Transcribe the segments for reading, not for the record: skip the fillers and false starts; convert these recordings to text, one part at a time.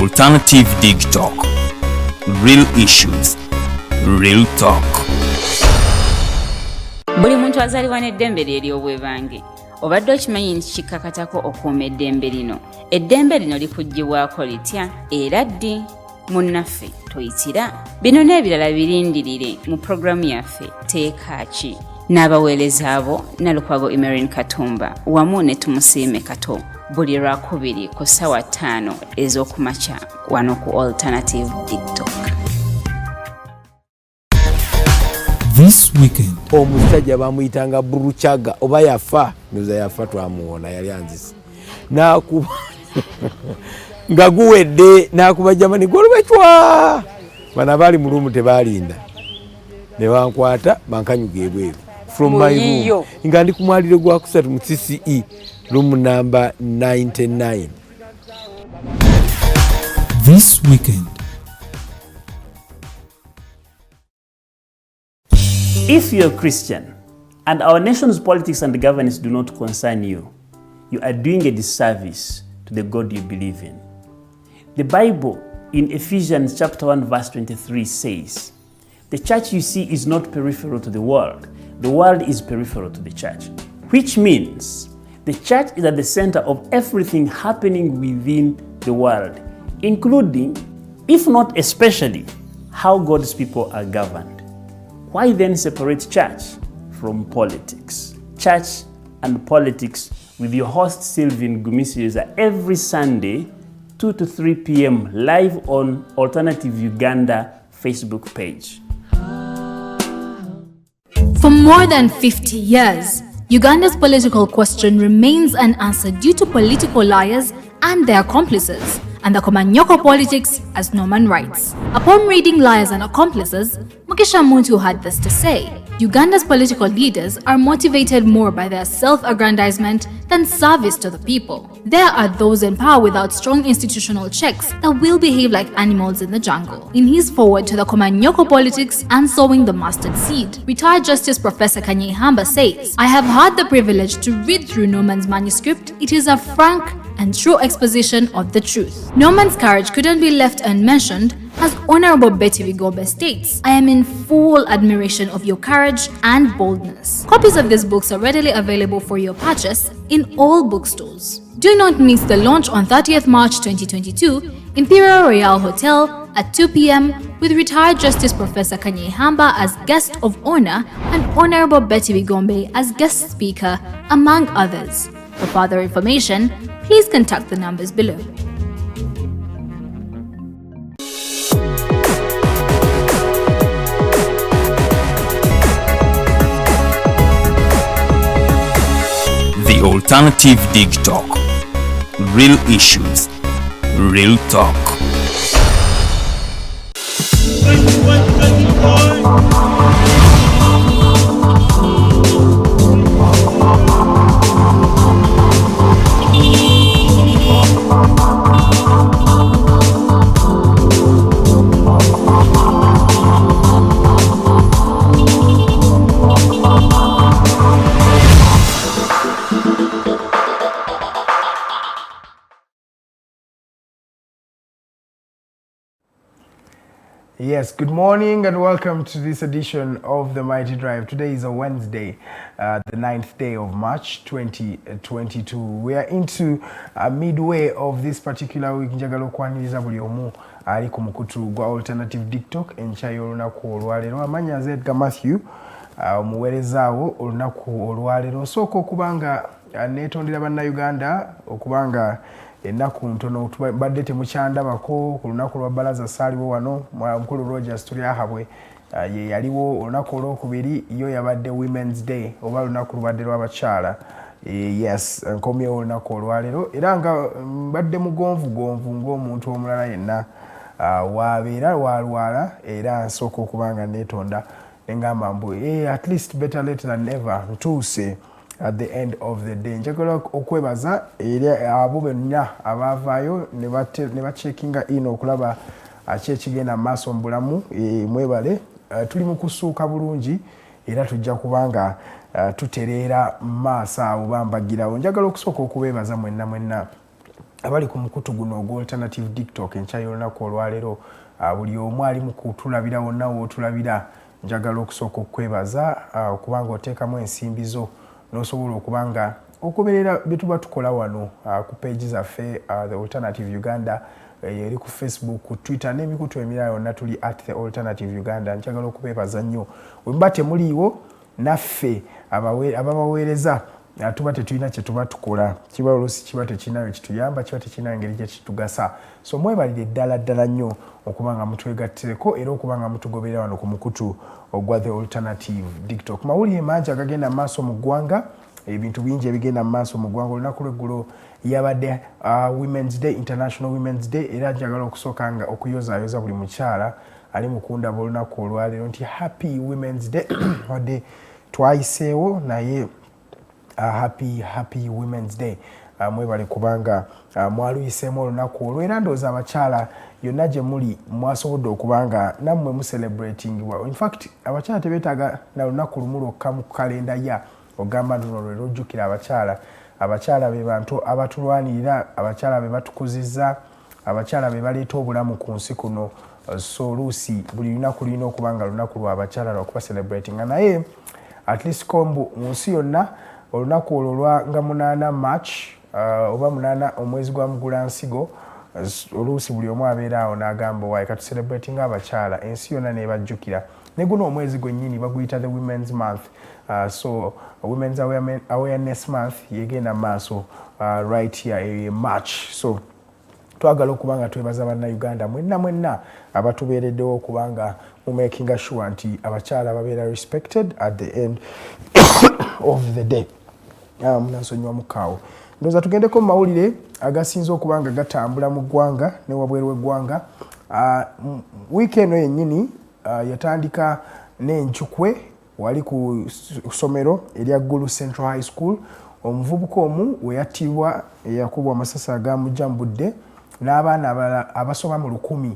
Alternative Digitalk. Real issues, real talk. Buli muntu azaliwa n'eddembe lye ery'obwebange. Obadde okimanyi nti kikakatako okuuma eddembe lino. Eddembe lino likuggyibwako litya era ddi? Munnaffe toyitira. Bino n'ebirala birindirire mu programu yaffe Teeka ki. N'abaweereza abo Nalukwago Emerin Katumba wamu ne Tumusiime Kato. Buli Lwakubiri ku ssaawa 5 ez'okumakya wano ku Alternative Digitalk. This weekend omusajja bamuyitanga Buruchaga oba yafa ndoza yafa twamuwona yali anzisi nakuba nga guwedde nakuba jamani golubechwa bana bali mu room tebalinda ne bankwata bankanyuga ebweru from my room nga ndi kumwalire gwa kusatu mu CCE room number 99. This weekend, if you're a Christian and our nation's politics and governance do not concern you, you are doing a disservice to the God you believe in. The Bible in Ephesians chapter 1 verse 23 says, the church you see is not peripheral to the world is peripheral to the church, which means the church is at the center of everything happening within the world, including, if not especially, how God's people are governed. Why then separate church from politics? Church and politics with your host Sylvain Gumisiuza every Sunday 2 to 3 p.m. live on Alternative Uganda Facebook page. For more than 50 years, Uganda's political question remains unanswered due to political liars and their accomplices, and the Komanyoko politics as Norman writes. Upon reading Liars and Accomplices, Mukesha Muntu had this to say: Uganda's political leaders are motivated more by their self-aggrandizement than service to the people. There are those in power without strong institutional checks that will behave like animals in the jungle. In his foreword to the Komanyoko politics and sowing the mustard seed, retired Justice Professor Kanye Hamba says, I have had the privilege to read through Norman's manuscript. It is a frank and true exposition of the truth. Norman's courage couldn't be left unmentioned, as Honorable Betty Vigobe states, I am in full admiration of your courage and boldness. Copies of these books are readily available for your purchase in all bookstores. Do not miss the launch on 30th March 2022, Imperial Royal Hotel at 2 p.m. with retired Justice Professor Kanye Hamba as guest of honor and Honorable Betty Vigombe as guest speaker, among others. For further information, please contact the numbers below. The Alternative Digitalk. Real issues, real talk. Yes, good morning and welcome to this edition of the Mighty Drive. Today is a Wednesday, the 9th day of March 2022. We are into midway of this particular week. Njagala okwaniriza buli omu ali ku mukutu gwa Alternative Digitalk enchayo olunaku olwalero. Amanya Zedga Matthew omuweerezaawo olunaku olwalero. Osooka okubanga neetondera bannayuganda okubanga ennaku ntono badde temukyandabako ku lunaku lwa balaza saaliwo wano mukulu Rogers tuli ahabwe ye yaliwo olunaku olwokubiri yo yabadde Women's Day oba lunaku lubadde lw'abakyala. Yes, nkomye olunaku olwalero era nga mbadde mugonvugonvu ng'omuntu omulala yenna wabeera walwala era nsooka okubanga neetonda engamba mbu at least better late than never ntuuse at the end of the day. Njagala okwebaza eri abo bonna abavaayo ne bacheckinga in okulaba kyekigenda maaso mu bulamu. Mwebale tuli mu kusuuka bulungi era tujja kubanga tutereera maaso abo bambagirawo. Njagala okusooka okubeebaza mwenna abali ku mukutu guno ogwa alternative Digitalk enkya y'olunaku olwaleero buli omu ali mu kutulabira wonna wootulabira njagala okusooka okwebaza okubanga oteekamu ensimbi zo n'osobola okubanga okubeerera bye tuba tukola wano ku page zaffe The Alternative Uganda eri ku Facebook, ku Twitter n'emikutu emirala yonna tuli at The Alternative Uganda. Njagala okubeebaza nnyo bwe muba temuliiwo naffe ababaweereza tuba tetulina kye tuba tukola, kiba oluusi kiba tekinayo kituyamba, kiba tekinayo engeri gye kitugasa. So mwebalire ddala nnyo okuba nga mutwegattireko era okuba nga mutugoberera wano ku mukutu ogwa The Alternative Digitalk. Mawulire mangi agagenda mu maaso mu ggwanga, ebintu bingi ebigenda mu maaso mu ggwanga. Olunaku lw'eggulo yabadde Women's Day, International Women's Day, era njagala okusooka nga okuyozaayoza buli mukyala ali mukundaba olunaku olwaleero nti Happy Women's Day. Wadde twayiseewo naye happy Women's Day. Mwebale kubanga mwaluyiseemu olunaku olwo era ndowooza abakyala yonna gye muli mwasobodde okubanga nammwe mucelebratingibwa. In fact abakyala tebeetaaga na lunaku lumu lwokka mu kalenda ya ogamba nno lwe lwojjukira abakyala. Abakyala be bantu abatulwanirira, abakyala be batukuzizza, abakyala be baleeta obulamu ku nsi kuno. So oluusi buli lunaku lulina okubanga lunaku lw'abakyala lwakuba celebratinga. Naye at least kombu mu nsi yonna olunaku olwo lwa nga 8 March oba 8 omwezi gwa Mugulansigo, oluusi buli omu abeera awo n'agamba waayi katu celebrating abakyala, ensi yonna neebajjukira. Ne guno omwezi gwennyini baguyita the Women's Month. So Women's Awareness Month yegenda maaso right here in March. So twagala okubanga twebaza bannayuganda mwenna abatubeereddewo okubanga mumakinga sure nti abakyala babeera respected at the end of the day. Munansonyiwa mukaawo. Ndowooza tugendeko mu mawulire agasinza okubanga gatambula mu ggwanga ne wabweru w'eggwanga. Wiiki eno yennyini yatandika n'enkyukwe wali ku ssomero erya Gulu Central High School. Omuvubuka omu we yattibwa eyakubwa amasasi agamujjambudde n'abaana abalala abasoma mu 100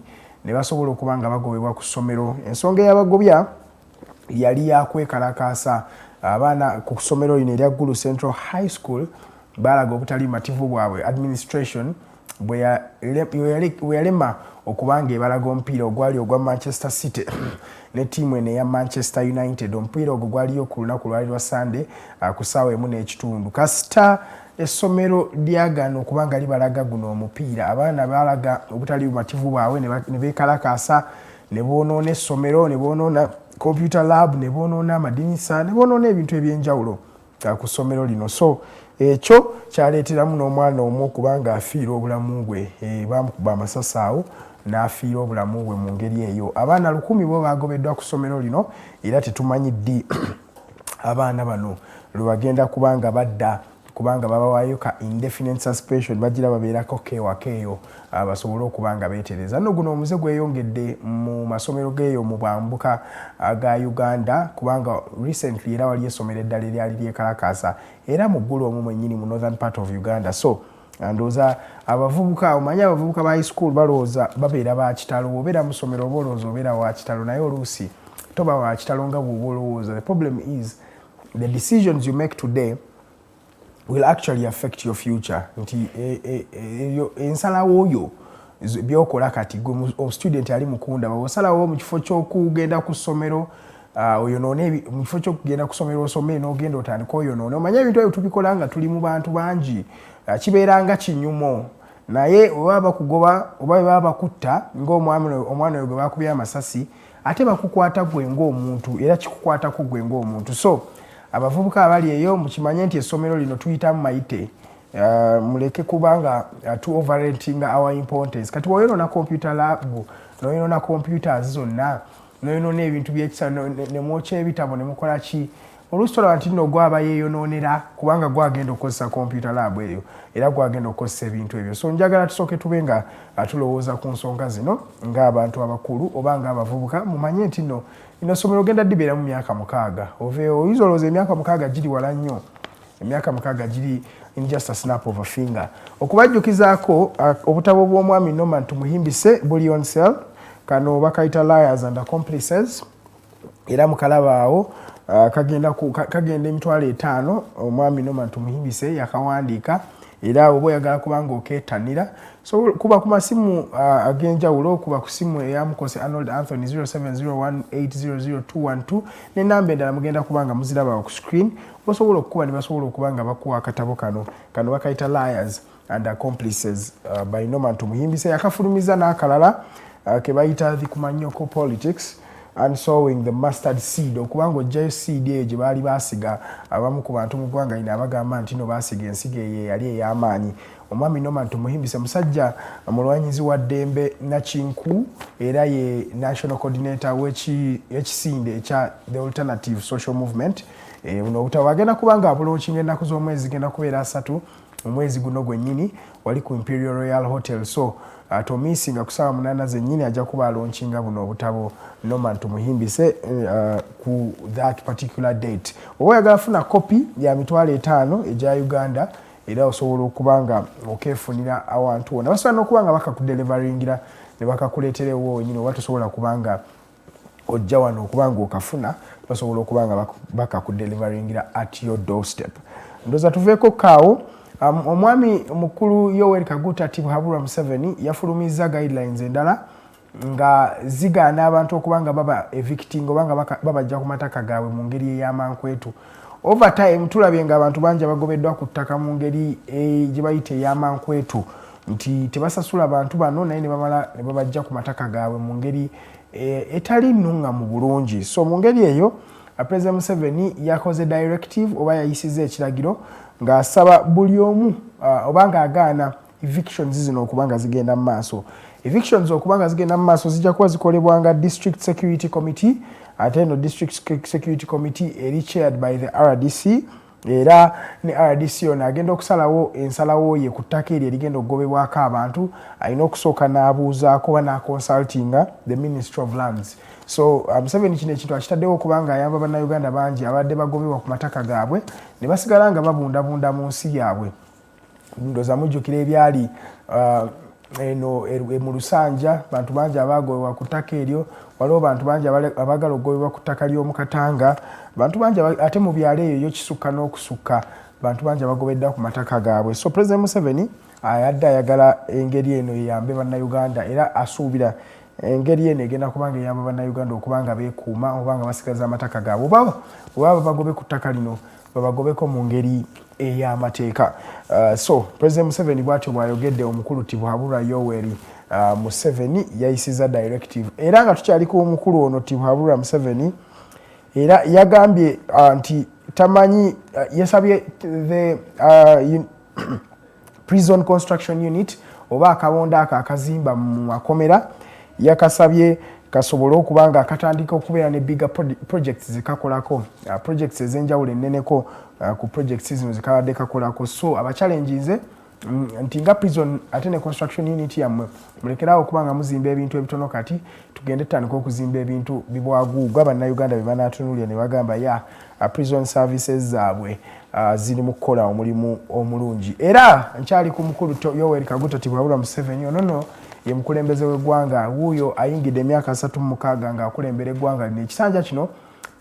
ne basobola okuba nga bagobebwa ku ssomero. Ensonga eyabagobya yali yakwekalakaasa. Abaana ku ssomero lino erya Gulu Central High School baalaga obutali mativu bwabwe. Administration bwe yalema okubanga ebalaga omupiira ogwali ogwa Manchester City ne ttiimu eno eya Manchester United. Omupiira ogwo gwaliyo ku lunaku lwali lwa Sunday ku ssaawa 1:30. Kasita essomero lyagaana okubanga libalaga guno omupiira, abaana baalaga obutali bumativu bwabwe ne beekalakaasa ne boonoona essomero, ne boonoona computer lab, ne boonoona amadinisa, ne boonoona ebintu ebyenjawulo ku ssomero lino. So ekyo kyaleeteramu n'omwana omu okubanga afiira obulamu bwe. Bamukuba amasasi awo n'afiira obulamu bwe mu ngeri eyo. Abaana 100 bo bagobeddwa ku ssomero lino era tetumanyi ddi abaana bano lwe bagenda kubanga badda, kubanga babawaayo ka indefinite suspension bagira babeerako keewaka eyo basobole okubanga beetereza. Nno guno omuze gweyongedde mu masomero geeyo mu bwambuka aga Uganda, kubanga recently era wali essomero eddala eryali lyekalakaasa era mu ggulu omwo mwennyini mu northern part of Uganda. So ndowooza abavubuka, omanyi abavubuka ba high school balowooza babeera ba kitalo, obeera mu ssomero oba olowooza obeera wa kitalo, naye oluusi toba wa kitalo nga bw'oba olowooza. The problem is the decisions you make today will actually affect your future. Nti ensalawo oyo byokola kati gwe student ali mukunda osalawo mu kifo ky'okugenda ku ssomero oyonoone mu kifo ky'okugenda ku ssomero osome n'ogenda otandika oyonoone. Omanye ebintu ebyo tubikola nga tuli mu bantu bangi, kibeeranga kinyumo. Naye oba bakugoba oba baba bakutta ng'omwana oyo gwe bakubye amasasi, ate bakukwata gwe ng'omuntu era kikukwatako gwe ng'omuntu. So abavubuka abali eyo mukimanye nti essomero lino tuyitamu mayite. Muleke kubanga tu overrating our importance. Kati woyonoona computer lab, noyonoona computers zonna, noyonoona ebintu by'ekisa, ne mwokya ebitabo ne mukola ki, oluusi tolaba nti nno gwaba yeeyonoonera kubanga gwagenda okukozesa computer lab eyo era gwagenda okukozesa ebintu ebyo. So njagala tusooke tube nga tulowooza ku nsonga zino ng'abantu abakulu oba ng'abavubuka. Mumanye nti nno ino ssomero genda dibeera mu myaka 6. Oyinza olowooza emyaka 6 giri wala nnyo. Emyaka 6 giri in just a snap of a finger. Okubajjukizaako obutabo bw'omwami Norman Tumuhimbise buli on sale. Kano bakayita Liars and Accomplices. Era mukalaba awo kagenda emitwalo 5. Omwami Norman Tumuhimbise yakawandiika era oba oyagala kubanga okeetanira so kuba ku masimu ag'enjawulo kuba ku simu eyamukose Arnold Anthony 0701800212 n'ennamba endala mugenda kubanga muziraba ku screen basobola okukuba ne basobola okubanga bakuwa akatabo kano bakayita Liars and Accomplices by Norman Tumuhimbise yakafulumiza n'akalala ke bayita The Kumanyoko Politics and Sowing the Mustard Seed okubanga ojjayo seed eyo gye baali baasiga abamu ku bantu mu ggwanga lino abagamba nti no baasiga ensigo eyo yali ey'amaanyi omwami Norman Tumuhimbise musajja mulwanyizi wa ddembe Nakinku era ye National Coordinator w'ekisinde ekya The Alternative Social Movement buno obutabo agenda kubanga abulonkinga ennaku z'omwezi genda kubeera 3 omwezi guno gwennyini wali ku Imperial Royal Hotel so tomisinga ku ssaawa 8 zennyini ajja kuba alonkinga buno obutabo Norman Tumuhimbise ku that particular date oba oyagala funa kopi ya mitwalo 5 egya Uganda era osobola okubanga okeefunira awantu wonna basobola n'okubanga bakakudelivaringira ne bakakuleeterewo nyini oba tosobola kubanga ojja wano okubanga okafuna basobola okubanga bakakudelivaringira at your doorstep ndoza tuveeko kaawo omwami mukulu Yoweri Kaguta Tibuhaburwa Museveni yafulumiza guidelines endala nga zigaana abantu okubanga baba evicting obanga babajja ku mataka gaabwe mu ngeri ey'amankwetu over time tulabye nga abantu bangi bagobeddwa ku ttaka mu ngeri gye bayita ey'amankwetu nti tebasasula abantu bano naye ne bamala ne babajja ku mataka gaabwe mu ngeri etali nnungamu bulungi so mu ngeri eyo President Museveni yakoze directive oba yayisiza ekiragiro ng'asaba buli omu obanga agaana evictions zino okubanga zigenda mu maaso evictions okubanga zigenda mu maaso zijja kuba zikolebwanga District Security Committee ate no District Security Committee eri chaired by the RDC era ne RDC ono agenda okusalawo ensalawo ye ku ttaka eryo erigenda okugobebwako abantu alina okusooka n'abuuzaako oba n'aconsultinga the Ministry of Lands so Museveni kino ekintu akitaddewo okubanga ayamba bannayuganda bangi abadde bagobebwa ku mataka gaabwe ne basigala nga babundabunda mu nsi yaabwe ndoza mujjukira ebyali eno mu Lusanja bantu bangi abagobebwa ku ttaka eryo waliwo bantu bangi abagala okugobebwa ku ttaka ly'omu Katanga bantu bangi ate mu byalo eyo kisukka n'okusukka bantu bangi abagobedda ku mataka gaabwe so President Museveni ayadde ayagala engeri eno eyambe bannayuganda era asuubira engeri eno egenda kubanga eyamba bannayuganda okubanga beekuuma obanga basigaza amataka gaabwe oba bagobe ku ttaka lino babagobeko mu ngeri ey'amateeka so President Museveni bw'atyo bw'ayogedde omukulu Tibuhaburwa Yoweri Museveni yayisiza directive era nga tukyali ku omukulu ono Tibuhaburwa Museveni era yagambye nti tamanyi yasabye the prison construction unit oba akawonda akazimba mu makomera yakasabye kasobole okubanga akatandika okubeera ne bigger projects zikakolako projects ez'enjawulo enneneko ku projects zino zikabadde kakolako so abachallenges nti nga prison ate ne construction unit yammwe mulekerawo okubanga muzimba ebintu ebitono kati tugende tutandika okuzimba ebintu bibwaguugwa bannayuganda bye banaatunulira ne bagamba ya prison services zaabwe ziri mu kukola omulimu omulungi era nkyali ku mukulu Yoweri Kaguta Tibuhaburwa Museveni onono ye mukulembeze w'eggwanga wuuyo ayingidde emyaka 36 ng'akulembera eggwanga lino ekisanja kino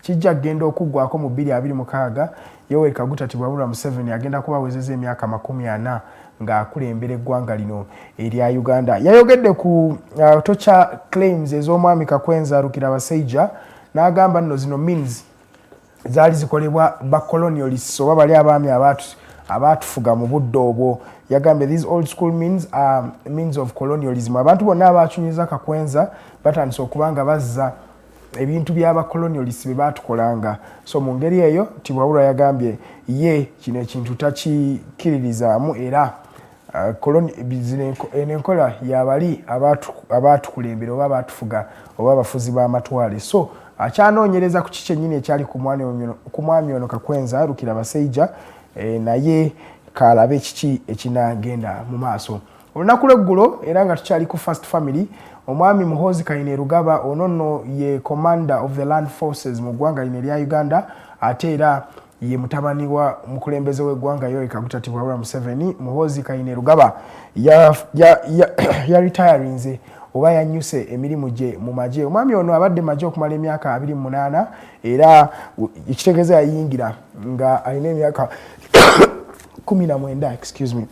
kijja kgenda okuggwako mu 2026 Yoweri Kaguta Tibuhaburwa Museveni agenda kubawezeza emyaka 40 ng'akulembera eggwanga lino erya Uganda yayogedde ku tocha claims ez'omwami Kakwenza Rukirabaseija n'agamba nno zino means zaali zikolebwa bacolonialists oba bali abaami abaatufuga mu budde obwo yagambye these old school means are means of colonialism abantu bonna abakyunyiza Kakwenza batandise okubanga bazza ebintu by'abacolonialists bye baatukolanga so mu ngeri eyo Tibuhaburwa yagambye ye kino ekintu takikiririzaamu era enenkola yabali abaatukulembera oba abaatufuga oba abafuzi b'amatwale so akyanoonyereza ku kiki ennyini ekyali ku mwami ono Kakwenza Rukirabaseija naye kaalabe kiki ekinagenda mu maaso olunaku lw'eggulo era nga tukyali ku First Family omwami Muhoozi Kainerugaba ono nno ye commander of the land forces mu ggwanga lino erya Uganda ate era ye mutabani wa mukulembeze w'eggwanga Yoweri Kaguta Tibuhaburwa Museveni Muhoozi Kainerugaba ya retirinze oba yanyuse emirimu gye mu magye omwami ono abadde magye okumala emyaka 28 era ekitegeeza yayingira nga alina emyaka 19 excuse me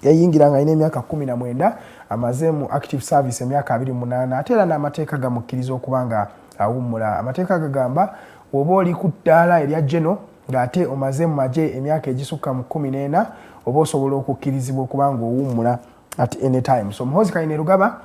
yayingira nga ine emyaka 19 amaze mu active service emyaka 28 ate era n'amateeka gamukkiriza okubanga awummula. Amateeka gagamba oba oli ku ddaala erya Geno ng'ate omaze mu magye emyaka egisukka mu 14 oba osobola okukkirizibwa okubanga owummula at any time. So Muhoozi Kainerugaba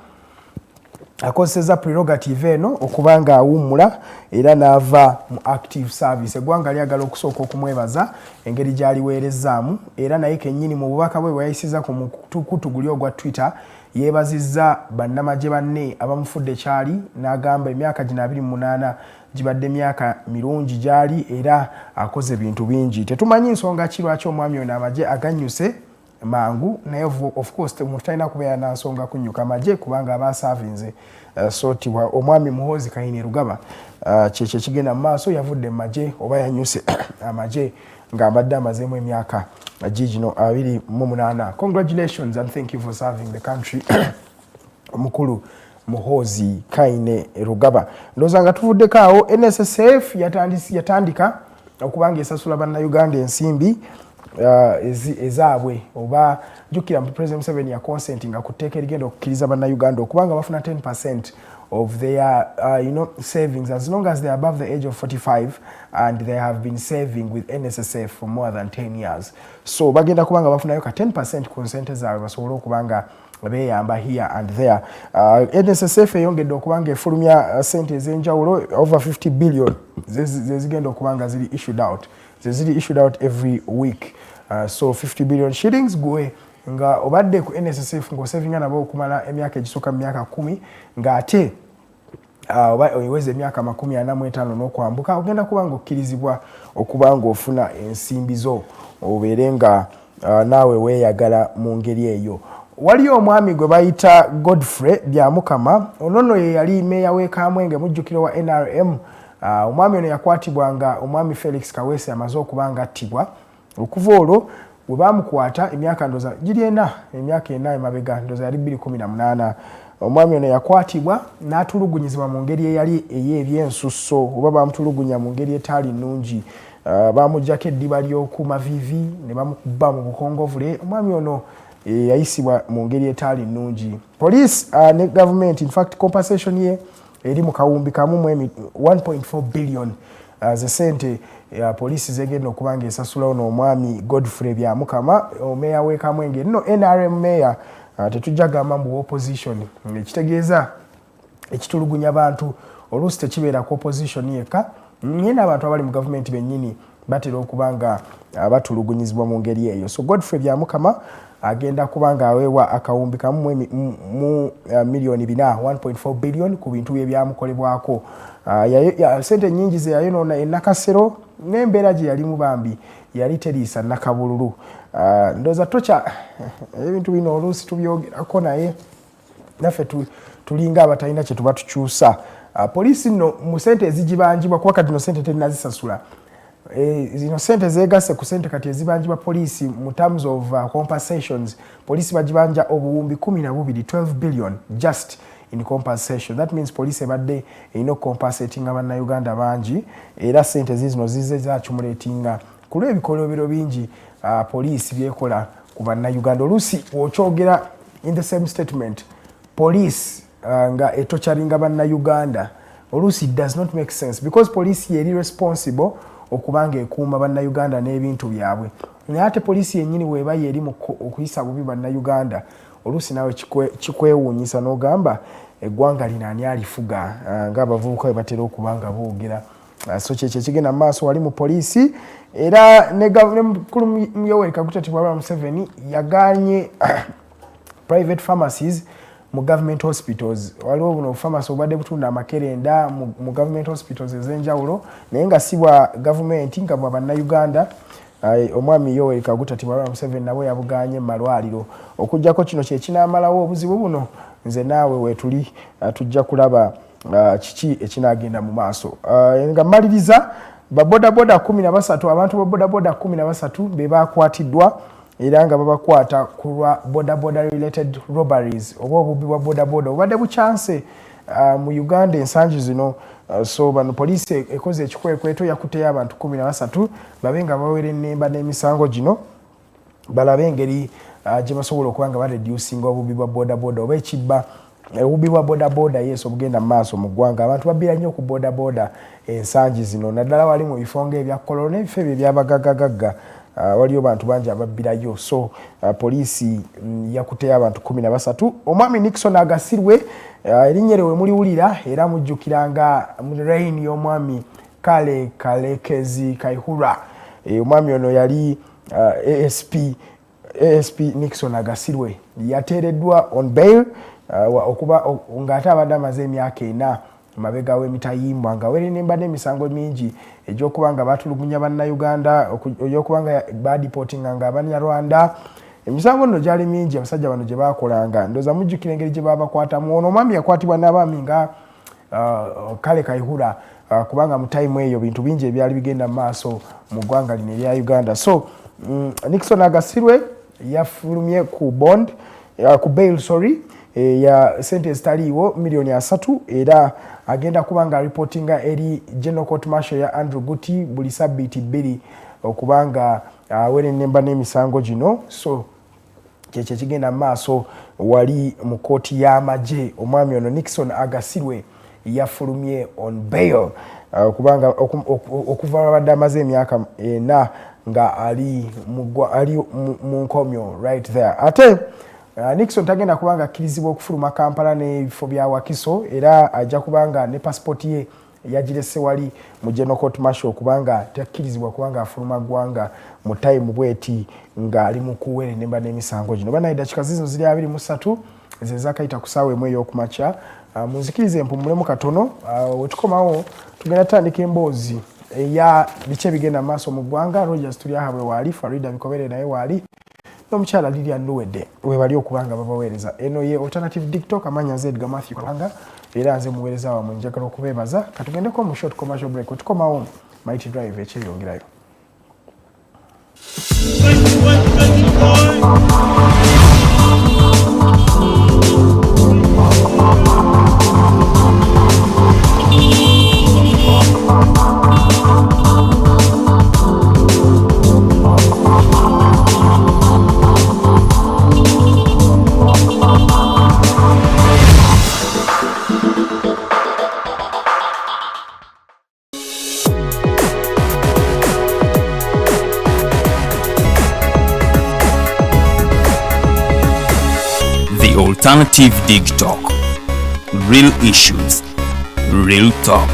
akozeseza prerogative eno okubanga awummula era n'ava mu active service. Eggwanga lyagala okusooka okumwebaza engeri gy'aliweerezaamu era naye kennyini mu bubaka bwe bweyayisiza ku mukutu guli ogwa Twitter yeebazizza bannamagye banne abamufudde kyali n'agamba emyaka gino 28 gibadde myaka mirungi gyali era akoze bintu bingi. Tetumanyi nsonga ki lwaki omwami ono amagye aganyuse mangu naye of course omuntu talina kubeera na nsonga kunnyuka amagye kubanga aba asavinze sootibwa omwami Muhoozi Kainerugaba kyekyo kigenda mu maaso yavudde mu magye oba yanyuse amagye ng'abadde amazeemu emyaka gino 28. Congratulations and thank you for serving the country omukulu Muhoozi Kainerugaba. Ndowooza nga tuvuddeko awo NSSF yatandika okubanga esasula bannayuganda ensimbi ezaabwe oba jjukira President Museveni ya consentinga ku tteeka erigenda okukkiriza bannayuganda okubanga bafuna 10% of their savings as long as they are above the age of 45 and they have been saving with NSSF for more than 10 years. So bagenda kubanga bafunayo ka 10% ku ssente zaabwe basobole okubanga beyamba here and there. NSSF eyongedde okubanga efulumya ssente ez'enjawulo over 50 billion zezigenda okubanga ziri issued out every week. So 50 billion shillings gwe nga obadde ku NSSF ng'osevinga nabo okumala emyaka egisooka mu myaka 10 ng'ate oba oyiweze emyaka 45 n'okwambuka ogenda kubanga okkirizibwa okubanga ofuna ensimbi zo obeere nga naawe weeyagala mu ngeri eyo. Waliyo omwami gwe bayita Godfrey Byamukama, onono ye yali meeya w'e Kamwenge mujjukiro wa NRM. Omwami ono yakwatibwa nga omwami Felix Kaweesi amaze okubanga attibwa. Okuva olwo bwe baamukwata emyaka ndoza giri emyaka 4 emabega ndoza yali 2018. Omwami ono yakwatibwa n'atulugunyizibwa mu ngeri eyali ey'ebyensusso oba baamutulugunya mu ngeri etaali nnungi. Baamuggyako eddiba ly'oku mavivi ne bamukuba mu bukongovule. Omwami ono yayisibwa mu ngeri etaali nnungi. Police ne government in fact compensation ye eri mu kawumbi kamu 1.4 billion ze sente police zegenda okubanga esasula ono omwami Godfrey Byamukama omeya w'e Kamwenge. Nno NRM meya tetujja gamba mbu opposition ekitegeeza ekitulugunya abantu oluusi tekibeera ku opposition yekka nyina abantu abali mu government bennyini batera okubanga batulugunyizibwa mu ngeri eyo. So Godfrey Byamukama agenda kubanga aweewa akawumbi kamu mu milioni 1.4 billion ku bintu bye byamukolebwako. Sente nyingi ze yayonoona Nakasero n'embeera gye yali mu bambi yali teriisa Nakabululu. Ndowooza tocha ebintu bino oluusi tubyogerako naye naffe tulinga abatalina kye tuba tukyusa. Poliisi nno mu sente ezigibanjibwa kuba kati no sente terinazisasula. Zino sente zeegasse ku sente kati ezibanjibwa poliisi mu terms of compensations. Poliisi bagibanja obuwumbi 12 billion just in compensation. That means police ebadde erina compensatinga bannayuganda bangi era sente zino zize zaacumulatinga ku lw'ebikolobero bingi poliisi byekola ku bannayuganda. Oluusi okyogera in the same statement police nga etokyalinga bannayuganda oluusi does not make sense because police yeri responsible okubanga ekuuma bannayuganda n'ebintu byabwe. Naye ate poliisi yennyini weeba yeri mu okuyisa bubi bannayuganda oluusi naawe kikwewuunyisa n'ogamba eggwanga lino ani alifuga ng'abavubuka bwe batera okubanga boogera. So kyekyo kigenda mu maaso wali mu poliisi era ne mukulu Yoweri Kaguta Bwalya Museveni yagaanye private pharmacies mu government hospitals. Waliwo buno pharmacy obadde butunda amakerenda mu government hospitals ez'enjawulo naye nga si bwa government nga bwa bannayuganda. Omwami Yoweri Kaguta Bwalya Museveni nabo yabugaanye mu malwaliro. Okuggyako kino kye kinaamalawo obuzibu buno nze naawe weetuli tujja kulaba kiki ekinaagenda mu maaso. Nga mmaliriza babodaboda 13 abantu babodaboda 13 be baakwatiddwa era nga babakwata ku lwa bodaboda related robberies oba obubi bwa bodaboda obadde bukyanse mu Uganda ensangi zino. So bano poliisi ekoze ekikwekweto yakuteyo abantu 13 babe nga bawera ennemba n'emisango gino balabe engeri gye basobola okuba nga bareducinga obubi bwa bodaboda oba ekibba obubi bwa bodaboda yes obugenda mu maaso mu ggwanga. Abantu babbira nnyo ku bodaboda ensangi zino naddala wali mu bifo ng'ebya kololo n'ebifo ebyo ebyabagaggagagga waliyo bantu bangi ababbirayo. So poliisi yakuteyo abantu 13. Omwami Nixon Agasirwe erinnya lye we muliwulira era mujjukiranga mu reign y'omwami Kale Kalekezi Kaihura. Omwami ono yali ASP Nixon Agasirwe yateereddwa on bail okuba ng'ate abadde amaze emyaka 4 mabega w'emitayimbwa nga werenimba n'emisango mingi egy'okuba nga batulugunya bannayuganda okuba nga badipotinga nga Abanyarwanda. Emisango nno gyali mingi abasajja bano gye baakolanga ndooza mujjukira engeri gye baabakwatamu. Ono omwami yakwatibwa n'abaami nga Kale Kaihura kubanga mu time eyo bintu bingi ebyali bigenda mu maaso mu ggwanga lino erya Uganda. So Nixon Agasirwe yafulumye ku bond ku bail ya sentence taliiwo $3 era agenda kuba nga reportinga eri General Court Martial ya Andrew Guti buli sabbiiti 2 okubanga werennemba n'emisango gino. So kyekyo kigenda mu maaso wali mu kooti y'amagye. Omwami ono Nixon Agasirwe yafulumye on bail kubanga okuva abadde amaze emyaka 4 nga ali mu nkomyo right there. Ate Nixon tagenda kubanga akkirizibwa okufuluma Kampala n'ebifo bya Wakiso era ajja kubanga ne passport ye yagirese wali mu General Court Martial kubanga takkirizibwa kubanga afuluma ggwanga mu time bweti nga ali mu kuwerennemba n'emisango gino. Bana eddakiika zino ziri 23 ze zakayita ku ssaawa emu ey'okumakya. Munzikirize mpumulemu katono wetukomawo tugenda tandika emboozi eya biki ebigenda maaso mu ggwanga. Rogers tuli ahabwe waali, Farida Bikobere naye waali, n'omukyala Lilian Luwedde webali okubanga babaweereza. Eno ye Alternative Digitalk amanya nze Edgar Matthew Kalanga era nze muweereza wammwe njagala okubeebaza. Katugendeko mu short commercial break. Wetukomawo Mighty Drive ekyeyongerayo. Alternative Digitalk. Real issues, real talk.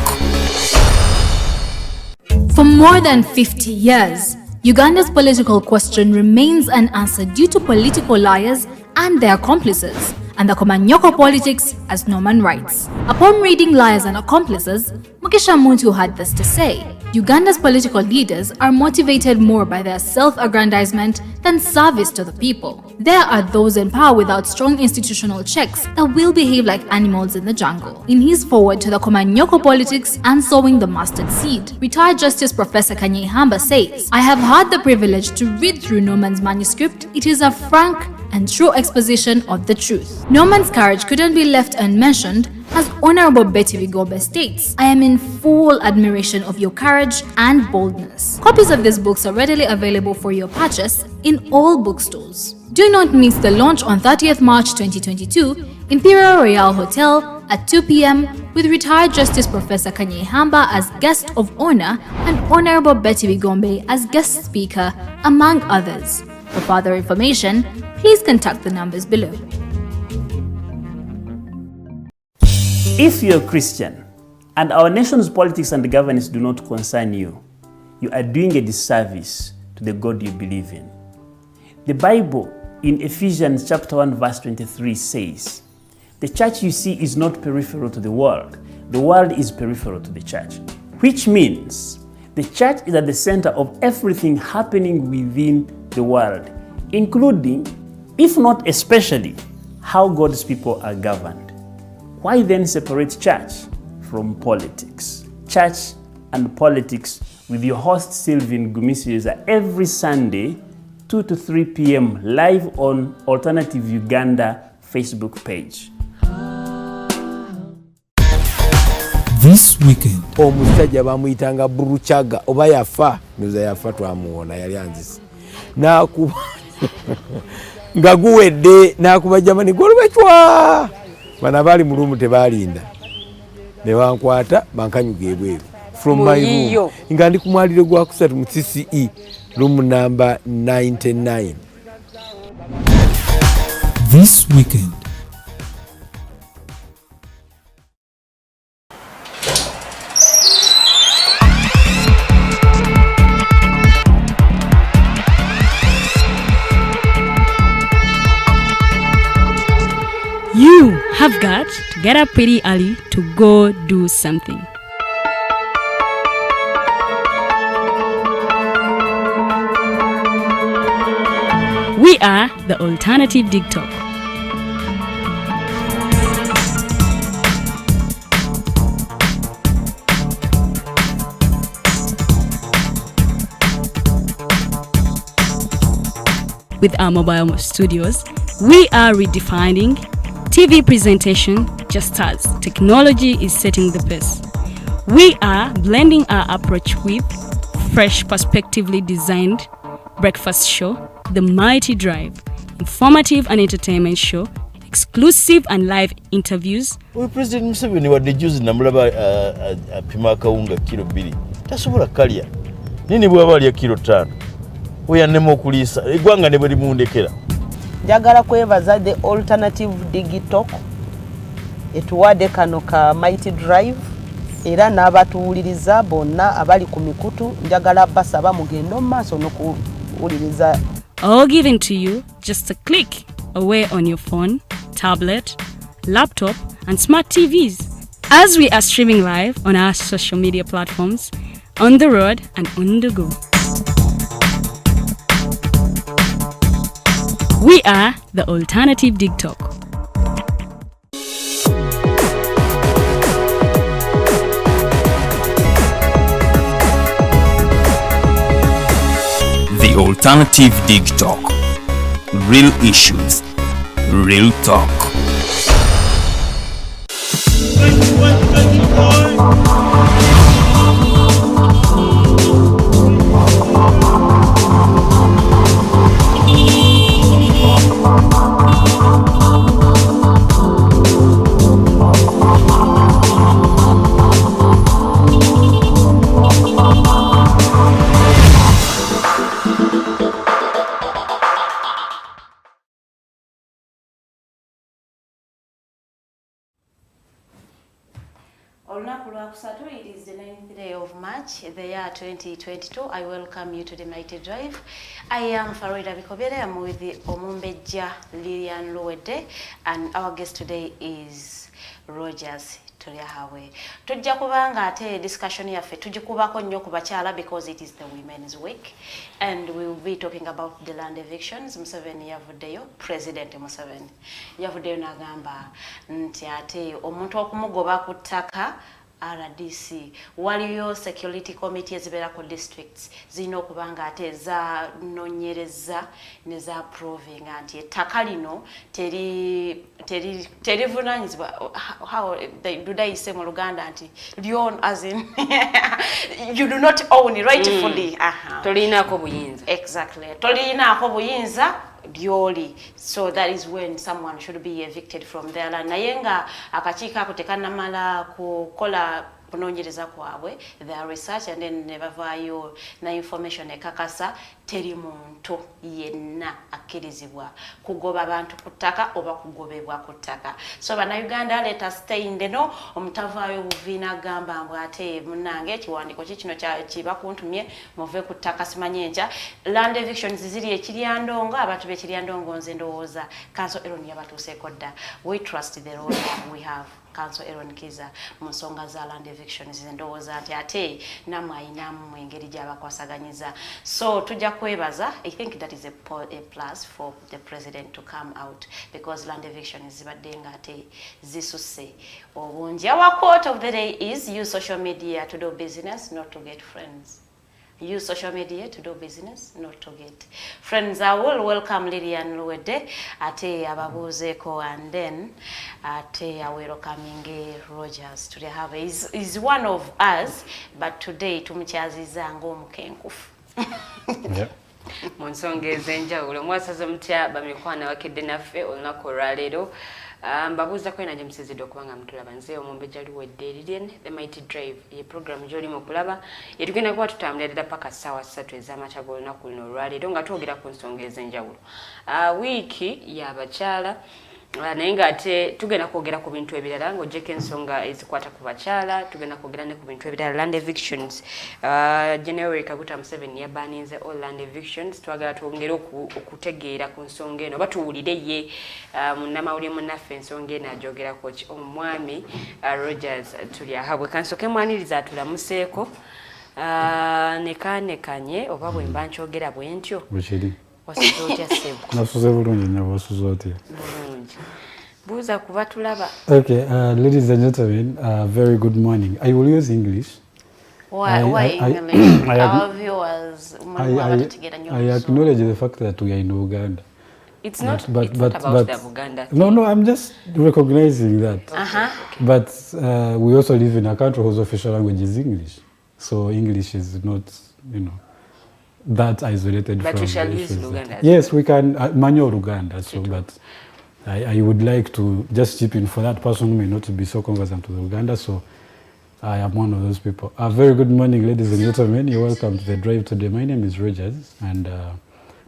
For more than 50 years, Uganda's political question remains unanswered due to political liars and their accomplices, and the Komanyoko politics as Norman writes. Upon reading Liars and Accomplices, Mukesha Muntu had this to say: Uganda's political leaders are motivated more by their self-aggrandizement than service to the people. There are those in power without strong institutional checks that will behave like animals in the jungle. In his foreword to the Komanyoko politics and sowing the mustard seed, retired Justice Professor Kanye Hamba says, "I have had the privilege to read through Norman's manuscript. It is a frank and true exposition of the truth. Norman's courage couldn't be left unmentioned. As Honorable Betty Vigombe states, I am in full admiration of your courage and boldness." Copies of these books are readily available for your purchase in all bookstores. Do not miss the launch on 30th March 2022, Imperial Royal Hotel at 2 p.m. with retired Justice Professor Kanye Hamba as guest of honor and Honorable Betty Vigombe as guest speaker, among others. For further information, please contact the numbers below. If you're a Christian and our nation's politics and governance do not concern you, you are doing a disservice to the God you believe in. The Bible in Ephesians chapter 1 verse 23 says, "The church you see is not peripheral to the world is peripheral to the church," which means the church is at the center of everything happening within the world, including, if not especially, how God's people are governed. Why then separate church from politics? Church and Politics with your host Sylvain Gumisiuza every Sunday 2 to 3 p.m. live on Alternative Uganda Facebook page. This weekend. Omusajja bamuyitanga Buruchaga oba yafa ndoza yafa twamuwona yali anzisi nga guwedde n'akuba jamani golubechwa bana bali mu lumu tebalinda ne bankwata bankanyuga ebweru from my room nga ndi kumwalire gwa kusatu mu CCE room number 99. This weekend. You have got to get up pretty early to go do something. We are the alternative Digitalk. With our mobile studios, we are redefining TV presentation just as technology is setting the pace. We are blending our approach with fresh, perspectively designed breakfast show, The Mighty Drive, informative and entertainment show, exclusive and live interviews. We President Museveni wadde juzi namulaba apima akawunga kilo 2 tasobola kalya nini bwaba alya kilo 5 oyanema okuliisa eggwanga ne bwe limundekera. Njagala kwebaza the alternative Digitalk etuwadde kano ka Mighty Drive era n'abatuwuliriza bonna abali ku mikutu njagala basaba mugendo maaso n'okuwuliriza. All given to you just a click away on your phone, tablet, laptop and smart TVs as we are streaming live on our social media platforms, on the road and on the go. We are the alternative Digitalk. The alternative Digitalk. Real issues, real talk. Olunaku lwakusatu, it is the 9th day of March, the year 2022. I welcome you to the Mighty Drive. I am Farida Bikobere. I'm with the Omumbeja Lilian Luwede, and our guest today is Rogers. Tujja kubanga ate discussion yaffe tujikubako nnyo ku bakyala because it is the Women's Week, and we will be talking about the land evictions. Museveni yavuddeyo, President Museveni yavuddeyo n'agamba nti ate omuntu okumugoba ku ttaka RDC waliyo security committee ezibeera ku districts zirina okuba nga ate zanonyereza ne za proving nti ettaka lino terivunanyizibwa how do they say mu Luganda nti lyon as in you do not own it rightfully. Tolinaako buyinza. Exactly, tolinaako buyinza dyoli. So that is when someone should be evicted from their land. Naye nga akakiiko ako tekanamala kukola kunoonyereza kwabwe, their research, and then ne bavaayo na information ekakasa teri muntu yenna akkirizibwa kugoba abantu ku ttaka oba kugobebwa ku ttaka. So bannayuganda, let us stay in the know. Omutavaayo buviina agamba mbw ate munnange ekiwandiiko kino kibakuntumye muve ku ttaka simanye enkya. Land evictions ziri ekiryandongo, abantu b'ekiryandongo nze ndowooza Council Aaron yabatuuseeko dda. We trust the road we have. Council Aaron Kiza mu nsonga za land evictions ndowooza nti ate namwe ayinamu engeri gy'abakwasaganyiza. So tujja kwebaza. I think that is a plus for the president to come out because land evictions zibadde nga ate zisusse obungi. Our quote of the day is use social media to do business, not to get friends. Use social media to do business, not to get friends. I will welcome Lilian Luwede ate ababuzeeko, and then ate welcoming Rogers to the have. He's one of us, but today tumukyaziza ng'omukenkufu. Yeah. mu nsonga ez'enjawulo. Mwasaze mutya bamikwana bakedde naffe olunaku olwaleero. Mbabuuza ko nange musizidde okuba nga mutulaba nze omumbejja luwedde Lilian the Mighty Drive ye program gy'olimu okulaba yetugenda kuba tutambulira paka ssaawa 3 ez'amakya g'olunaku luno olwaleero nga twogera ku nsonga ez'enjawulo. Wiiki y'abakyala naye ng'ate tugenda kwogera ku bintu ebirala ng'ogyeko ensonga ezikwata ku bakyala, tugenda kwogera ne ku bintu ebirala land evictions. General Kaguta Museveni yabaninze all land evictions. Twagala twongere okutegeera ku nsonga eno oba tuwulire ye munnamawulire munnaffe ensonga eno agyogerako omwami Rogers Tulyahabwe. Kansoke mwaniriza atulamuseeko nekanekanye oba bwe mba nkyogera bwe ntyo. Bukiri. Wasuze otya ssebo? Nasuze bulungi nnyo, wasuze otya? Bulungi. Buuza kuba tulaba. Okay, ladies and gentlemen, very good morning. I will use English. Why English? Our viewers, I acknowledge the fact that we are in Uganda. It's not about the Uganda thing. No, I'm just recognizing that. But we also live in a country whose official language is English. So English is not, that isolated but from we shall the use Luganda. Yes, we can manual Luganda. So, but I would like to just chip in for that person who may not be so conversant with Luganda. So I am one of those people. A very good morning, ladies and gentlemen. You're welcome to the drive today. My name is Rogers, and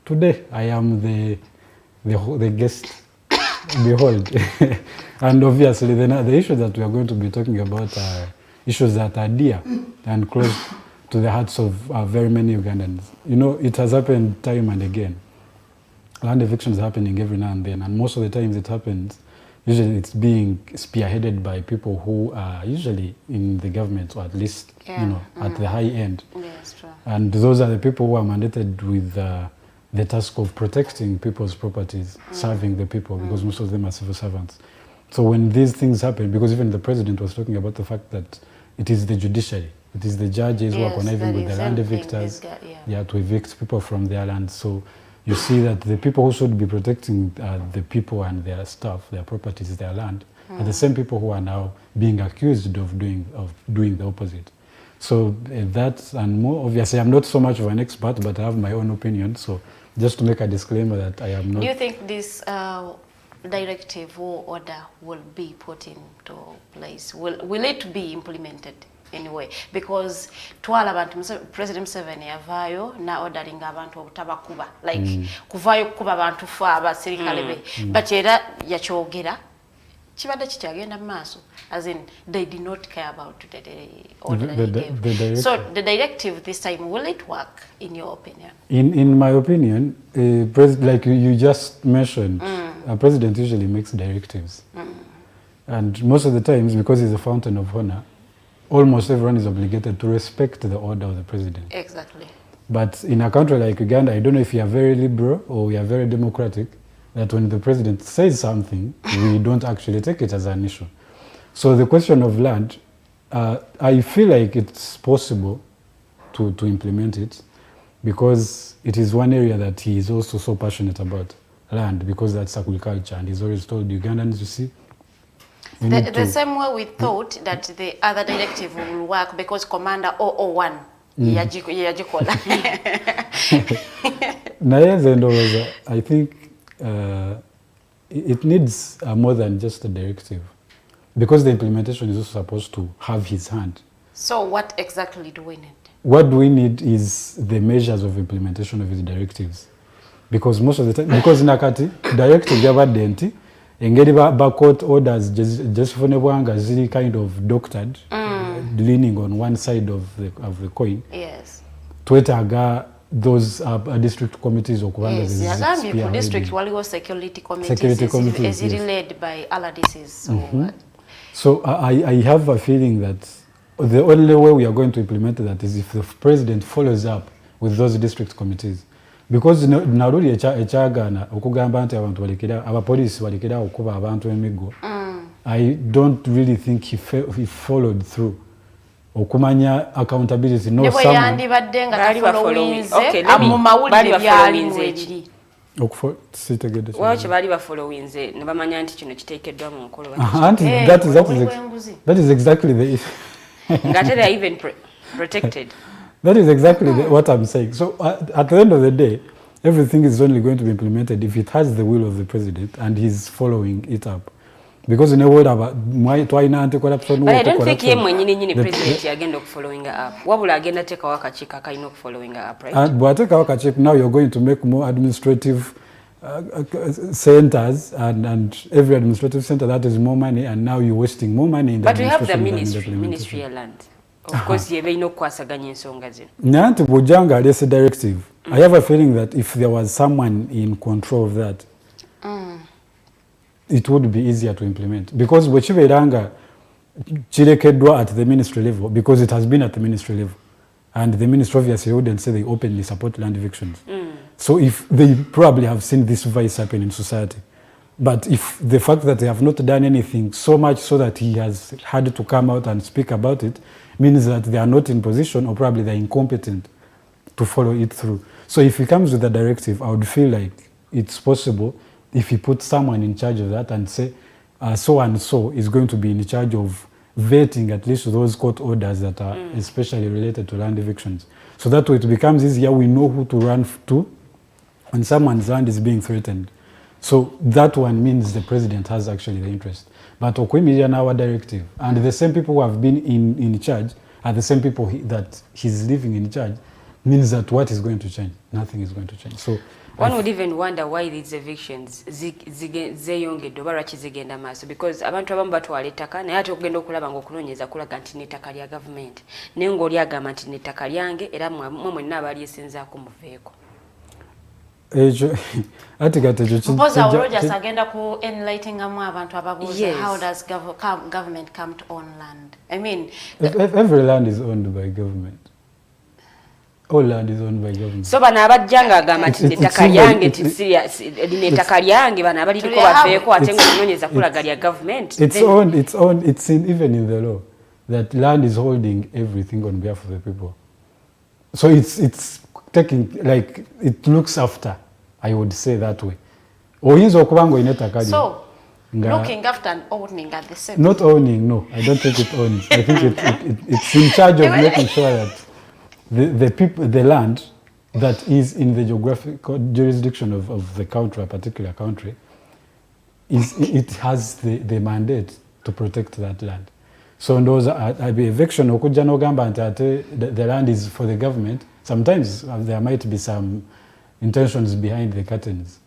today I am the guest. Behold, and obviously the issues that we are going to be talking about are issues that are dear and close to the hearts of very many Ugandans. It has happened time and again. Land eviction is happening every now and then, and most of the times it happens, usually it's being spearheaded by people who are usually in the government, or at least, at the high end. Yes, true. And those are the people who are mandated with the task of protecting people's properties, serving the people, because most of them are civil servants. So when these things happen, because even the president was talking about the fact that it is the judiciary, it is the judges who are conniving with the land evictors, to evict people from their land. So you see that the people who should be protecting the people and their stuff, their properties, their land, are the same people who are now being accused of doing the opposite. So that and more, obviously I'm not so much of an expert, but I have my own opinion. So just to make a disclaimer that I am not... Do you think this directive or order will be put into place? Will it be implemented anyway? Because twala abantu President Museveni yavaayo na ordering abantu obutabakuba, like kuvaayo kuba abantu fa abasirikale be, but era yakyogera kibadde kikyagenda maaso, as in they did not care about the order that he gave. So the directive this time, will it work in your opinion? In my opinion, like you just mentioned, a president usually makes directives, and most of the times, because he's a fountain of honor, almost everyone is obligated to respect the order of the president. Exactly. But in a country like Uganda, I don't know if you are very liberal or we are very democratic, that when the president says something, we don't actually take it as an issue. So the question of land, I feel like it's possible to implement it, because it is one area that he is also so passionate about, land, because that's agriculture, and he's always told Ugandans, you see, the same way we thought that the other directive will work, because Commander 001 yajikola. I think it needs more than just a directive, because the implementation is also supposed to have his hand. So what exactly do we need? What we need is the measures of implementation of his directives, because most of the time, because nakati directive yabadde nti engeri ba court orders just funebwanga ziri kind of doctored, leaning on one side of the coin. Yes. Twetaaga those district committees okubanga yes, district waliwo security committees is led by LDCs. So I have a feeling that the only way we are going to implement that is if the president follows up with those district committees, because naruli ekyagana okugamba nti abantu balekera abapolisi balekera okuba abantu emiggo. I don't really think he followed through. Okumanya accountability, no someone. Yandibadde nga tafollowinze amumawulire byali sitegedde. Wacho bali bafollowinze ne bamanya nti kino kiteekeddwa mu nkolo. That is exactly the issue. Ngate they are even protected. That is exactly what I'm saying. So at the end of the day, everything is only going to be implemented if it has the will of the president and he's following it up. Because in a word about twalina anti-corruption. But I don't think ye mwenyini president yagenda following up. Wabula agenda teka wakachika kalina following up, right? But teka wakachika, now you're going to make more administrative centers, and every administrative center that is more money, and now you're wasting more money in the But we have the ministry of land. Of course, you know kwasaganya ensonga zino. Nanti bujanga alese directive. I have a feeling that if there was someone in control of that, it would be easier to implement. Because bwekibeeranga kirekeddwa at the ministry level, because it has been at the ministry level, and the ministry obviously wouldn't say they openly support land evictions. So if they probably have seen this vice happen in society. But if the fact that they have not done anything so much so that he has had to come out and speak about it means that they are not in position, or probably they're incompetent to follow it through. So if he comes with a directive, I would feel like it's possible if he puts someone in charge of that and say, so and so is going to be in charge of vetting at least those court orders that are especially related to land evictions. So that way it becomes easier, we know who to run to when someone's land is being threatened. So that one means the president has actually the interest. But Okwimiria now directive, and the same people who have been in charge are the same people that he's leaving in charge, means that what is going to change? Nothing is going to change. So one would even wonder why these evictions zeyongedde oba lwaki zigenda maaso, because abantu abamu batwala ettaka naye ate okugenda okulaba ng'okunoonyeza kulaga nti n'ettaka lya gavumenti naye ng'oli agamba nti n'ettaka lyange era mwe mwenna abalyesenzaako muveeko. Mpoza Rogers agenda ku enlighteningamu abantu ababuuza how does government come to own land? I mean, every land is owned by government. All land is owned by government. So bana abajjanga agamba nti ettaka lyange n'ettaka lyange bana abaliko baveeko ate ng'okunoonyeza kulaga lya government. It's even in the law that land is holding everything on behalf of the people. So it's taking, like, it looks after, I would say that way. So, looking after and owning at the same. Not owning, no. I don't think it owns. I think it's in charge of making sure that the people, the land that is in the geographical jurisdiction of the country, a particular country, it has the mandate to protect that land. So those eviction okujja n'ogamba nti the land is for the government. Sometimes there might be some intentions behind the curtains.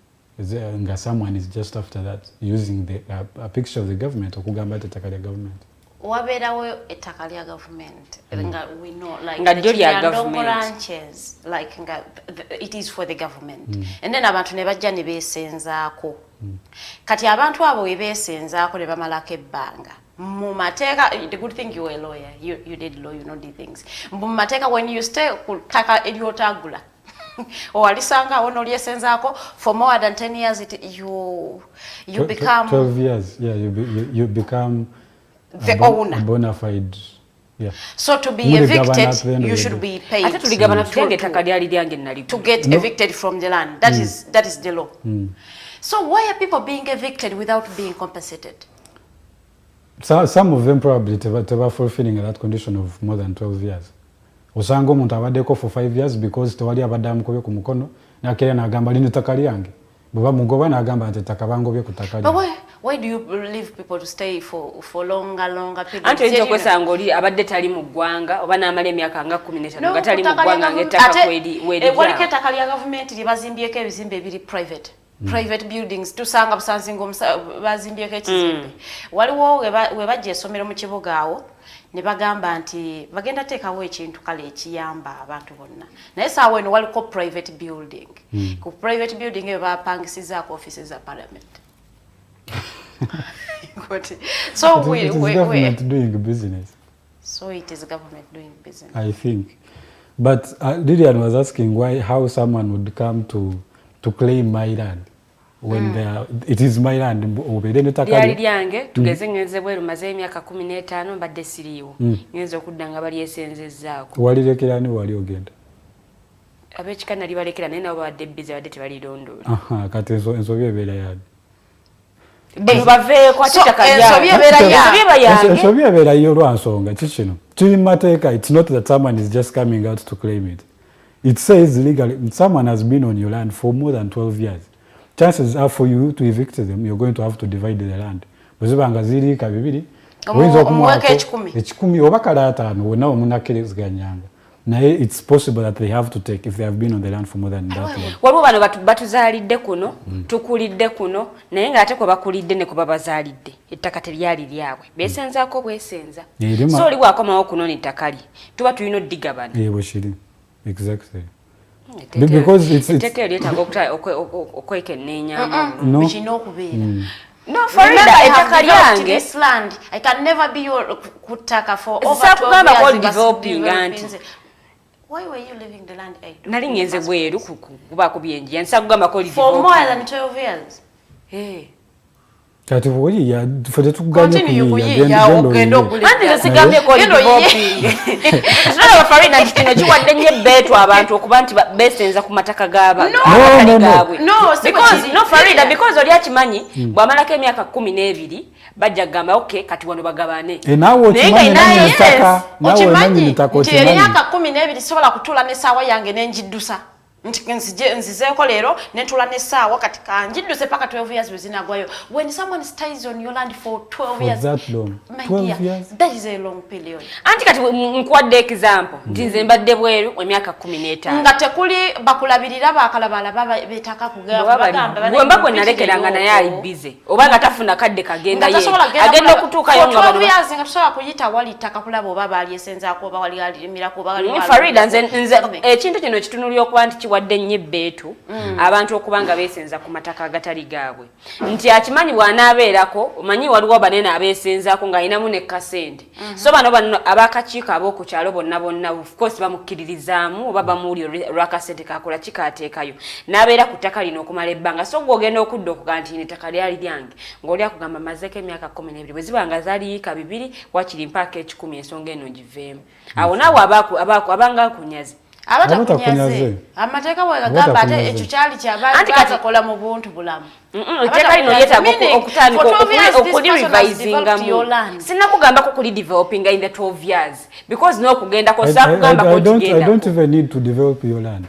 Someone is just after that, using a picture of the government okugamba nti ettaka lya government. Wabeerawo ettaka lya government. We know, like the branches, like it is for the government. And then abantu ne bajja ne beesenzaako. Kati abantu abo we beesenzaako ne bamalako ebbanga. The good thing you were a lawyer, you did law, you know the things. When you stay kutaka ebyotagula or alisanga ono lyesenzako for more than 10 years, you become 12 years. Yeah, you become the owner, a bona fide. Yeah. So to be evicted, you should be paid to get evicted from the land. That is the law. So why are people being evicted without being compensated? So, some of them probably were fulfilling that condition of more than 12 years. Osanga omuntu abaddeko for 5 years because tewali abadde amukobye ku mukono nakeera n'agamba lino ettaka lyange. Bweba mugoba n'agamba nti ettaka bangobye ku ttaka lyange. But why do you leave people to stay for longer periods? Anti oyinza okwesanga oli abadde tali mu ggwanga oba n'amala emyaka nga 15 nga tali mu ggwanga ng'ettaka weeri. Waliko ettaka lya gavumenti lye bazimbyeko ebizimbe ebiri private buildings, tusanga busanzingo bazimbyeko ekizimbe. Waliwo we bajja essomero mu kibuga awo ne bagamba nti bagenda teekawo ekintu kale ekiyamba abantu bonna. Naye saawa eno waliko private building. Ku private building eyo bapangisizaako offices za parliament. So it is government doing business. So it is government doing business, I think. But Lillian was asking how someone would come to claim my land when it is my land. Lyali lyange tugeze ngenze bweru maze emyaka 15 mbadde siriiwo ngenze okudda nga balyesenzezzaako. Walirekera ni wali ogenda? Ab'ekika nali balekera naye nabo badde busy badde tebalirondoola. Kati ensobi ebeera yange. Baveeko ate ettaka lyange. Ensobi ebeera yo lwa nsonga ki kino? Kiri mu mateeka, it's not that someone is just coming out to claim it. it says legally someone has been on your land for more than 12 years. Chances are for you to evict them, you're going to have to divide the land. Bwezibanga ziri kabibiri, oyinza okumuwako ekikumi oba kale ataano wonna omunakkiriziganyanga. Naye it's possible that they have to take if they have been on the land for more than that long. Waliwo bano batuzaalidde kuno, tukulidde kuno, naye ng'ate kwe bakulidde ne kwe babazaalidde ettaka teryali lyabwe. Beesenzaako bwesenza. So oli bw'akomawo kunoona ettaka lye, tuba tulina oddigabana. Bwe kiri. Exactly. Because it's ettaka lyetaaga okwekenneenya. No. No, Farida, ettaka lyange. This land, I can never be your kutaka for over 12 years. Developing. Why were you leaving the land? Nali ngenze bweru kubaako byenji. Nsa kugamba ko for more than 12 years. Hey. Kati bwoli ya fode tukuganya kuyiya ogendo gulira. Andi sigambye ko developing. Sura Farida kitino kiwadde nnyo beetu abantu okuba nti beesenza ku mataka g'abantu. No, because no Farida because oli akimanyi bw'amalako emyaka 12 bajja gamba okay kati wano bagabane. Nawe okimanyi n'ettaka nawe n'ettaka okimanyi. Emyaka 12 sobola kutuula n'essaawa yange n'enjiddusa. Nzizeeko leero netula n'essaawa kati kanjidduse paka 12 years wezinagwayo. When someone stays on your land for 12 years, that long. 12 years? That is a long period. Anti kati nkuwadde example nti nze mbadde bweru emyaka 15 nga tekuli bakulabirira bakalabala betaka kugamba bwemba kwe nalekeranga naye ali busy oba nga tafuna kadde kagenda ye agenda okutuukayo nga 12 years nga tusobola kuyita wali ttaka kulaba oba baali esenzaako oba wali alimirako oba wali Farida nze ekintu kino kitunulira okuba nti wadde nnyo beetu abantu okubanga beesenza ku mataka agatali gaabwe nti akimanyi bw'anaabeerako omanyi waliwo banene abeesenzaako ng'ayinamu ne kasente so bano abakakiiko ab'oku kyalo bonna of course bamukkiririzaamu oba bamuwulira olw'akasente kakola kikaateekayo n'abeera ku ttaka lino okumala ebbanga so gw'ogenda okudda okuga nti ettaka lyali lyange ng'oli akugamba mazeeko emyaka 12 bwe ziba nga zaaliyiika 2 wakiri mpaaka 10 ensonga eno giveemu awo naawe abanga akunyaze abatakunyaze amateeka bwegagamba ate ekyo kyali kyabantu bakakola mu buntu bulamu etteeka lino lyetaaga okutandika okuli-revisingamu sinakugamba ko kuli developinga in the 12 years because n'okugendako saakugamba ko I don't even need to develop your land.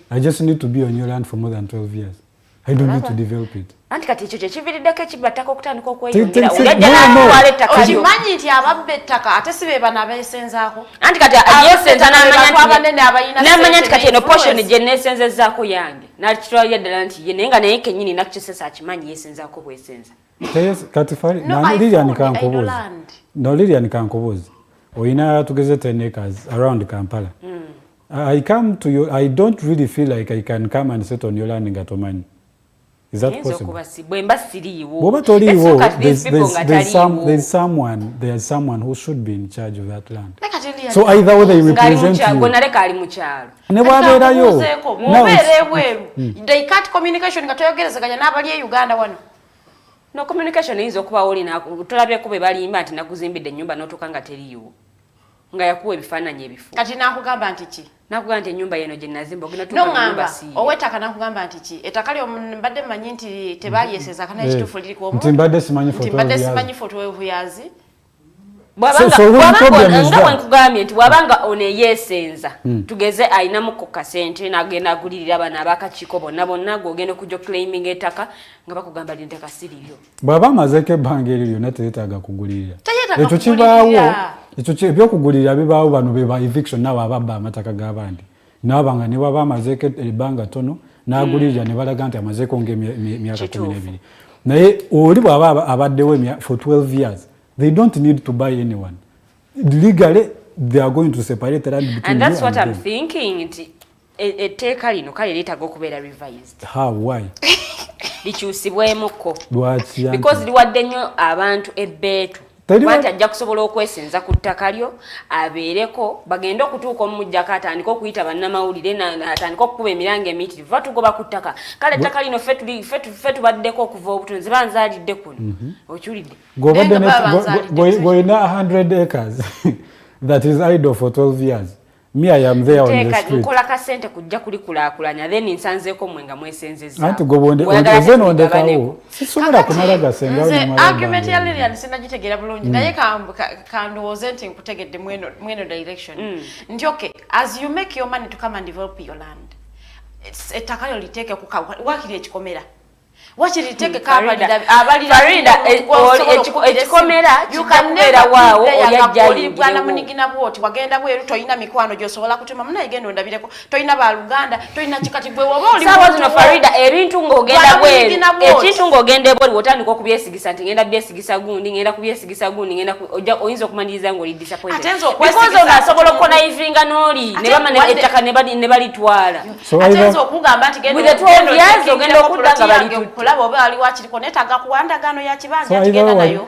I just need to be on your land for more than 12 years. I don't need to develop it. Anti kati ekyo kyekiviriddeko ekibattako okutandika okweyongera olajja ettaka okimanyi nti ababba ettaka ate si be bano abeesenzaako anti kati yeesenza n'amanya nti kati eno portion gye neesenzezaako yange nakitwalira ddala nti ye naye nga naye kennyini nakisesa akimanyi yeesenzaako bwesenza kati Lilian kankobozi oyina tugeze 10 acres around Kampala. I come to you, I don't really feel like I can come and sit on your land nga tomanyi. Is that possible? There's someone who should be in charge of that land. So either way they represent you. They cut communication katoyogerezaganya n'abali e Uganda wano. No communication is okuba oli na tulabyeko be balimba nti nakuzimbidde ennyumba n'otuuka nga teriiwo. Nga yakuwa ebifaananyi ebifu. Kati nakugamba nti ki? Nakugamba nti ennyumba yeno gye nazimba ogenda tuuka ennyumba si. Ow'ettaka nakugamba nti ki? Ettaka lyo mbadde mmanyi nti tebalyeseza kana ekituufu liri ku omuntu. Nti mbadde simanyi for 12 years. Nga nkugambye nti wabanga oneyeesenza tugeze ayinamuko kasente n'agenda agulirira bano abakakiiko bonna gw'ogenda okujja claiming ettaka nga bakugamba ly'entaka si liryo. Bw'aba amazeeko ebbanga eryo lyonna teyeetaaga kugulirira. Ekyo kibaawo. Ekyo ebyokugulirira bibaawo bano be ba eviction nabo ababba amataka g'abandi. N'abanga ne baba amazeeko ebbanga ttono n'agulirira ne balaga nti amazeeko ng'emyaka 12. Naye oli bw'aba abaddewo for 12 years. They don't need to buy anyone. Legally, they are going to separate the land between and that's you what and I'm them. thinking. Etteeka lino kale lyetaaga okubeera revised. How? Why? Likyusibwemuko. Lwaki? Because liwadde nnyo abantu ebbeetu. Banti ajja kusobola okwesenza ku ttaka lyo abeereko bagenda okutuuka omujjako atandika okuyita bannamawulire atandika okukuba emiranga emiyitirivu batugoba ku ttaka kale ettaka lino ffe tubaddeko okuva obutonzi banzaalidde kuno okiwulidde g'olina 100 acres that is idle for 12 years Me, I am there on the street. Nkola kasente kujja kulikulakulanya then nsanzeeko mwenga mwesenzeza. Anti gobonde on the kawo. Sisobola kumalaga senga oli mala. Argument ya Lilian sinagitegera bulungi naye kandowooze nti nkutegedde mweno direction. Nti okay, as you make your money to come and develop your land, ettaka lyo liteeke wakiri ekikomera. Wachiri take kabalira abalira ekikomera yukanera waawo oyajja bwana munigina bwoti wagenda bweru toyina mikwano gyosobola kutuma muna igendo ndabireko toyina baluganda toyina kikati gwe woba oli sawa zino Farida ebintu ngogenda bweru ekintu ngogenda bweru otandika okubyesigisa nti ngenda byesigisa gundi ngenda kubyesigisa gundi ngenda oyinza okumaniriza ngo oli disappointed because onasobola okona ivinga noli ne bama ettaka ne balitwala atenzo okugamba nti gendo ogenda okudanga balitu kulaba oba ali wakiriko netaga kuwandagano ya kibanja kigenda nayo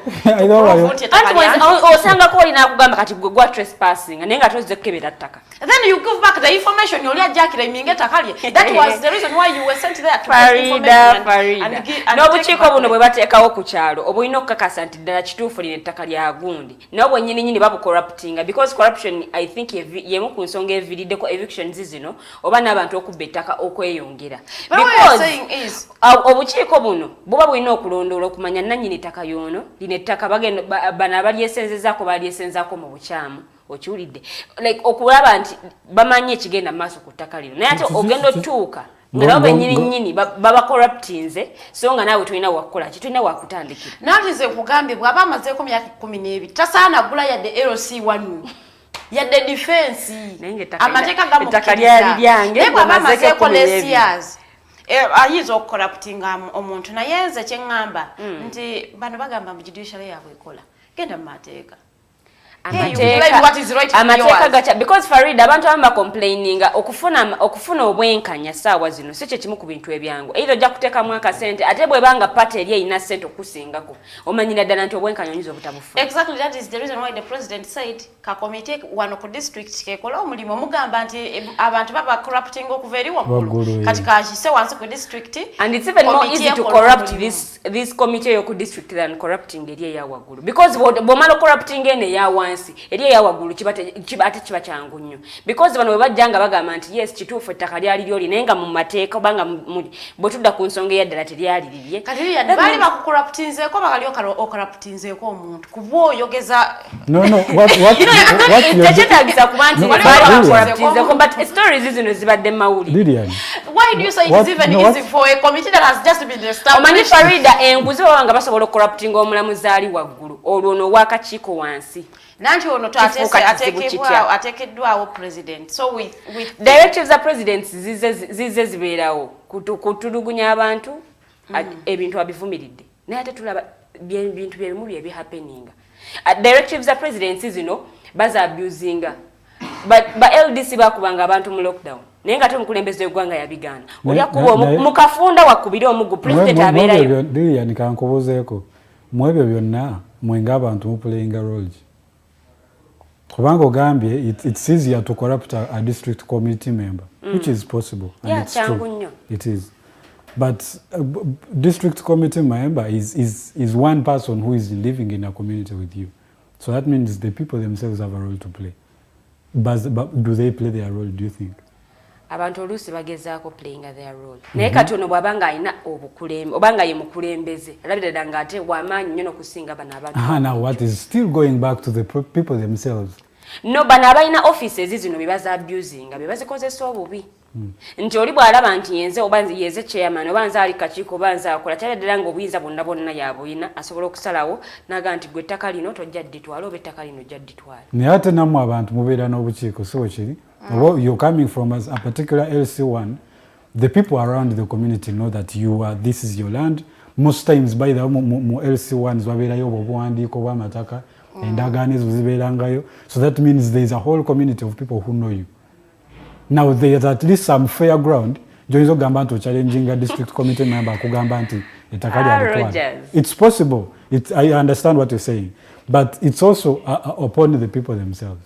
osanga ko olina akugamba kati gwe gwa trespassing naye nga tozze kukebera ttaka then you give back the information yoli ajakira iminge takalye that was the reason why you were sent there to Farida n'obukiiko buno bwe bateekawo ku kyalo obulina okukakasa nti ddala kituufu lino ettaka lya gundi nabo nyini babucorruptinga because corruption I think yemu ku nsonga eviiriddeko evictions zino oba n'abantu okubba ettaka okweyongera because obukiiko buno buba bulina okulondoola okumanya nannyini ttaka yono lino ettaka bano abalyesenzezaako balyesenzaako mu bukyamu okiwulidde like okulaba nti bamanyi ekigenda mu maaso ku ttaka lino naye ate ogenda otuuka nga nabo bennyini baba corruptinze so nga naawe tulina wakukola ki tulina wakutandikira naatize kugambye bw'aba amazeeko myaka 12 tasaana gula yadde LC1 yadde defense amateeka gamukkiriza naye bw'aba amazeeko lesias ayinza okukorruptinga omuntu naye nze kyeŋŋamba nti bano bagamba mu judiciary yaabwe ekola genda mu mateeka amateeka gacha because Farida abantu abamu complaininga okufuna obwenkanya saawa zino si kye kimu ku bintu ebyangu either ojja kuteekamu akasente ate bwebanga pati eri erina ssente okusingako omanyira ddala nti obwenkanya oyinza obutabufuna. Exactly, that is the reason why the president said ka committee wano ku district kekola omulimu mugamba nti abantu baba corrupting okuva eri waggulu kati kakise wansi ku district and it's even more easy to corrupt this committee yoku district than corrupting eri eya waggulu because bomala corrupting ene ya eri eya waggulu kiba kyangu nnyo because bano bwe bajjanga bagamba nti yes kituufu ettaka lyali lyoli naye nga mu mateeka obanga bwe tudda ku nsonga eyaddala teryali lirye kati yadde baali bakukorruptinzeeko bagali okorruptinzeeko omuntu kuba oyogeza tekyetaagisa kuba nti baali bakorruptinzeeko but stories zino zibadde mawulire. Why do you say it's even easy for a committee that has just been established? Omanyi Farida enguzi wabanga basobola okorruptinga omulamuzi ali waggulu olwo no wakakiiko wansi nanti ono ateekeddwawo president so with directives za president zize zibeerawo kutulugunya abantu ebintu abivumiridde naye ate tulaba bintu byebimu byebihappeninga directives za president zino baza abusinga ba LDC bakubanga abantu mu lockdown naye nga omukulembeze w'eggwanga yabigaana olyakuba mukafunda wakubire omugu president abeerayo Lilian kankubuzeeko mu ebyo byonna mwenga abantu muplayinga role kubanga ogambye it's easier to corrupt a district committee member which is possible and it's true it is but district committee member is one person who is living in a community with you so that means the people themselves have a role to play but do they play their role do you think? Abantu oluusi bagezaako playing their role naye kati ono bw'abanga alina obukulembe obanga ye mukulembeze alabira ddala ng'ate w'amaanyi nnyo n'okusinga bano abantu. Now what is still going back to the people themselves? No bano abalina offices zino bye baza abusinga bye bazikozesa obubi nti oli bw'alaba nti yenze oba yeze chairman oba nze ali kakiiko oba nze akola kyali ddala ng'obuyinza bonna bonna yabuyina asobola okusalawo n'aga nti gwe ettaka lino tojja dditwala oba ettaka lino ojja dditwala. Naye ate nammwe abantu mubeera n'obukiiko si bwe kiri? You're coming from a particular LC1, the people around the community know that this is your land. Most times by the LC1s wabeerayo obuwandiiko bw'amataka endagaano ezo zibeerangayo so that means there is a whole community of people who know you. Now there is at least some fair ground gy'oyinza okugamba nti challenging a district committee member akugamba nti ettaka lyalitwala. It's possible. I understand what you're saying, but it's also upon the people themselves.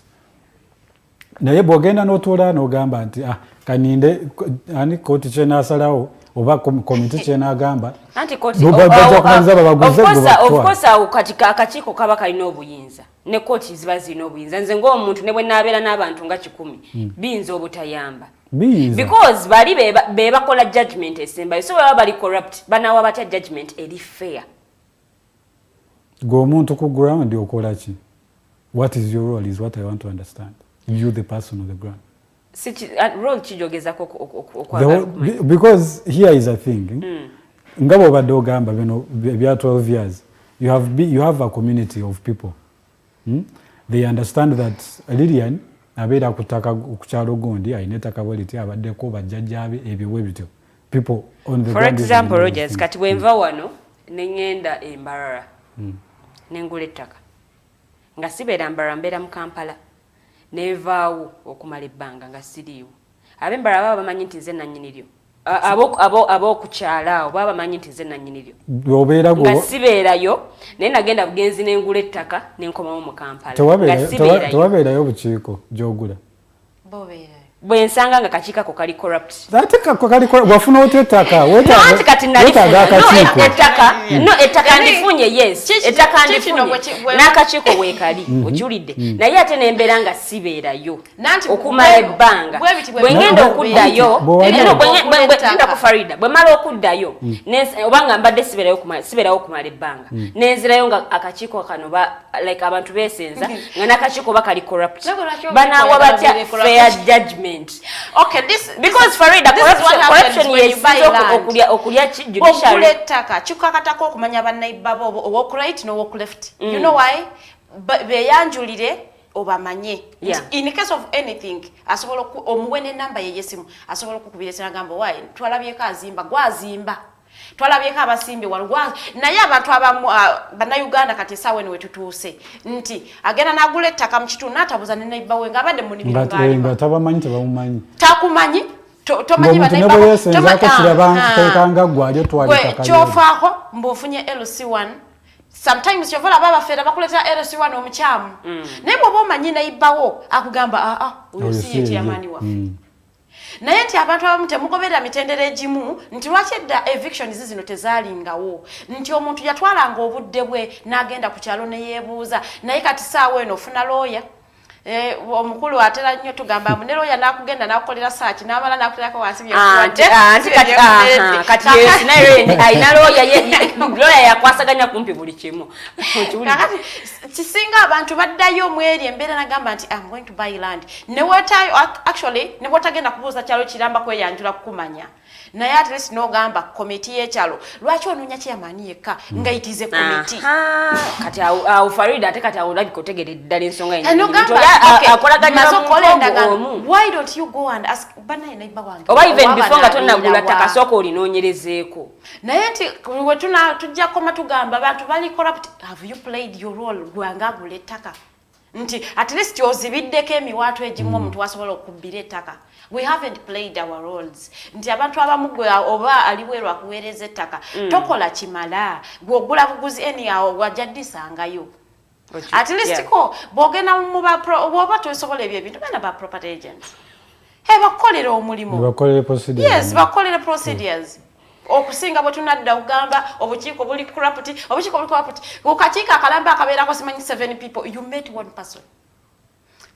naye bwogenda n'otuula n'ogamba nti kaninde ani kooti kyenasalawo oba komiti kyenagamba anti kooti of course awo katika akakiiko kaba kalina obuyinza ne kooti ziba zirina obuyinza nze ng'omuntu ne bwe naabeera n'abantu nga 10 biyinza obutayamba because bali be bakola judgment esembayo so baba bali corrupt banawa batya judgment eri fair ng'omuntu ku ground okola ki? What is your role is what I want to understand. You the person on the ground. Role kijogezako because here is a thing. Ngabo badogamba bino bya 12 years. You have a community of people. They understand that Lilian abera kutaka kukyalo gondi ainetaka bweliti abadde ko bajjajjabe ebyo webito. People on the for ground. For example, Rogers kati bwenva wano nengenda embarara. Nengula ettaka. Nga sibeera mbarambera mu Kampala. Nevaawo okumala ebbanga nga siriiwo. Ab'embara baba bamanyi nti nze nannyiniryo. Ab'okukyala awo baba bamanyi nti nze nannyiniryo. Nga sibeerayo naye nagenda bugenzi n'engula ettaka n'enkomawo mu Kampala. Tewabeerayo bukiiko gy'ogula. Bwe nsanga nga kakiikako kali corrupt. Wafuna otya ettaka? Anti kati ettaka ndifunye yes. Ettaka ndifunye n'akakiiko weekali okiwulidde. Naye ate n'embeera nga sibeerayo okumala ebbanga. Bwe ngenda okuddayo ngenda ku Farida bwe mala okuddayo obanga mbadde sibeerayo okumala ebbanga nenzirayo nga akakiiko kano like abantu beesenza nga n'akakiiko bakali corrupt. Banaawa batya fair judgment. Okay, because Farida corruption is okulya judiciary okulettaka kikakatako okumanya bannayibba bo walk right no walk left. You know why? Beyanjulire obamanye. In the case of anything asobola omuwene number ye yesimu asobola okukubira siragamba why twalabyeko azimba gwazimba twalabyeko abasimbi walwa naye abantu abamu bannayuganda kati sawe ne wetutuuse nti agenda nagula ettaka mu kitundu n'atabuza ne nayibba we nga abadde mu nnimiro nga tabamanyi tebamumanyi takumanyi tomanyi bannayibba tekanga gwalyo twalitaka kyofaako mbufunye LC1 sometimes chovala baba fera bakuleta LC1 omukyamu naye bwoba omanyi nayibbawo akugamba oyo si yeti yamani wa naye nti abantu abamu temugoberera mitendera egimu nti lwaki edda eviction zino tezaalingawo nti omuntu yatwalanga obudde bwe n'agenda ku kyalo ne yeebuuza naye kati saawa eno ofuna looya omukulu atera nnyo tugamba ne looya n'akugenda n'akukolera saaki n'amala n'akuterako wansi kati ayina looya yakwasaganya kumpi buli kimu kisinga abantu baddayo mweri embeera nagamba nti I'm going to buy land actually ne bwotagenda kubuuza kyalo kiramba kweyanjula kukumanya naye at least n'ogamba komiti y'ekyalo lwaki onoonya kyeyamaani yekka nga itize komiti kati awo Farida ate kati awo olabika otegeredde ddala ensonga why don't you go and ask bana naiba wange oba even before nga tonnagula ttaka sooka olinoonyerezeeko naye nti we tujja koma tugamba abantu bali corrupt have you played your role gwanga agula ettaka nti at least ozibiddeko emiwaato egimu omuntu wasobola okubbira ettaka. We haven't played our roles. Nti abantu abamugwe oba aliwerwa kuweereza ettaka tokola kimala gwogula buguzi anyhow wajaddisangayo. At least ko bogena mu oba tosobola ebyo ebintu bana ba property agents bakolera omulimu bakolera procedures. Yes, bakolera procedures. Okusinga bwe tunadda ugamba obukiiko buli corrupt obukiiko buli corrupt ukakiika akalamba akabeera ko simanyi 7 people you met one person.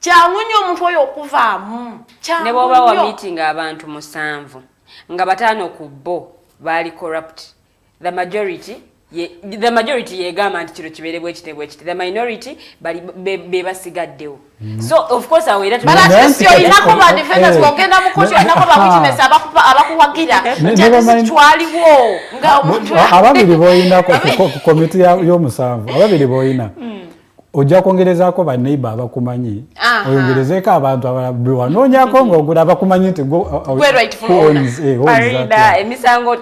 Kyangunyo omuntu oyo okuvaamu ne bwoba wa meeting abantu 7 nga 5 ku bo bali corrupt the majority yegamba nti kiro kibeerebwa ekitebwa ekiti the minority bali be basigaddewo so of course awera tubalasio inako ba defenders wogenda mukozi inako ba witness abakuwagira twaliwo nga omuntu ababiri boyina ku komiti y'omusanvu ababiri boyina ojja kwongerezaako banneiba abakumanyi oyongerezeeko abantu abalala wanoonyako ng'ogula abakumanyi nti emisango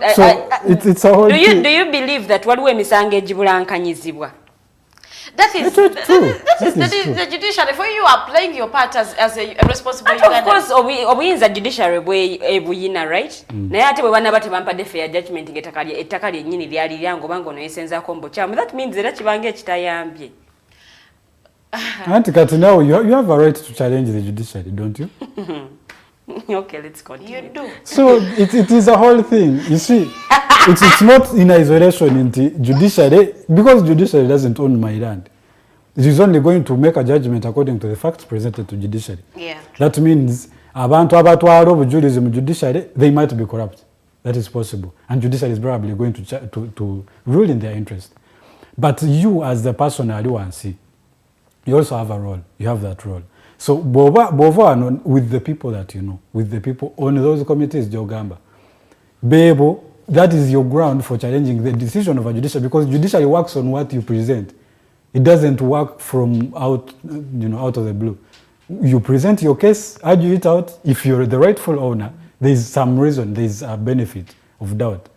do you believe that waliwo emisango egibulankanyizibwa? That is the judiciary. For you are playing your part as a responsible Ugandan. Of course, obuyinza judiciary buyina, right? Naye ate bwe bana bate bampadde fair judgment ettaka lyennyini lyali lyange oba ng'ono yesenzaako mbukyamu. That means era kibanga ekitayambye. Auntie Kati, now you have a right to challenge the judiciary, don't you? Okay, let's continue. You do. So it is a whole thing. You see, it's not in isolation in the judiciary, because judiciary doesn't own my land. It is only going to make a judgment according to the facts presented to judiciary. Yeah. That means abantu abatwala obujulizi mu judiciary, they might be corrupt. That is possible. And judiciary is probably going to rule in their interest. But you as the person see, you also have a role. You have that role. So bova with the people that you know, with the people on those committees, Jogamba. Bebo, that is your ground for challenging the decision of a judiciary, because judiciary works on what you present. It doesn't work from out of the blue. You present your case, argue it out. If you're the rightful owner, there is some reason, there is a benefit of doubt.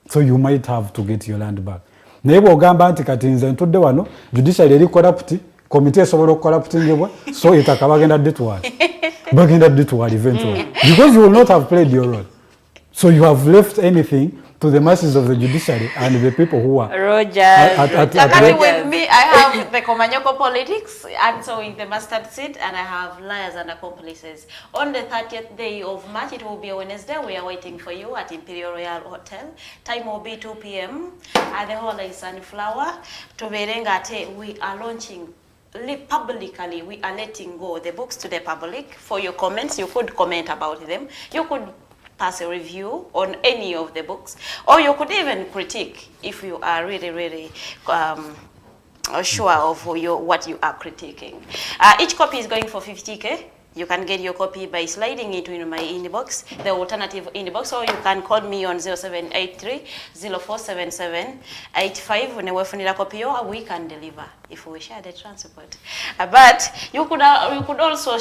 So you might have to get your land back. Nebo ogamba anti kati nze ntudde wano, judiciary eri corrupt, committee esobola okucorruptingibwa, so etaka bagenda ditwala eventually. Because you will not have played your role. So you have left anything to the masses of the judiciary and the people who are with me, I have the Komanyoko politics, and so in the mustard seed, and I have liars and accomplices. On the 30th day of March, it will be a Wednesday. We are waiting for you at Imperial Royal Hotel. Time will be 2 p.m. at the Hall is Sunflower. To Berengate, we are launching publicly. We are letting go the books to the public. For your comments, you could comment about them. You could pass a review on any of the books, or you could even critique if you are really sure of what you are critiquing. Each copy is going for 50K. You can get your copy by sliding it in my inbox, the alternative inbox, or you can call me on 0783-047785. When we find a copy, we can deliver if we share the transport. But you could also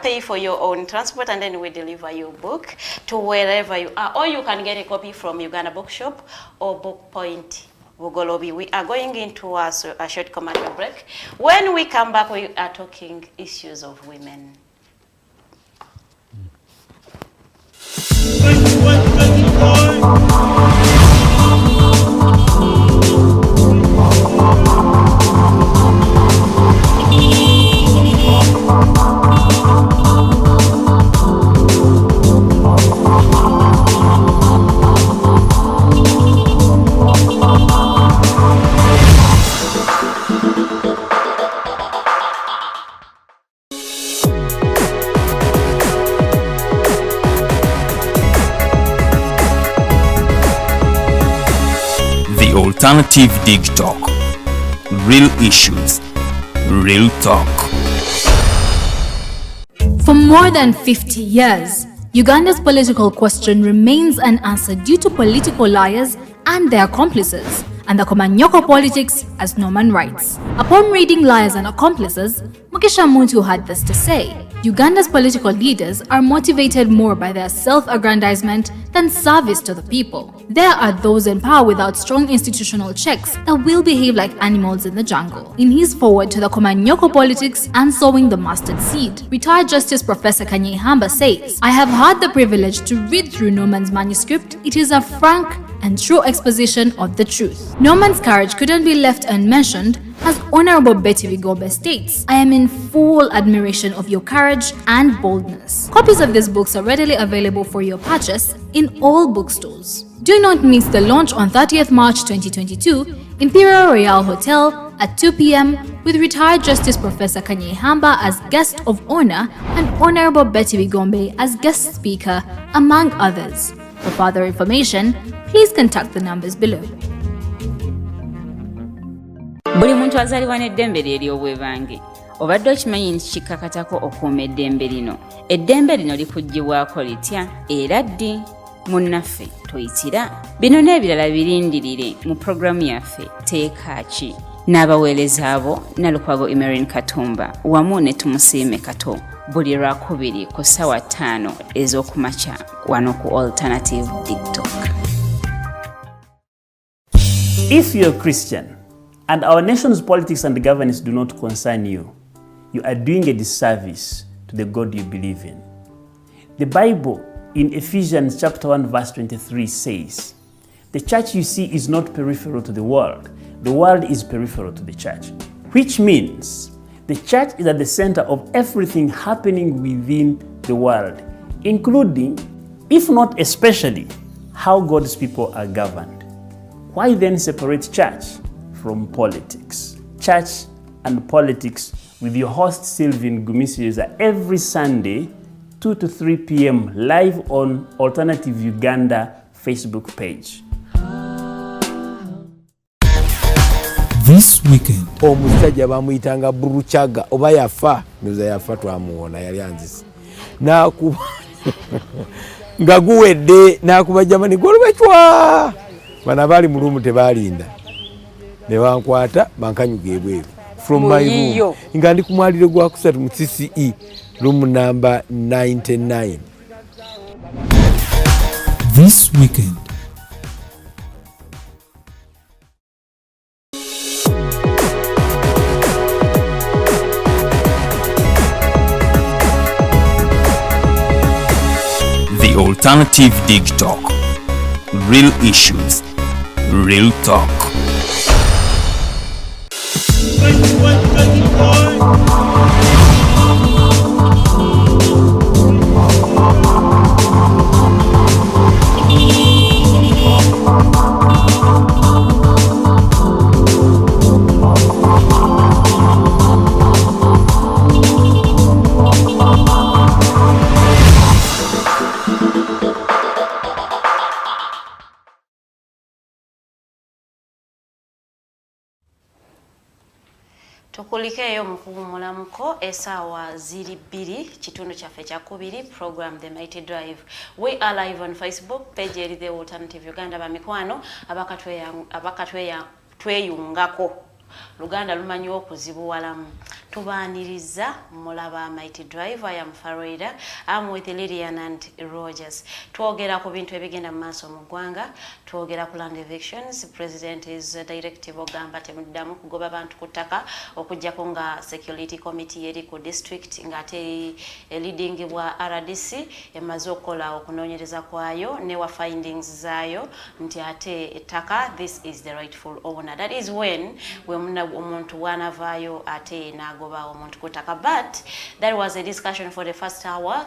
pay for your own transport, and then we deliver your book to wherever you are. Or you can get a copy from Uganda Bookshop or Book Point. We are going into a short commercial break. When we come back, we are talking issues of women. Alternative Digitalk. Real issues, real talk. For more than 50 years, Uganda's political question remains unanswered due to political liars and their accomplices, and the Komanyoko politics as Norman writes. Upon reading Liars and Accomplices, Mukesha Muntu had this to say: Uganda's political leaders are motivated more by their self-aggrandizement than service to the people. There are those in power without strong institutional checks that will behave like animals in the jungle. In his foreword to the Komanyoko politics and sowing the mustard seed, retired Justice Professor Kanye Hamba says, "I have had the privilege to read through Norman's manuscript. It is a frank and true exposition of the truth. Norman's courage couldn't be left unmentioned. As Honorable Betty Vigombe states, I am in full admiration of your courage and boldness." Copies of these books are readily available for your purchase in all bookstores. Do not miss the launch on 30th March 2022, Imperial Royal Hotel at 2 p.m. with retired Justice Professor Kanye Hamba as guest of honor and Honorable Betty Vigombe as guest speaker, among others. For further information, please contact the numbers below. Buli muntu azalibwa n'eddembe lye ery'obwebange. Obadde okimanyi nti kikakatako okuuma eddembe lino. Eddembe lino likuggyibwako litya era ddi? Munnaffe toyitira. Bino n'ebirala birindirire mu pulogulaamu yaffe Teeka Ki. N'abaweereza abo Nalukwago Emerin Katumba wamu ne Tumusiime Kato. Buli Lwakubiri ku ssaawa 5 ez'okumakya wano ku Alternative Digitalk. If you're a Christian and our nation's politics and governance do not concern you, you are doing a disservice to the God you believe in. The Bible in Ephesians chapter 1 verse 23 says, "The church you see is not peripheral to the world is peripheral to the church," which means The church is at the center of everything happening within the world, including, if not especially, how God's people are governed. Why then separate church from politics? Church and Politics with your host Sylvain Gumisiriza every Sunday 2 to 3 p.m. live on Alternative Uganda Facebook page. This weekend. Omusajja bamuyitanga Buruchaga oba yafa ndoza yafa twamuwona yali anzisi nakuba nga guwedde nakuba jamani golubachwa bana bali mu room tebalinda ne bankwata bankanyuga ebweru from my room nga ndi kumwalire gwa kusatu mu CCE room number 99. This weekend. The Alternative Digitalk. Real issues, real talk. Tukulikeyo mukuwumulamuko esaawa ziri 2 kitundu kyaffe kya 2 program The Mighty Drive. We are live on Facebook page eri The Alternative Uganda bamikwano abakatweyungako Luganda lumanyi okuzibuwalamu tubaaniriza mulaba Mighty Drive. I am Faroida. I'm with Lillian and Rogers. Twogera ku bintu ebigenda mu maaso mu ggwanga, twogera ku land evictions. President is directive ogamba temuddamu kugoba bantu ku ttaka okujjako nga security committee eri ku district ng'ate leading bwa RDC emaze okukola okunoonyereza kwayo ne wa findings zaayo nti ate ettaka this is the rightful owner. That is when omuntu wanavaayo ate nagoba omuntu kutaka. But that was a discussion for the first hour.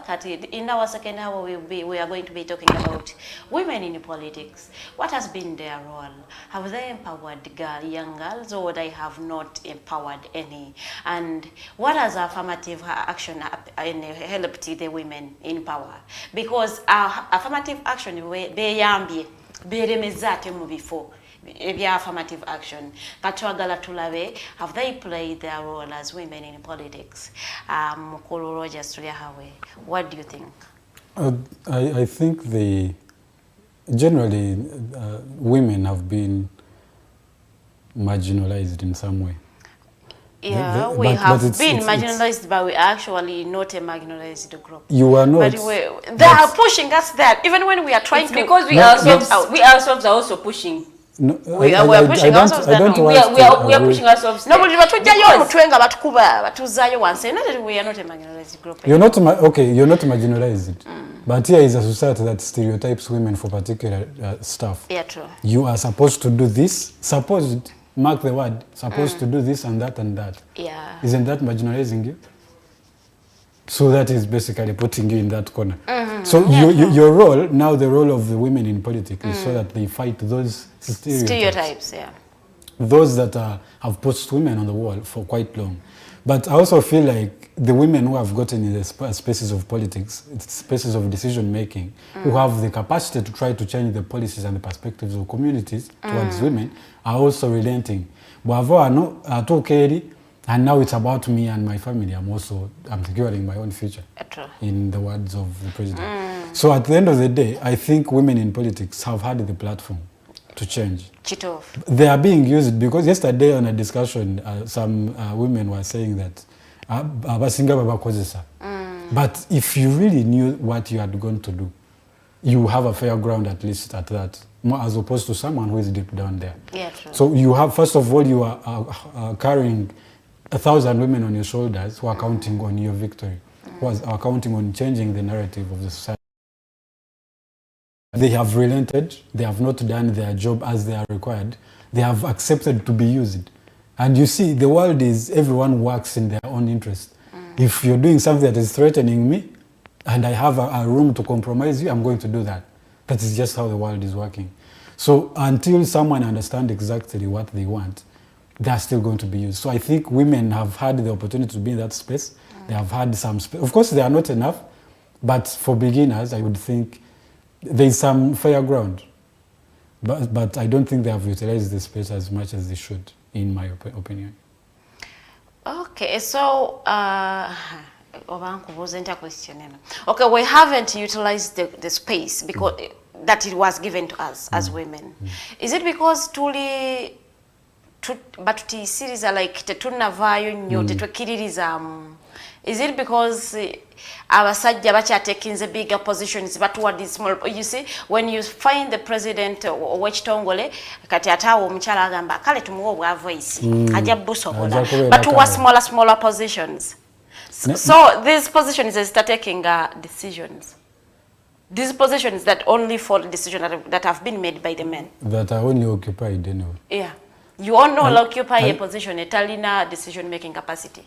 In our second hour we are going to be talking about women in politics. What has been their role? Have they empowered young girls, or they have not empowered any? And what has affirmative action helped the women in power? Because affirmative action beyambye beremeza ate mu bifo ebya affirmative action katwagala tulabe, have they played their role as women in politics? Mukulu Rogers Tuliahawe, what do you think? I think generally women have been marginalized in some way. Yeah, we have been marginalized, but we're actually not a marginalized group. You are not. But they are pushing us there, even when we are trying to. Because we ourselves are also pushing. No, we are pushing ourselves. We are pushing ourselves. No, but we are not a marginalized group. You're not you're not marginalized. But here is a society that stereotypes women for particular stuff. Yeah, true. You are supposed to do this. Supposed, mark the word, supposed to do this and that and that. Yeah. Isn't that marginalizing you? So that is basically putting you in that corner. So your role, now the role of the women in politics is so that they fight those stereotypes. Yeah. Those that have pushed women on the wall for quite long. But I also feel like the women who have gotten in the spaces of politics, spaces of decision making, who have the capacity to try to change the policies and the perspectives of communities towards women, are also relenting. And now it's about me and my family. I'm securing my own future, in the words of the president. So at the end of the day, I think women in politics have had the platform to change. They are being used because yesterday on a discussion, some women were saying that but if you really knew what you had gone to do, you have a fair ground at least at that, more as opposed to someone who is deep down there. Yeah, true. So you have, first of all, you are carrying 1,000 women on your shoulders who are counting on your victory, who are counting on changing the narrative of the society. They have relented, they have not done their job as they are required, they have accepted to be used. And you see, the world is, everyone works in their own interest. If you're doing something that is threatening me, and I have a room to compromise you, I'm going to do that. That is just how the world is working. So until someone understands exactly what they want, they're still going to be used. So I think women have had the opportunity to be in that space. They have had some space. Of course, they are not enough, but for beginners, I would think there's some fair ground. But I don't think they have utilized the space as much as they should, in my opinion. Okay, so okay, we haven't utilized the space because that it was given to us as women. Is it because tuli series are like tetunavayo nnyo tetwekiririza? Is it because abasajja bakyatekinze the bigger positions but what is small? You see, when you find the president ow'ekitongole kati atawo omukyala agamba kale tumuwe obwa voice ajja busobola, but who are smaller positions. So these positions are start taking decisions. These positions that only fall decisions that have been made by the men. That are only occupied anyway. Yeah. You all know occupy a position, a talina decision-making capacity.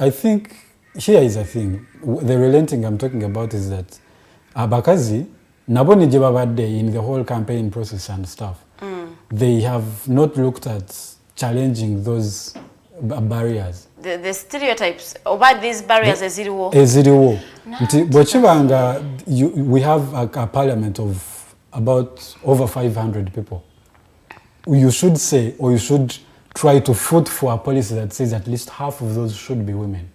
I think here is a thing. The relenting I'm talking about is that abakazi naboni jebabade in the whole campaign process and stuff. They have not looked at challenging those barriers. The stereotypes about these barriers eziriwo. We have a parliament of about over 500 people. You should say, or you should try to foot for a policy that says at least half of those should be women.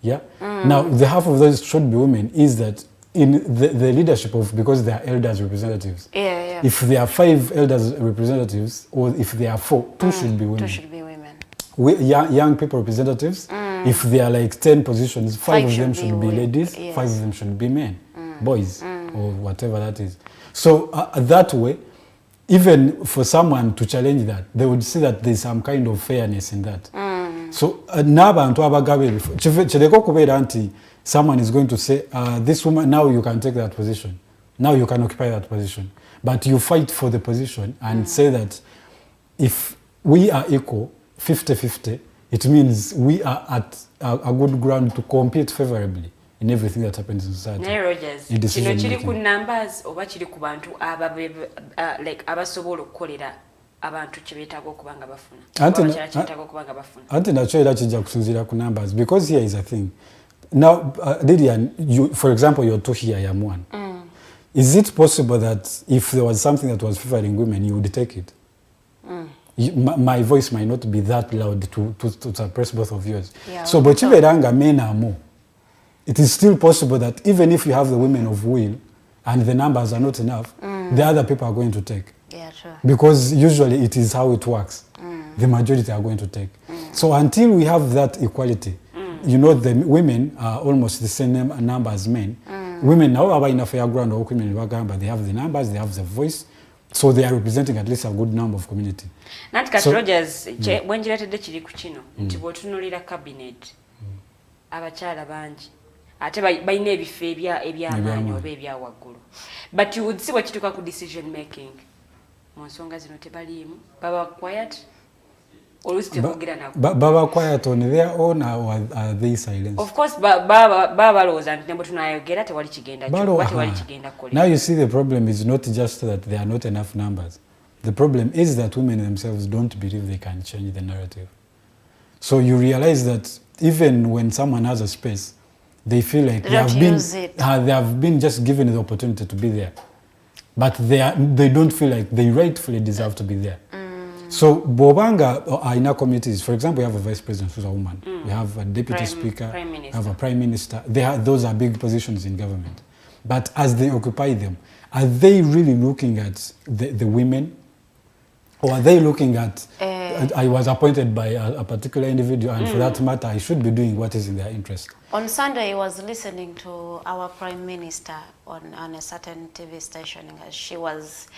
Yeah? Now, the half of those should be women is that in the leadership of, because they are elders representatives. Yeah. If there are 5 elders representatives, or if there are 4, 2 should be women. 2 should be women. Young people representatives, if there are like 10 positions, 5 of them should be ladies, 5 of them should be men, boys, or whatever that is. So that way, even for someone to challenge that, they would see that there's some kind of fairness in that. So someone is going to say, this woman, now you can take that position. Now you can occupy that position. But you fight for the position and say that if we are equal, 50-50, it means we are at a good ground to compete favorably in everything that happens in society. Rogers, kino kiri ku numbers oba kiri ku bantu like abasobola okukolera abantu kyebetaaga okubanga bafuna. Anti nakyo era kijja kusinziira ku numbers, because here is a thing. Now, Lydian, for example, you're tooki, I am one. Is it possible that if there was something that was favoring women, you would take it? My voice might not be that loud to suppress both of yours. Yeah, so, but men are more. It is still possible that even if you have the women of will and the numbers are not enough, the other people are going to take. Yeah, sure. Because usually it is how it works. The majority are going to take. So until we have that equality, you know, the women are almost the same number as men. Women now are in a fair ground, or women, but they have the numbers, they have the voice. So they are representing at least a good number of community. Natika so, Rogers, when you read the chiri kuchino, ntibotunulira cabinet, abakyala bangi. Ate bayina ebifo eby'amaanyi oba ebyawagulu. But you would see what kituuka ku decision making. Mu nsonga zino tebaliimu. Baba quiet. Oluusi tebogera nabo. Baba quiet on their own, or are they silent? Of course, baba balowooza nti nebo tunayogera tewali kigenda kkola. Now you see, the problem is not just that there are not enough numbers. The problem is that women themselves don't believe they can change the narrative. So you realize that even when someone has a space, they feel like they have been just given the opportunity to be there, but they don't feel like they rightfully deserve to be there. So Bobanga in our communities, for example, we have a vice president who's a woman. We have a deputy speaker. We have a prime minister. Those are big positions in government. But as they occupy them, are they really looking at the women? Or are they looking at, I was appointed by a particular individual, and for that matter, I should be doing what is in their interest. On Sunday, I was listening to our Prime Minister on a certain TV station. She was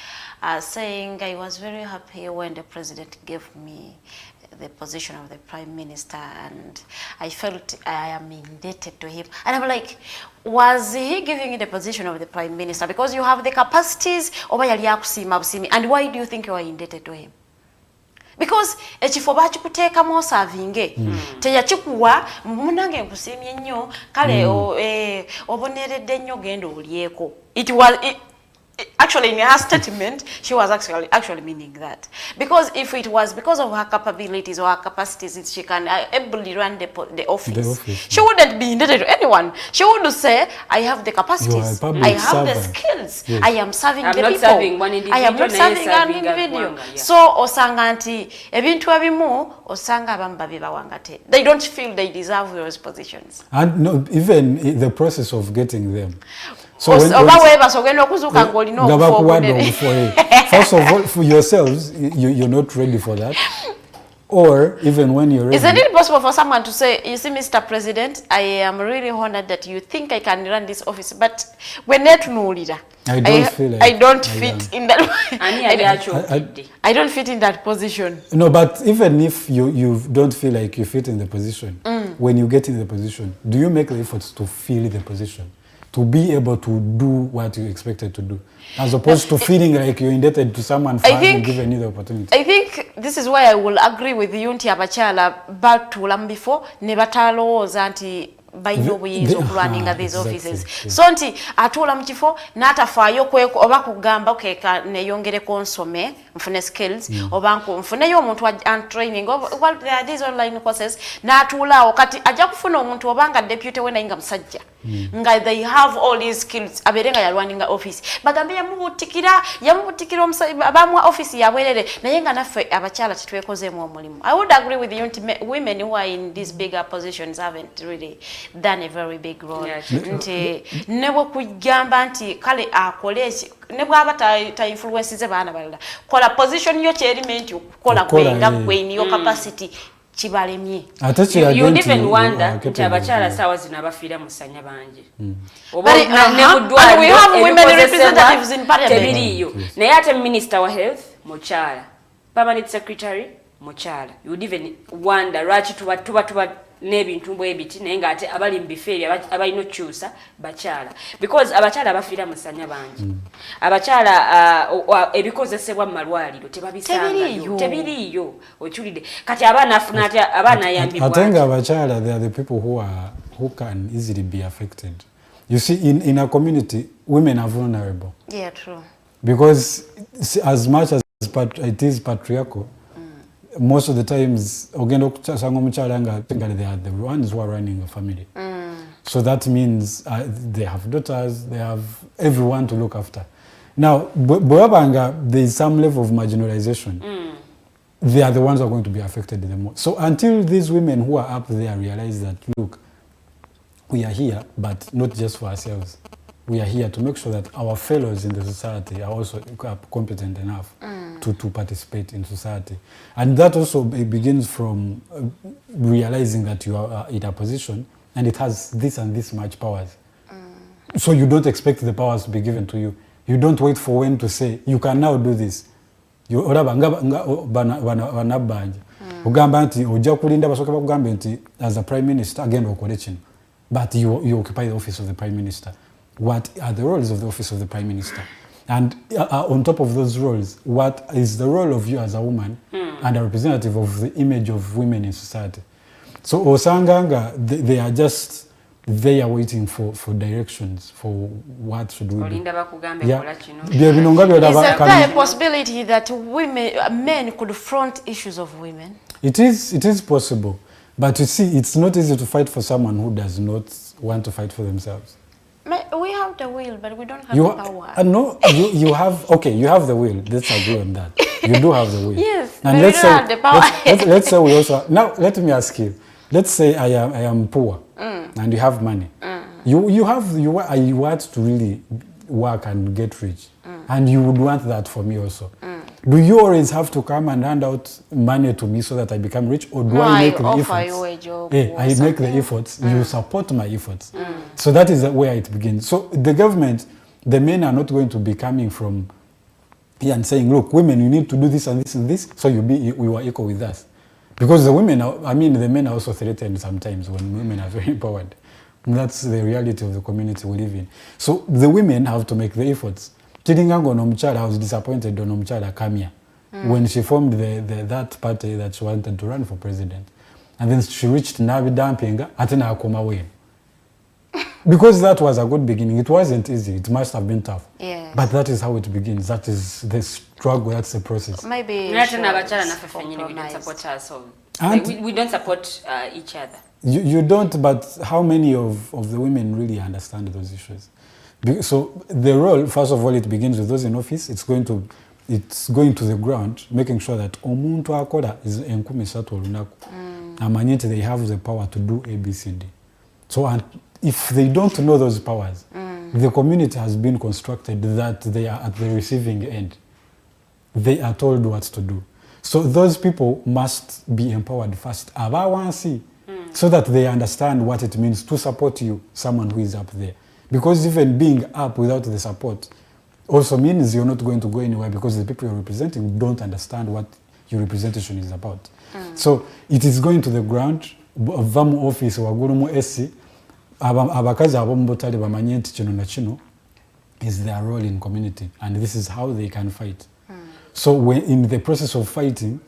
saying, I was very happy when the President gave me the position of the Prime Minister, and I felt I am indebted to him. And I'm like, was he giving you the position of the Prime Minister because you have the capacities, and why do you think you are indebted to him? because ekifo bakikuteekamu osavinge teyakikuwa munange nkusiimye nnyo kale oboneredde nnyo genda olyeko. Actually, in her statement, she was actually meaning that. Because if it was because of her capabilities or her capacities, she can ably run the office. She wouldn't be indebted to anyone. She would say, I have the capacities, I have the skills, yes. I am serving the people. I am not serving an individual. So, osanga nti, ebintu ebimu, osanga bamba bibawangate. They don't feel they deserve those positions. And no, even the process of getting them. So first of all, for yourselves, you're not ready for that. Or even when you're ready. Isn't it possible for someone to say, you see, Mr. President, I am really honored that you think I can run this office, but when I don't fit in that. I don't fit in that position. No, but even if you don't feel like you fit in the position, when you get in the position, do you make the efforts to fill the position? To be able to do what you expected to do, as opposed to feeling like you're indebted to someone for having given you the opportunity. I think this is why I will agree with you, lw'abakyala, but before, never anti by no ways of running these offices. So nti atuula mu kifo n'atafaayo oba kugamba okeka neyongere konsome mfune skills oba nfuneyo omuntu training well there are these online courses n'atuulaawo kati ajja kufuna omuntu obanga deputy we naye nga musajja nga they have all these skills abeere nga yalwaninga office bagambe yamubutikira abamuwa office yabwerere naye nga naffe abakyala tetwekozeemu omulimu. I would agree with you women who are in these bigger positions haven't really done a very big role. Nti nebo kugamba nti kale akole ne bwaba ta influence ze baana balala kola position yo element kola kwenga kweni yo capacity kibalemye. You even wonder nti abakyala sawa zinabafiira musanya bangi. We have women representatives in parliament. Naye ate minister wa health mukyala, permanent secretary mukyala. You would even wonder lwaki tuba n'ebintu bwebiti naye ng'ate abali mu bifo ebyo abalina okukyusa bakyala, because abakyala bafiira musanya bangi. Abakyala ebikozesebwa mu malwaliro tebabisangayo, tebiriiyo okiwulidde. Kati abaana afuna atya abaana ayambibwa. I think abakyala, they are the people who can easily be affected. You see, in a community, women are vulnerable. Yeah, true. Because as much as it is patriarchal, most of the times they are the ones who are running a family. So that means they have daughters, they have everyone to look after. Now, there is some level of marginalization. They are the ones who are going to be affected the most. So until these women who are up there realize that, look, we are here, but not just for ourselves. We are here to make sure that our fellows in the society are also competent enough to participate in society. And that also begins from realizing that you are in a position and it has this and this much powers. So you don't expect the powers to be given to you. You don't wait for when to say, you can now do this. As a prime minister, again, but you occupy the office of the prime minister. What are the roles of the office of the prime minister? And on top of those roles, what is the role of you as a woman and a representative of the image of women in society? So Osanganga, they are just there waiting for directions, for what should we do. Yeah. Is there a possibility that men could front issues of women? It is possible. But you see, it's not easy to fight for someone who does not want to fight for themselves. We have the will, but we don't have the power. No, you have the will. Let's agree on that. You do have the will. Yes, and but we don't have the power. Let's say we also... Now, let me ask you. Let's say I am poor and you have money. You want to really work and get rich. And you would want that for me also. Do you always have to come and hand out money to me so that I become rich, or do I make the efforts? You a job I make the efforts. You support my efforts. So that is where it begins. So the government, the men are not going to be coming from here and saying, look, women, you need to do this and this and this, so you are equal with us. Because the women, the men are also threatened sometimes when women are very empowered. That's the reality of the community we live in. So the women have to make the efforts. I was disappointed when Omukyala come here. when she formed that party that she wanted to run for president. And then she reached Nabi Dampinga, Atena Akoma. Because that was a good beginning. It wasn't easy. It must have been tough. Yes. But that is how it begins. That is the struggle. That's the process. Maybe we don't support ourselves. We don't support each other. You don't, but how many of the women really understand those issues? So the role, first of all, it begins with those in office. It's going to the ground, making sure that omuntu akola is enkumisatu olunaku. Amanyete, they have the power to do ABCD. So and if they don't know those powers, the community has been constructed that they are at the receiving end. They are told what to do. So those people must be empowered first. So that they understand what it means to support you, someone who is up there. Because even being up without the support also means you're not going to go anywhere, because the people you're representing don't understand what your representation is about. So it is going to the ground. Vamu office wagurumu esi abakazi abomubotali bamanye nti kino na kino is their role in community, and this is how they can fight. So when in the process of fighting,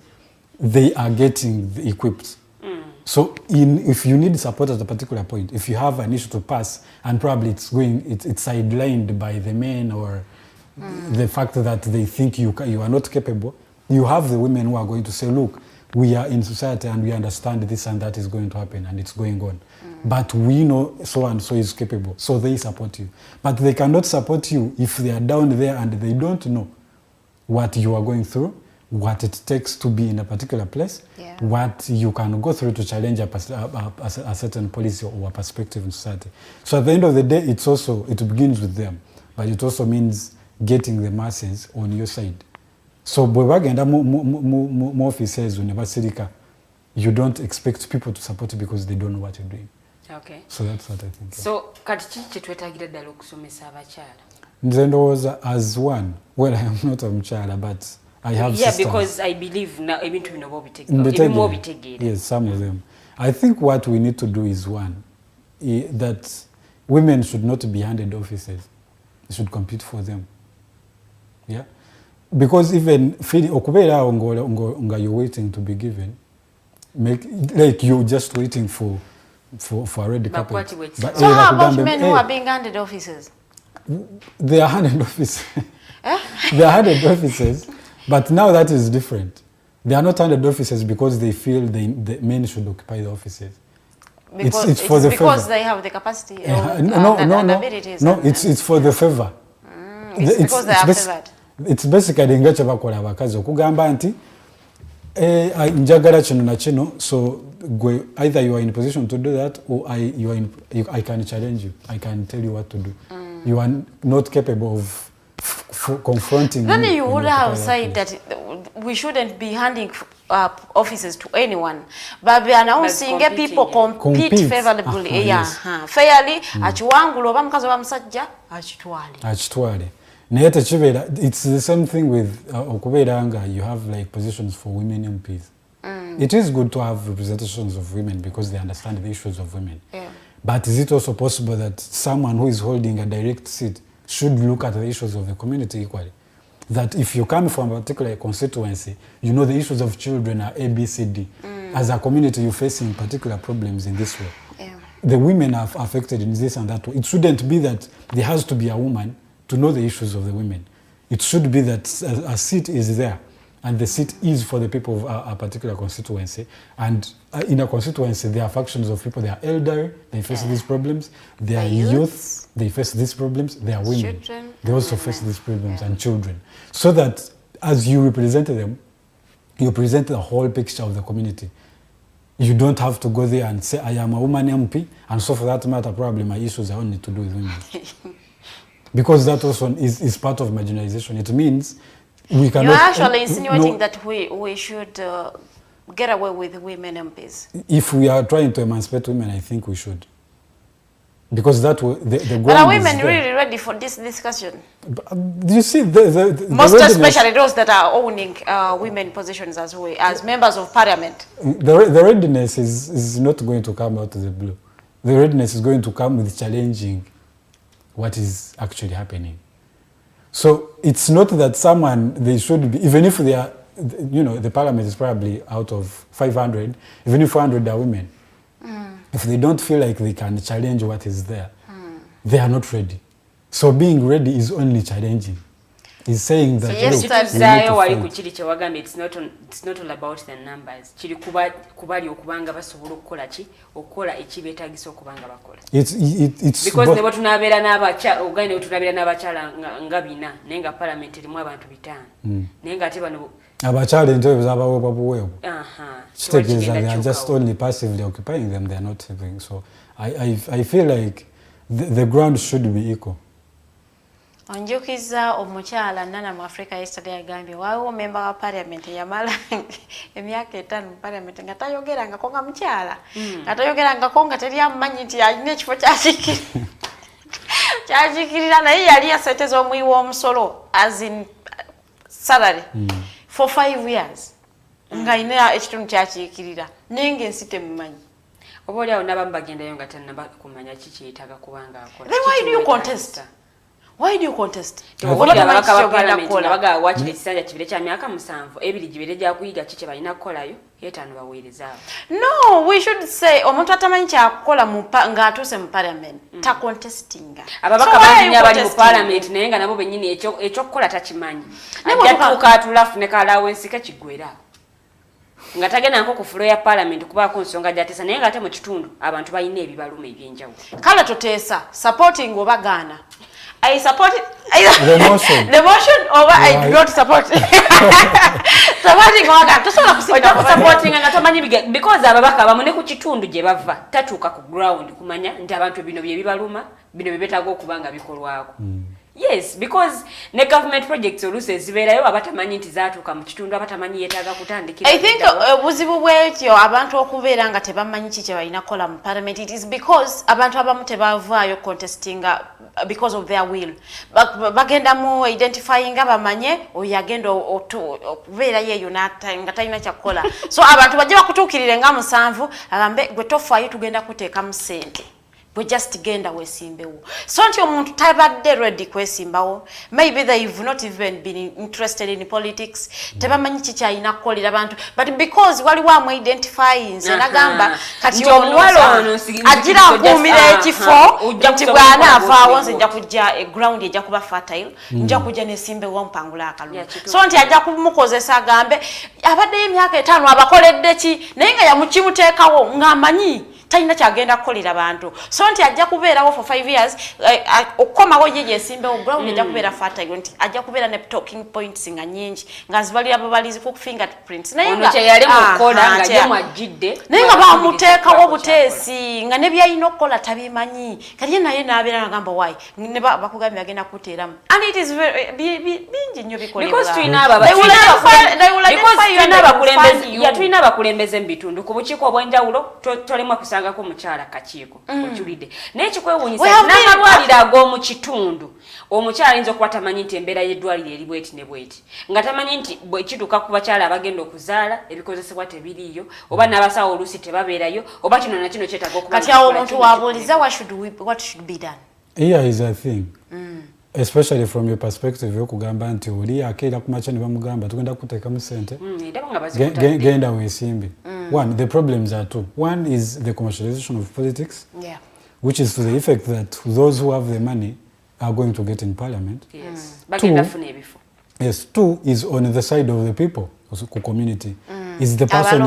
they are getting equipped. So if you need support at a particular point, if you have an issue to pass and probably it's sidelined by the men or the fact that they think you are not capable, you have the women who are going to say, look, we are in society and we understand this and that is going to happen and it's going on. But we know so and so is capable, so they support you. But they cannot support you if they are down there and they don't know what you are going through, what it takes to be in a particular place, what you can go through to challenge a certain policy or a perspective in society. So at the end of the day, it begins with them, but it also means getting the masses on your side. So more officers you don't expect people to support you because they don't know what you're doing. Okay. So that's what I think. So kati kiki twetagira ddala okusomesa abakyala? Nze ndowooza as one, well, I am not a mchala, but I have sisters. Because I believe now ebintu bino bobitegeera. Yes, some of them. I think what we need to do is one, that women should not be handed offices. They should compete for them. Yeah? Because even okubeera nga you're waiting to be given, like you're just waiting for a red carpet. So how about men who are being handed offices? They are handed offices. They are handed offices, but now that is different. They are not handed offices because they feel the men should occupy the offices. Because it's for the because favor. they have the capacity and abilities. No, it's for the favor. It's because they are favored. It's basically nga kye bakola abakazi okugamba nti njagala kino na kino, so either you are in a position to do that or I can challenge you. I can tell you what to do. You are not capable of confronting Then me. You would have said that we shouldn't be handing offices to anyone, but we are now seeing people compete favorably. Fairly, achiwangulu oba mukazi oba musajja achitwale. It's the same thing with okubeera you have like positions for women MPs. It is good to have representations of women because they understand the issues of women. But is it also possible that someone who is holding a direct seat should look at the issues of the community equally? That if you come from a particular constituency, you know the issues of children are A, B, C, D. As a community, you're facing particular problems in this way. The women are affected in this and that way. It shouldn't be that there has to be a woman to know the issues of the women. It should be that a seat is there, and the seat is for the people of a particular constituency. And in a constituency, there are factions of people. They are elderly, they face these problems. They are youth, they face these problems. They are women, children, they also face these problems, and children. So that as you represent them, you present the whole picture of the community. You don't have to go there and say, I am a woman MP, and so for that matter, probably my issues are only to do with women. Because that also is part of marginalization. It means we cannot... You're actually insinuating that we should get away with women MPs. If we are trying to emancipate women, I think we should. Because that will... But are women really ready for this discussion? Do you see most especially those that are owning women positions as members of parliament? The readiness is not going to come out of the blue. The readiness is going to come with challenging what is actually happening. So it's not that they should be, even if they are you know, the parliament is probably out of 500, even if 400 are women. If they don't feel like they can challenge what is there, they are not ready. So being ready is only challenging. He's saying that it's not all about the numbers. It's because they want to nabera n'abakyala ngabina nenga parliament erimu abantu 5 nenga ate bano abakyala nto zabaweebwa they are just only passively occupying them, they are not having. So I feel like the ground should be equal. Onjukiza omukyala nana mu Africa yesterday agambye waawo member wa parliament yamala emyaka 5 mu parliament nga tayogeranga ko nga mukyala nga tayogeranga ko nga teri amanyi nti alina ekifo kyakikirira naye yali yaseteza omwiwa omusolo as in salary for 5 years nga ina ekitundu kyakikirira nenge nsite mumanyi oba oli awo n'abamu bagendayo nga tannaba kumanya kikiyitaga kubanga akola. Then why do you contest? Why do you contest? No, we should say omuntu atamanyi kyakukola nga atuuse mu parliament ta contestinga. Ababaka bangi abali mu parliament naye nga nabo bennyini ekyokukola takimanyi. Ajjatuuka atulafu ne kalawensi kakigwera. Nga tagenda nko ku floor ya parliament kubaako nsonga gyatesa naye nga ate mu kitundu abantu balina ebibaluma ebyenjawulo. Kale toteesa supporting oba gaana. I support it. The motion. The motion over I do not support. Supporting oga tosobola kusiba supporting nga tamanyi because ababaka bamune ku kitundu gye bava tatuuka ku ground kumanya nti abantu bino bye bibaluma bino bibetaga okubanga bikolwako. Yes, because ne government projects oluuse zibeerayo abatamanyi nti zaatuuka mu kitundu abatamanyi yeetaaga kutandikira. I think obuzibu bwetyo abantu okubeera nga tebamanyi kiki balina kola mu parliament, it is because abantu abamu tebavaayo contestinga because of their will. Bagenda mu identifying abamanye oyo agenda okubeera yeeyo nga talina kyakukola. So abantu bajja bakutuukirire nga 7 agambe gwe tofaayo tugenda kuteekamu ssente. We just genda wesimbewo. So nti omuntu tabadde ready kwesimbawo. Maybe they've not even been interested in politics. Tebamanyi kiki alina kukolera abantu. But because waliwo amu identifying nagamba kati ono agira nkuumira ekifo nti bwana avaawo nze nja kujja ground ejja kuba fertile nja kujja nesimbewo mpangula akalulu. So nti ajja kumukozesa agambe abadde emyaka 5 abakoledde ki naye nga yamukimuteekawo ng'amanyi talina kyagenda kukolera abantu. So nti ajja kubeerawo for 5 years okukomawo ye yesimbewo ground ejja kubeera fertile nti ajja kubeera ne talking points nga nyingi nga zibalira ababalizi ku fingerprints naye nga yali mukola nga ye mwajjidde naye nga bamuteekawo buteesi nga ne byalina okukola tabimanyi kati ye naye n'abeera nagamba why ne bakugambye agenda kuteeramu and it is bingi nnyo bikolebwa tulina abakulembeze mu bitundu ku bukiiko obw'enjawulo tolemwa kusangako mukyala kakiiko okiwulidde naye kikwewuunyisa n'amalwaliro ag'omu kitundu omukyala ayinza okuba tamanyi nti embeera y'eddwaliro eri bweti ne bweti nga tamanyi nti bwekituuka ku bakyala abagenda okuzaala ebikozesebwa tebiriiyo oba n'abasawo oluusi tebabeerayo oba kino na kino kyetaaga okuba kati awo omuntu wabuuliza what should be done. Here is a thing. Especially from your perspective yokugamba nti oli akeera kumakya ne bamugamba tugenda kuteekamu ssente genda weesimbe. One, the problems are two. One is the commercialization of politics, which is to the effect that those who have the money are going to get in parliament. Two is on the side of the people, community. Is the person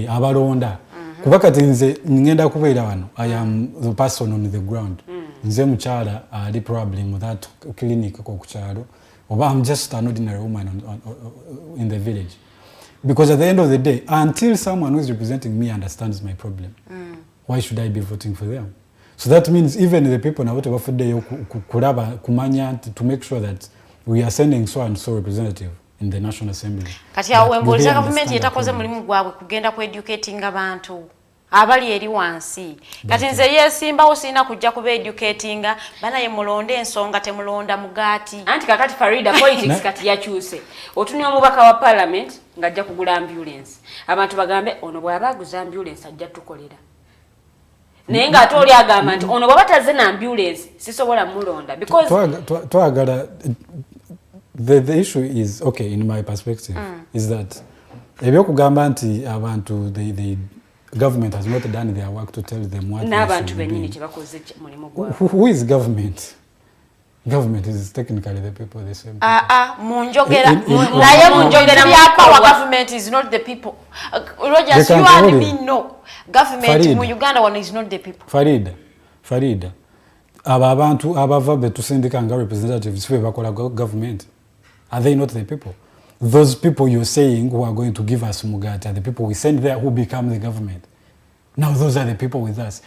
abalonda. Kuba kati nze ngenda kubeera wano, I am the person on the ground. Nze mukyala ali probably mu that clinic ku kyalo, oba I'm just an ordinary woman in the village. Because at the end of the day, until someone who is representing me understands my problem, why should I be voting for them? So that means even the people na wote bafuddeyo kulaba kumanya to make sure that we are sending so and so representative in the National Assembly. Kati awo embuuliza government yetakoze mulimu gwabwe kugenda ku educating abantu abali eri wansi. Kati nze yesimbawo sirina kujja kuba educating banaye mulonde ensonga temulonda mugaati. Anti kakati Farida politics kati yakyuse. Otunya omubaka wa parliament ngajja kugula ambulance. Abantu bagambe ono bw'abaguza ambulance ajja tukolera. Naye nga ate oli agamba nti ono bw'aba tazze na ambulance sisobola mulonda because twagala the issue is, okay, in my perspective, is that eby'okugamba nti abantu the government has not done their work to tell them what n'abantu bennyini be. tebakoze mulimu gwabwe. Who is government? Government is technically the people, the same people. Munjogera naye munjogera byapa wa government is not the people. Rogers, you and me know government mu Uganda one is not the people. Farida aba abantu abava betusindika nga representatives fe bakola government, are they not the people? Those people you're saying who are going to give us mugati are the people we send there who become the government. Now those are the people with us.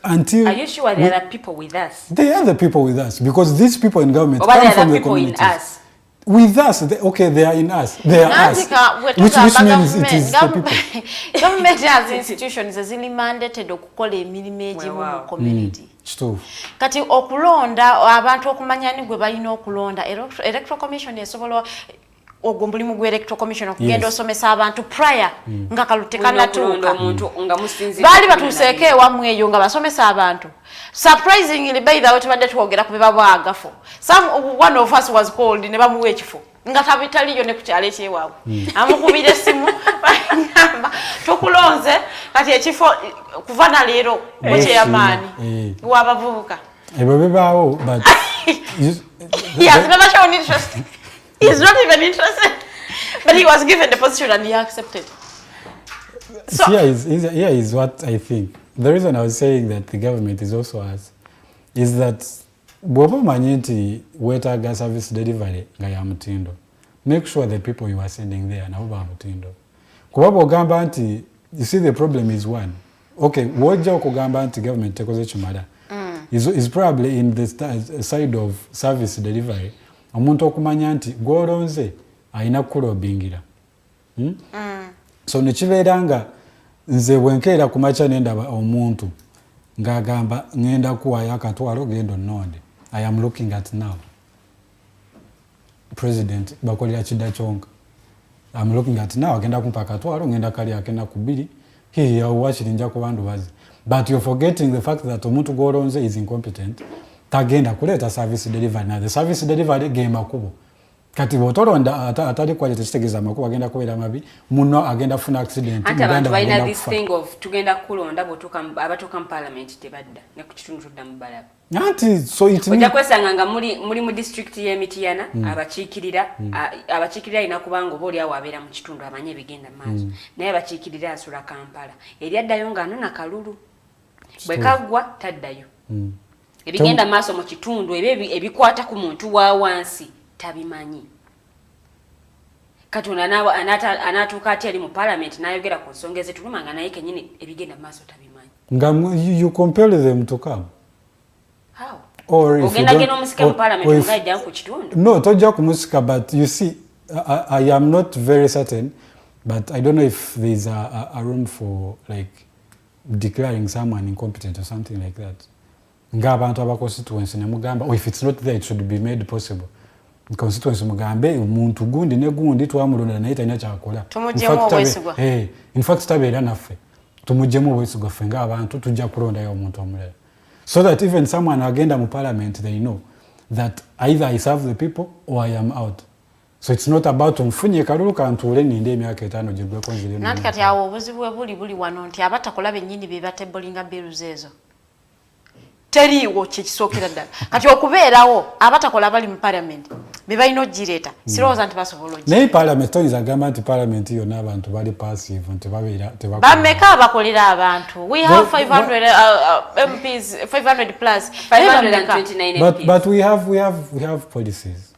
Until are you sure there are people with us? They are the people with us because these people in government come from the communities. In us. With us, they are in us. They are us. Which means it is the people. Government has institutions ezili mandated okukola emirimu egimu mu community. Kati okulonda abantu okumanya ni gwe balina okulonda electoral commission esobola ogumbulimu gwe electoral commission okugenda osomesa abantu prior nga kalutekana tuuka omuntu nga musinzi bali batuseeke wamwe eyo nga basomesa abantu. Surprisingly by the way tubadde twogera ku bebabwagafo. One of us was called ne bamuwa ekifo nga tabitaliyo ne kukyalo ekyewaabwe amukubira essimu tukulonze kati ekifo kuva na leero mukyeyamaani w'abavubuka ebo bebaawo but he has never shown interest. He's not even interested, but he was given the position and he accepted. So here is what I think. The reason I was saying that the government is also us is that bw'oba omanyi nti weetaaga service delivery nga ya mutindo, make sure the people you are sending there nabo ba mutindo. Kuba bw'ogamba nti, you see the problem is one. Okay, wojja okugamba nti government tekoze kimala is probably in the side of service delivery. Omuntu okumanya nti gwolonze alina kukulobingira. So nekibeera nga nze bwenkeera ku makya nendaba omuntu ng'agamba ngenda kuwaayo akatwalo genda onnonde. I am looking at now. President bakolera kidda kyonka. I'm looking at now agenda kumpa akatwalo ngenda kali akenda ku bbiri. He wakirinja ku bandu bazi. But you're forgetting the fact that omuntu gwolonze is incompetent. Tagenda kuleta service delivery. Now the service delivery ge makubo. Kati botolonda atali quality kitegeza makubo agenda kubeera mabi muno agenda funa accident. Ante abantu balina this thing of tugenda kulonda botuka abatuka mu parliament tebadda ne ku kitundu tudda mu balaba. Nanti so it means kwesanga nga muri mu district ye Mityana abakiikirira ina kubanga boli awo abeera mu kitundu amanye bigenda maaso. Naye abakiikirira asula Kampala. Eri addayo nga no nakalulu. Bwe kagwa taddayo. Ebigenda maaso mu kitundu ebikwata ku muntu wa wansi tabimanyi. Katonda anatuuka ati ali mu parliament n'ayogera ku nsonga ezituluma nga naye kennyini ebigenda maaso tabimanyi. Nga you compel them to come. How? Or if ogenda gena omusika mu parliament ng'ajja ku kitundu? No, tojja kumusika, but you see, I am not very certain, but I don't know if there is a room for like declaring someone incompetent or something like that. Ngabantu aba constituency ne mugamba, or if it's not there, it should be made possible. Constituency mugambe umuntu gundi ne gundi twamulonda naye talina kyakola. Tumujjemu obwesigwa. In fact tabeera naffe. Tumujjemu obwesigwa ffe ng'abantu tujja kulondayo omuntu omulala. So that even someone agenda mu parliament, they know that either I serve the people or I am out. So it's not about mfunye kalulu kantuule ninde emyaka 5 gigwe konzire. Nanti kati awo obuzibu buli wano nti abatakola bennyini be batebolinga bills ezo. Teriiwo kyekisookera ddala. Kati okubeerawo abatakola bali mu parliament be balina ogireeta sirowooza nti basobola ogi. Naye parliament oyinza agamba nti parliament yonna abantu bali passive nti babeera tebakola. Bameka abakolera abantu. We have 500 MPs, 500 plus 529 MPs. But we have policies.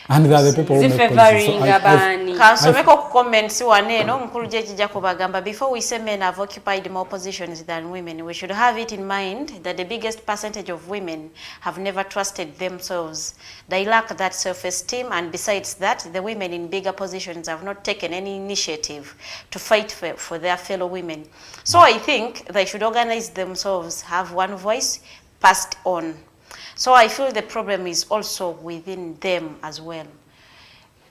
And there are the people who make policies. Kasomeko comments waneno mukulu jejija kubagamba, before we say men have occupied more positions than women, we should have it in mind that the biggest percentage of women have never trusted themselves. They lack that self-esteem, and besides that, the women in bigger positions have not taken any initiative to fight for their fellow women. So I think they should organize themselves, have one voice passed on. So I feel the problem is also within them as well.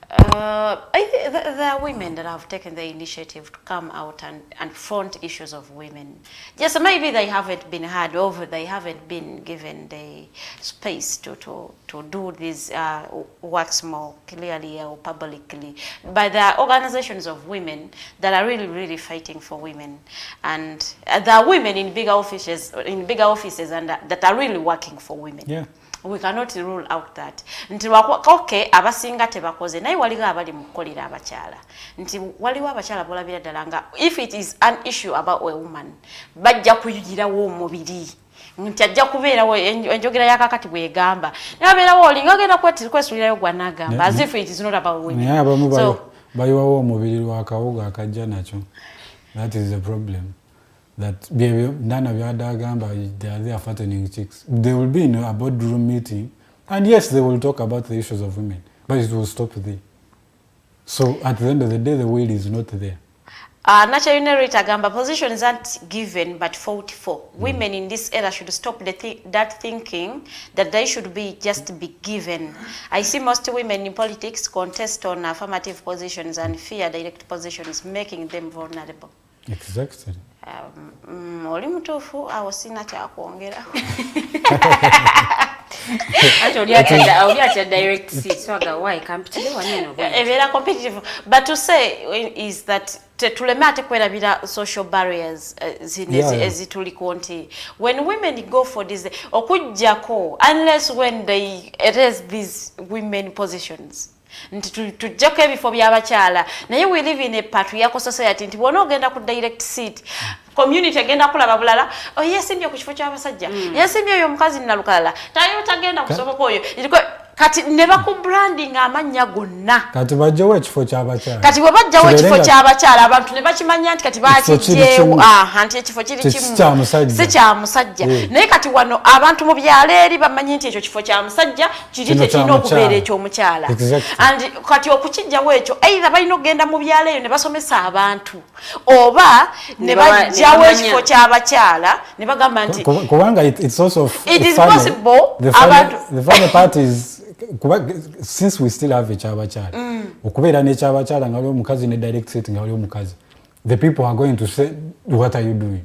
There are women that have taken the initiative to come out and front issues of women. Just maybe they haven't been heard of, they haven't been given the space to do these works more clearly or publicly. But there are organizations of women that are really fighting for women, and there are women in bigger offices and that are really working for women. Yeah. We cannot rule out that. Nti okay abasinga tebakoze naye waliwo abali mu kukolera abakyala. Nti waliwo abakyala bolabira ddala nga if it is an issue about a woman bajja kuyigirawo omubiri. Nti ajja kubeerawo enjogera yakakati bwegamba. Nabeerawo olinga ogenda kwesulirayo gwanagamba as if it is not about women. Yeah, so bayiwawo omubiri lwakawuga akajja nakyo. That is the problem. That none of the other gamba they are there fattening chicks. They will be in a boardroom meeting, and yes, they will talk about the issues of women, but it will stop there. So at the end of the day, the will is not there. Natural narrator gamba positions aren't given but fought for. Women in this era should stop that thinking that they should be just be given. I see most women in politics contest on affirmative positions and fear direct positions, making them vulnerable. Exactly. Oli mutuufu awo sina kyakwongera. Direct seat, so why competitive? Very competitive. But to say is that tuleme ate kwerabira social barriers ezituliko nti when women go for this okujjako unless when they erase these women positions. Nti tujjako ebifo by'abakyala naye we live in a patriarchal society nti bw'ona ogenda ku direct seat community agenda kulaba bulala yesimbye ku kifo ky'abasajja yesimbye oyo omukazi nnalukalala tayo tagenda kusoboka oyo kati ne baku branding amanya gonna kati bajjawo ekifo ky'abakyala kati bwe bajjawo ekifo ky'abakyala abantu ne bakimanya nti kati bakijjeewo nti ekifo kiri kimu si kya musajja naye kati wano abantu mu byalo eri bamanyi nti ekyo kifo kya musajja kiri tekirina okubeera ekyomukyala and kati okukijjawo ekyo either balina okugenda mu byalo eyo ne basomesa abantu oba ne bajjawo ekifo ky'abakyala ne bagamba nti kubanga it's also it is possible the funny part is since we still have ekyabakyala okubeera n'ekyabakyala nga waliwo omukazi ne direct seat nga waliwo omukazi the people are going to say what are you doing.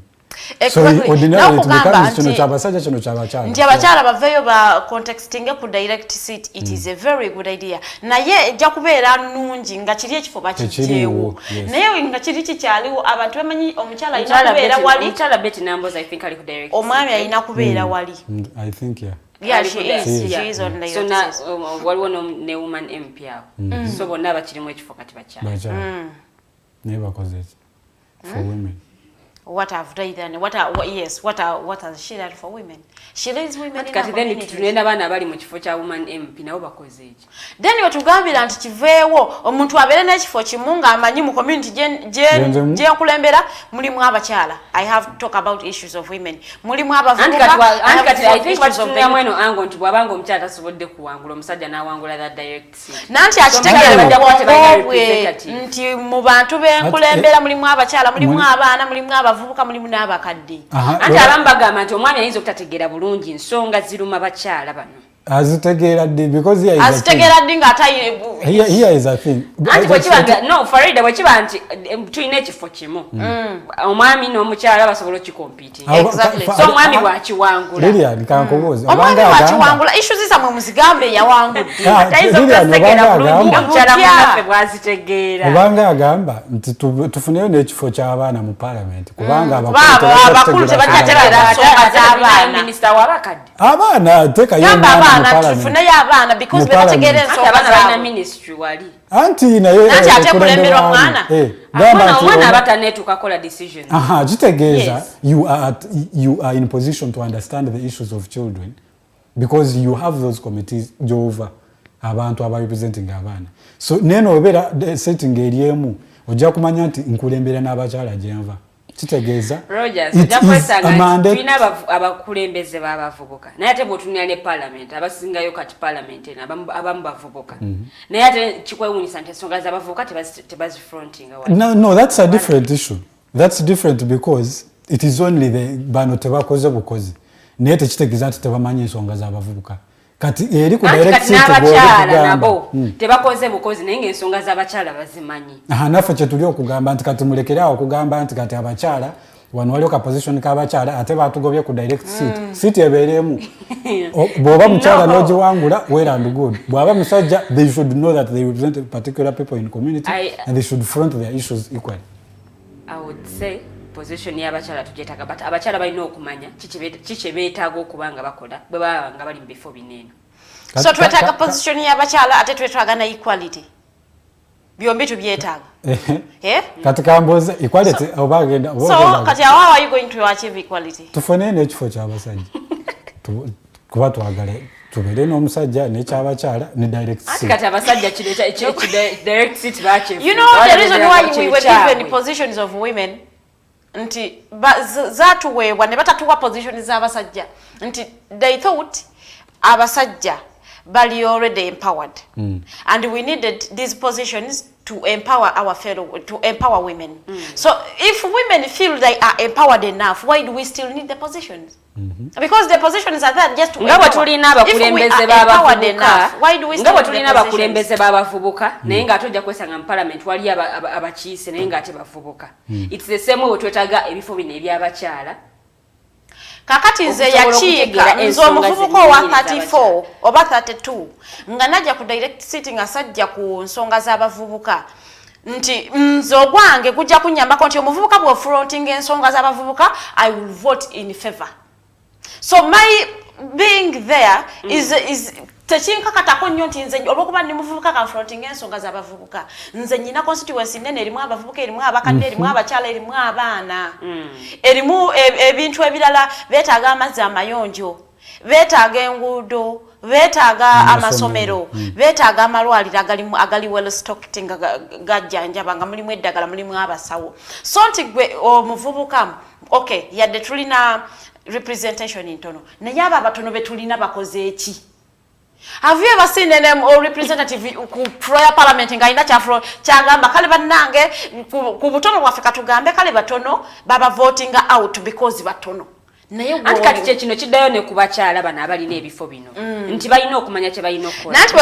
So ordinarily it becomes kino kyabasajja kino kyabakyala nti abakyala baveeyo ba contexting ku direct seat. It is a very good idea naye ejja kubeera nnungi nga kiri ekifo bakijjeewo naye nga kiri kikyaliwo abantu bamanyi omukyala alina kubeera wali omukyala Betty Namboza I think ali ku direct omwami alina kubeera wali I think yeah she is on the so na waliwo ne woman MP awo so bonna abakirimu ekifo kati bakyala naye bakoze for women. What have they done? What has she done for women? She leads women in kati then tutuenda bana bali mu kifo kya woman MP nabo bakoze iki then otugambira nti kiveewo omuntu abeere n'ekifo kimu nga amanyi mu community je nkulembera mulimu abakyala. I have to talk about issues of women mulimu abavubuka kati I think what mweno ango nti bwabanga omukyala tasobodde kuwangula omusajja n'awangula that direct seat nanti akitegeera nti mu bantu b'enkulembera mulimu abakyala mulimu abaana mulimu abavubuka mulimu n'abakadde anti abamu bagamba nti omwami ayinza okutategeera bulungi nsonga ziruma bakyala bano azitegeera ddi because here is a thing anti bwekibanga no Farida bwekiba nti tulina ekifo kimu omwami n'omukyala basobola okikompiti so omwami bwakiwangula Lilian kankubuuza omwami bwakiwangula issues zisamwe muzigambe yawangudde atayinza okutegeera bulungi omukyala munaffe bwazitegeera obanga agamba nti tufuneyo n'ekifo ky'abaana mu parliament kubanga abakulu tebategeera nsonga z'abaana minisita w'abakadde abaana tekayo tufuneyo abaana because bebategeera ensonga z'abaana ministry wali anti naye nanti ate kulemberwa omwana omwana abataneetuka kola decisions kitegeeza you are in position to understand the issues of children because you have those committees gy'ova abantu abarepresenting abaana so neno obeera setting eri emu ojja kumanya nti nkulembera n'abakyala gyenva kitegeeza tulina abakulembeze b'abavubuka naye ate bw'otunira ne parliament abasingayo kati parliament abamu bavubuka naye ate kikwewuunyisa nti ensonga z'abavubuka tebazifrontinga no that's a different issue that's different because it is only the bano tebakoze bukozi naye tekitegeeza nti tebamanyi ensonga z'abavubuka kati eri ku direct direct seat n'abakyala nabo tebakoze bukozi naye ng'ensonga z'abakyala bazimanyi. Naffe kye tuli okugamba nti kati mulekerawo okugamba nti kati abakyala wano waliwo ka position k'abakyala ate batugobye ku direct seat seat ebeeremu bw'oba mukyala n'ogiwangula well and good bw'aba musajja they should know that they represent particular people in community and they should front their issues equally. I would say position y'abakyala tugyetaaga but abakyala balina okumanya kiki beetaaga okuba nga bakola bwe baba nga bali mu bifo bineeno. So twetaaga position y'abakyala ate twetaaga na equality byombi tubyetaaga. Kati kamboze equality oba agenda so kati how are you going to achieve equality? Tufune n'ekifo ky'abasajja kuba twagala tubeere n'omusajja n'ekyabakyala ne direct seat. Kati abasajja direct seat bakifu. You know the reason why we were given positions of women nti zatuweebwa ne batatuwa positions z'abasajja nti they thought abasajja bali already empowered and we needed these positions to empower women. So if women feel they are empowered enough, why do we still need the positions? Because the positions are there just to empower. If we are empowered enough, why do we still need the positions? Naye nga tojja kwesanga mu parliament wali abakiise naye nga ate bavubuka. It's the same way twetaaga ebifo bino eby'abakyala. Kakati nze yakiika nze omuvubuka owa 34 oba 32 nga najja ku direct seating asajja ku nsonga z'abavubuka nti nze ogwange gujja kunyambako nti omuvubuka bwe fronting ensonga z'abavubuka I will vote in favor. So my being there is tekinkakatako nnyo nti nze olwokuba ndi muvubuka confronting ensonga z'abavubuka nze nyina constituency nene erimu abavubuka erimu abakadde erimu abakyala erimu abaana erimu ebintu ebirala beetaaga amazzi amayonjo beetaaga enguudo beetaaga amasomero beetaaga amalwaliro agali well stocked nga gajjanjaba nga mulimu eddagala mulimu abasawo so nti gwe omuvubuka okay yadde tulina representation ntono naye abo abatono betulina bakoze eki? Have you ever seen a representative ku prayer parliament nga ina kyagamba kale bannange ku butono bwaffe katugambe kale batono baba voting out because batono naye anti kati kino kiddayo ne ku bakyala bano abalina ebifo bino nti balina okumanya kye balina okukola nanti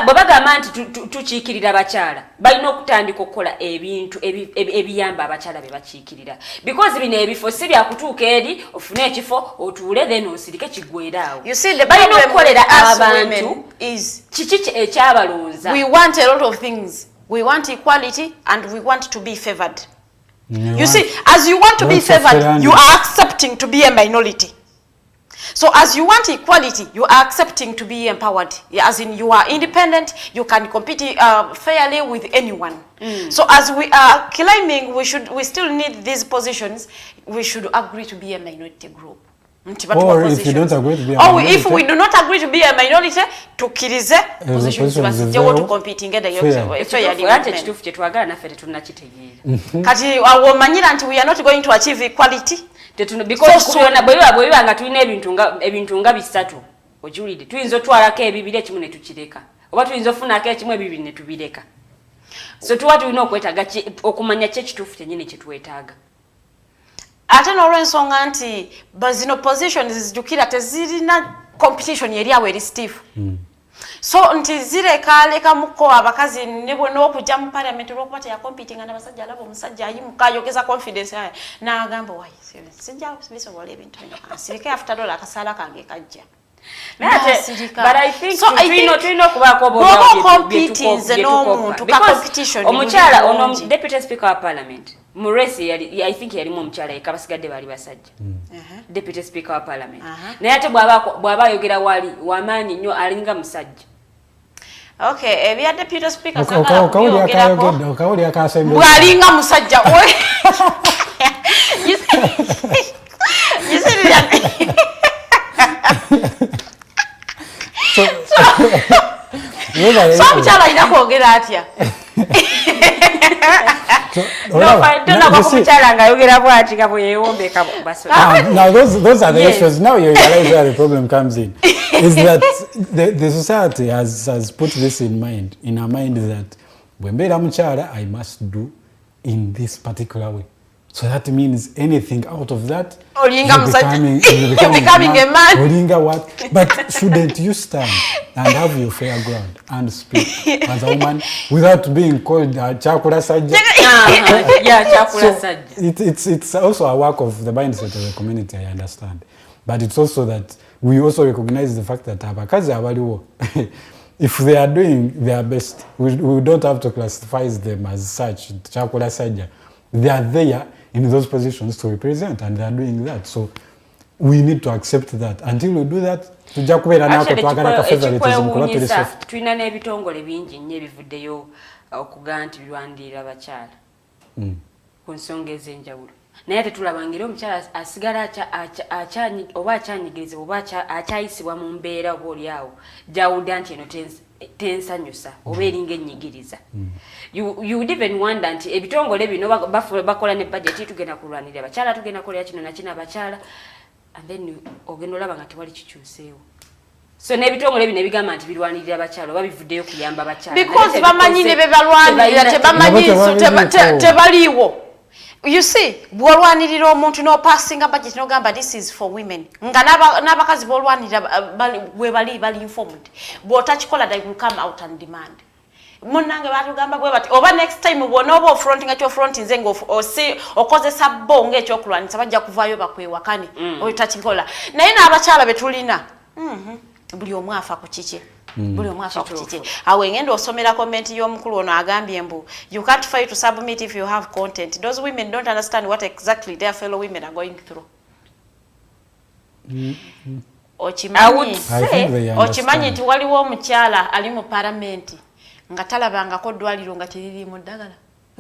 bwe bagamba nti tukiikirira abakyala balina okutandika okukola ebintu ebiyamba abakyala be bakiikirira because bino ebifo si byakutuuka eri ofune ekifo otuule then osirike kiggweeraawo balina okukolera abantu kiki ekyabalonza. We want a lot of things. We want equality and we want to be favored. You see, as you want to be favored, you are accepting to be a minority. So as you want equality, you are accepting to be empowered. As in you are independent, you can compete fairly with anyone. So as we are claiming we still need these positions, we should agree to be a minority group. Or if you don't agree to be a minority, if we do not agree to be a minority, tukirize positions basijjawo to compete ngenda fairly. Kituufu kye twagala naffe tetunnakitegeera. Kati womanyira nti we are not going to achieve equality. Because bwe biba nga tulina ebintu nga bisatu okiwulidde tuyinza otwalako ebibiri ekimu ne tukireka oba tuyinza ofunako ekimu ebibiri ne tubireka. So tuba tulina okwetaaga okumanya kye kituufu kyennyini kye twetaaga. Ate n'olw'ensonga nti bazino positions zijjukira tezirina competition yeri awo eri stiff. So nti zireka-lekamuko abakazi ne bwonna okujja mu parliament olw'okuba teyakompitinga n'abasajja alaba omusajja ayimuka ayogeza confidence yaye n'agamba wayi sijja bisobola ebintu bino kansirike after all akasaala kange kajja. But I think tulina okubaako omukyala ono deputy speaker wa parliament mu race I think yalimu omukyala yekka basigadde baali basajja deputy speaker wa parliament naye ate bw'aba ayogera wali wamaanyi nnyo alinga musajja. Okay, ebya deputy speaker okawuli akasembe bw'alinga musajja so omukyala alina kwogera atya? Omukyala ng'ayogera bw'ati nga bwe yeewombeka basobola. Now those are the issues. Now you realize where the problem comes in. Is that the society has put this in our mind that bwe mbeera mukyala I must do in this particular way. So that means anything out of that, you're becoming a man. Olinga what? But shouldn't you stand and have your fair ground and speak as a woman without being called chakula sajja? Yeah, chakula sajja. It's also a work of the mindset of the community, I understand. But it's also that we also recognize the fact that abakazi abaliwo, if they are doing their best, we don't have to classify them as such, chakula sajja. They are there in those positions to represent, and they are doing that. So we need to accept that. Until we do that, tulina n'ebitongole bingi nnyo ebivuddeyo okugaa nti birwanirira abakyala ku nsonga ez'enjawulo. Naye tetulaba ngeri omukyala asigala oba akyanyigirizibwa oba akyayisibwa mu mbeera oba oliawo gyawulira nti eno tensanyusa oba eringa ennyigiriza. You would even wonder nti ebitongole bino bakola ne budget tugenda kulwanirira abakyala, tugenda kukolera kino na kino abakyala, and then ogenda olaba nga tewali kikyuseewo. So n'ebitongole bino ebigamba nti birwanirira abakyala oba bivuddeyo kuyamba abakyala. Because bamanyi ne bebalwanirira tebamanyi tebaliiwo. You see, bwolwanirira omuntu no passing budget no gamba this is for women. Nga n'abakazi bolwanirira bwe bali informed. Bw'otakikola they will come out and demand. Munange batugamba bwe bati oba next time bw'onoba fronting at your front nze ngo okozesa bonge ekyokulwanisa bajja kuvaayo bakwewakane oyo takikola. Naye n'abakyala betulina buli omu afa ku kike. Buli omu afa ku kike. Awe ngendo osomera comment y'omukulu ono agambye mbu you can't fight to submit if you have content. Those women don't understand what exactly their fellow women are going through. Okimanyi nti waliwo omukyala ali mu parliament nga talabangako ddwaliro nga teririimu ddagala.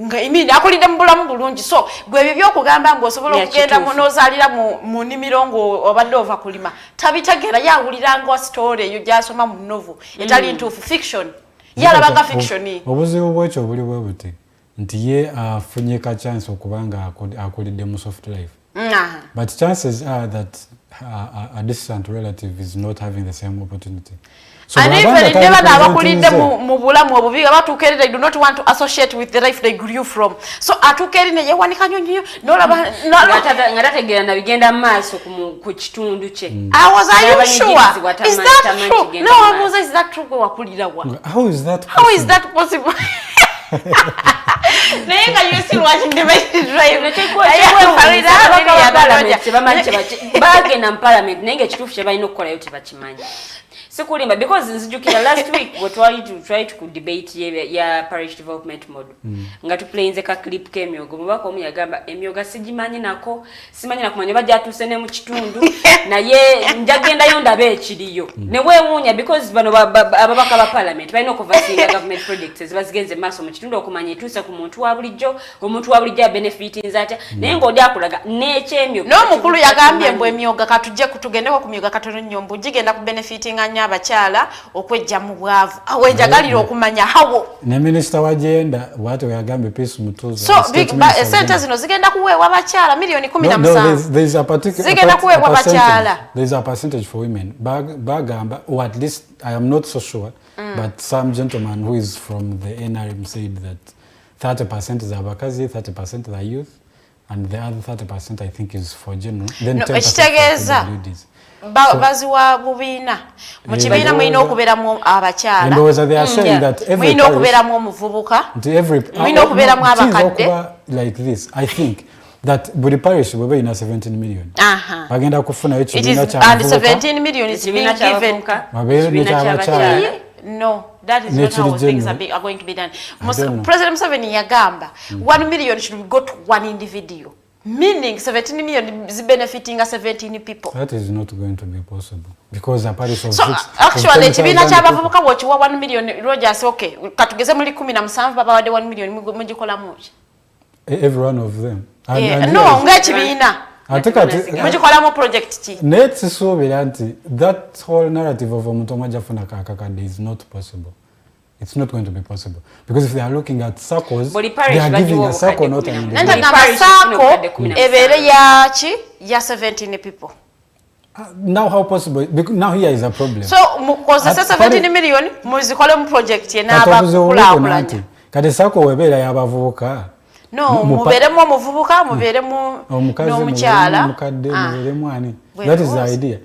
Nga imini akulide mu bulamu bulungi. So gwe ebyo by'okugamba mbu osobola okugenda n'ozaalira mu nnimiro ng'obadde ova kulima tabitegeera yawulira nga story eyo gy'asoma mu novel etali ntuufu fiction yalabanga fiction. Obuzibu bwekyo buli bwe buti nti ye afunye ka chance okubanga akulidde mu soft life. But chances are that a distant relative is not having the same opportunity. So and even never abakulidde mu bulamu obubi abatuukere they do not want to associate with the life they grew from. So atuukere ne yewanika nyonyo nolaba nga tategeera na bigenda maaso ku kitundu kye. Are you sure? Is that true? No, I was is that true gwe wakulira wa? How is that possible? Nenga you still watching the Mighty Drive. Bagenda mu parliament nenga ekituufu kye balina okukola yo tebakimanyi. Sikulimba because nzijukira last week we tried to debate ya parish development model. Nga tuplayinze ka clip k'emyogo mubaka omu yagamba emyoga sigimanyi nako simanyi nakumanya bajja atuse ne mu kitundu naye njagendayo ndabe ekiriyo ne weewuunya because bano ababaka ba parliament balina okuvasinga government projects ezibazigenze maaso mu kitundu okumanya etuuse ku muntu wa bulijjo omuntu wa bulijjo benefitinze atya naye ng'odi akulaga n'ekyemyoga n'omukulu yagambye mbu emyoga katujje kutugendeko ku myoga katono nnyo mbu gigenda ku benefitinga nnyo abakyala okwejja mu bwavu awenjagalira okumanya hawo ne minister wa genda bwate yagambe peace mutuzo. So sente zino zigenda kuweebwa abakyala milioni 17. There is a particular zigenda kuweebwa abakyala. There is a percentage for women bagamba or at least I am not so sure but some gentleman who is from the NRM said that 30% is abakazi, 30% are youth and the other 30% I think is for general, then 10% for ladies. Baziwa bubiina mu kibiina mulina okubeeramu abakyala mulina okubeeramu omuvubuka mulina okubeeramu abakadde like this. I think that buli parish bweba ina 17 million bagenda kufunayo ekibiina and 17 million is being given no that is not how things are going to be done. President Museveni yagamba 1 million should go to one individual. Meaning 17 million is benefiting 17 people. That is not going to be possible because a parish of actually ekibiina ky'abavubuka bw'okiwa 1 million Rogers okay katugeze muri 17 baba wadde 1 million mugikolamu ki? Every one of them. No ng'ekibiina mugikolamu project ki? Netsuubira nti that whole narrative of omuntu omwe ajafuna kakakadde is not possible. It's not going to be possible because if they are looking at circles, they are giving a circle, not an individual. Ebere yachi ya 17 people. Now how possible? Because now here is a problem. So because 17 million muzikole mu project ye na abakula. Kati circle webera yabavubuka No, muberemu omuvubuka, muberemu n'omukyala. Omukadde, muberemu ani. That is the idea.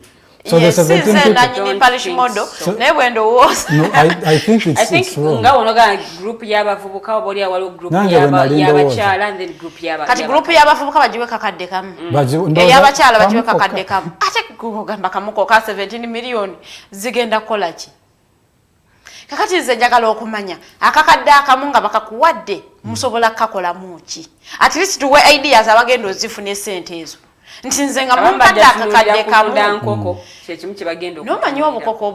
So yes, the 17 people... in parish model. No, I think it's wrong. Nga onoga group y'abavubuka oboli awalo group y'abakyala and then group y'abakyala. Kati group y'abavubuka bajiwe kakadde kamu. Y'abakyala bajiwe kakadde kamu. Ate kugamba kamuko ka 17 million zigenda kola ki? Kakati nze njagala okumanya akakadde akamu nga bakakuwadde musobola kakola muki. At least tuwe ideas abagenda ozifune sente ezo. Ntinze nga mumpadde akakadde kamu kyekimu kibagenda nomanyi obukoko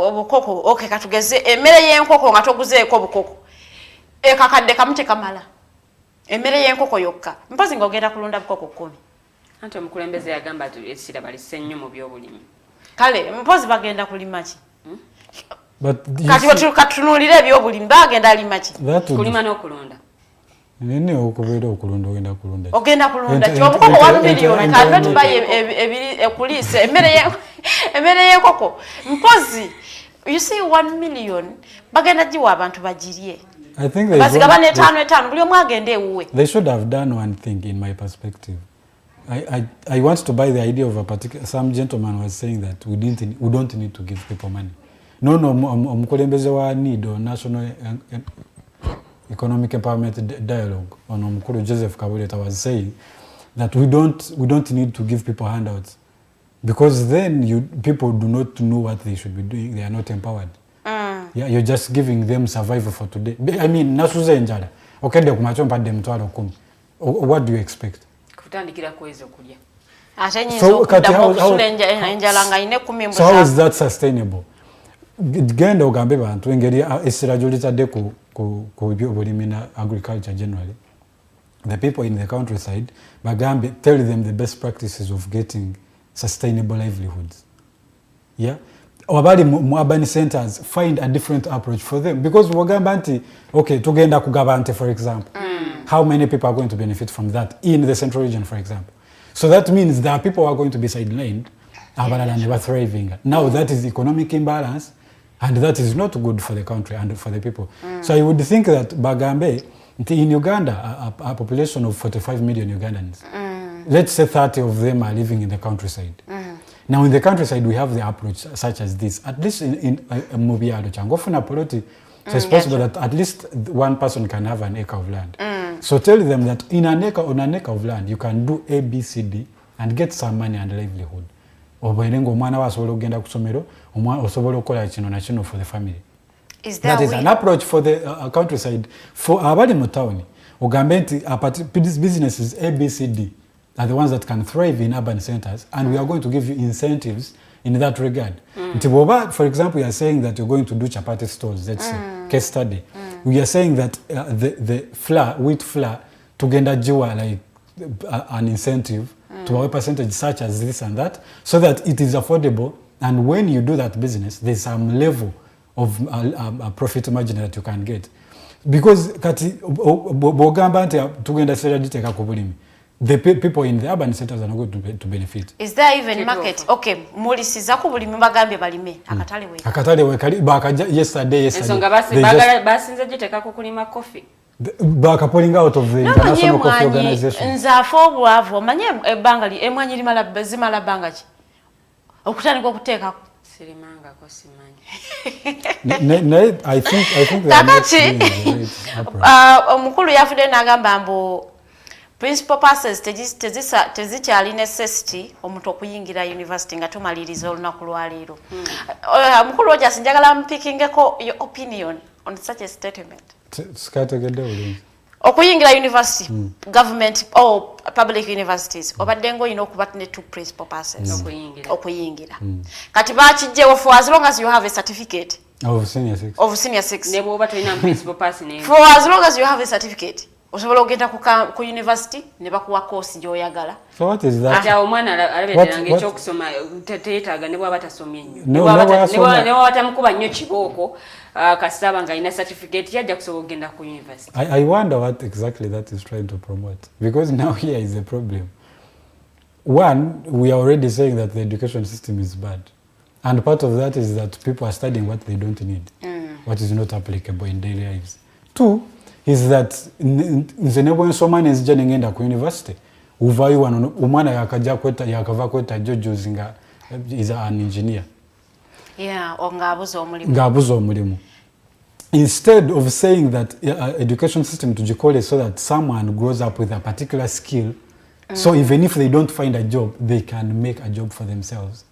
obukoko okay katugeze emmere y'enkoko nga toguzeeko obukoko ekakadde kamu tekamala emmere y'enkoko yokka mpozi ng'ogenda kulunda bukoko 10 anti omukulembeze yagamba essira balisse nnyo mu byobulimi kale mpozi bagenda kulima ki kati katunuulira ebyobulimi bagenda alima ki kulima n'okulunda nene okubeera okulunda ogenda kulunda kyobukoko 1 million kanno tubaye ekulise emmere y'enkoko mpozi you see 1 million bagenda giwa abantu bagirye bazigaba n'etaano buli omu agenda ewuwe. They should have done one thing in my perspective. I want to buy the idea of a particular... Some gentleman was saying that we don't need to give people money. No, omukulembeze wa need or national economic empowerment dialogue on Omukulu Joseph Kabuleta was saying that we don't need to give people handouts because then people do not know what they should be doing. They are not empowered. Yeah, you're just giving them survival for today. I mean, nasuze njala. Okende kumacho mpadde mtwalo 10. What do you expect? Kutandikira kwezi okulya. Ate nyinzo okudda okusula enjala nga ine 10 So how is that sustainable? Genda ogambe bantu engeri essira gy'olitadde ku byobulimi na agriculture generally. The people in the countryside bagambe tell them the best practices of getting sustainable livelihoods. Yeah? Wabali mu urban centers find a different approach for them because wagamba nti okay tugenda kugaba nte for example. How many people are going to benefit from that in the central region for example? So that means there are people who are going to be sidelined abalala ne ba thriving. Now that is economic imbalance and that is not good for the country and for the people. So I would think that bagambe in Uganda a population of 45 million Ugandans. Let's say 30 of them are living in the countryside. Now in the countryside we have the approach such as this. At least in Mubialo Changofuna Poloti, so it's possible that at least one person can have an acre of land. So tell them that on an acre of land you can do A, B, C, D and get some money and livelihood. Oboerengo omwana wasobola ogenda ku ssomero, osobola okukola kino na kino for the family. That is an approach for the countryside. For abali mu town, ogambe nti businesses A, B, C, D are the ones that can thrive in urban centers and we are going to give you incentives in that regard. For example, you are saying that you're going to do chapati stores, let's say, case study. We are saying that the flour, wheat flour, tugenda jiwa like an incentive to a percentage such as this and that, so that it is affordable. And when you do that business, there's some level of a profit margin that you can get. Because kati bogamba nti tugenda sera diteka ku bulimi. The people in the urban centers are not going to benefit. Is there even market? Okay, mulisiza ku bulimi bagambye balime akatale we kali bakaja yesterday. Ensonga basinze giteka ku kulima coffee. Baka pulling out of the international coffee organization. Nzafo bwavo manye ebangali emwanyi limala zimala bangachi. Okutandika okuteeka sirimanga ko simanyi. I think that omukulu yafude nagamba mbo principal passes tezikyali necessity omuntu okuyingira university nga tumaliriza olunaku lwaleero. Mukulu Rogers njagala mpikingeko your opinion on such a statement. Okuyingira university, government or public universities, obadde ng'olina okuba ne 2 principal passes okuyingira. Kati bakijjewo for as long as you have a certificate of senior 6. Ne bw'oba tolina principal pass ne. For as long as you have a certificate, osobola ogenda ku university ne bakuwa course gy'oyagala. So what is that? Ate omwana alabeddanga ekyokusoma teetaaga ne bw'aba tasomye nnyo. Ne bw'aba batamukuba nnyo kibooko kasitaba nga alina certificate yajja kusobola ogenda ku university. I wonder what exactly that is trying to promote. Because now here is the problem. One, we are already saying that the education system is bad. And part of that is that people are studying what they don't need, what is not applicable in daily lives. Two, is that nze ne bwensoma nenzija nengenda ku university uvayo wano omwana yakava kweta jojozi nga is an engineer. Ng'abuza omulimu. Instead of saying that education system tugikole so that someone grows up with a particular skill, so even if they don't find a job, they can make a job for themselves.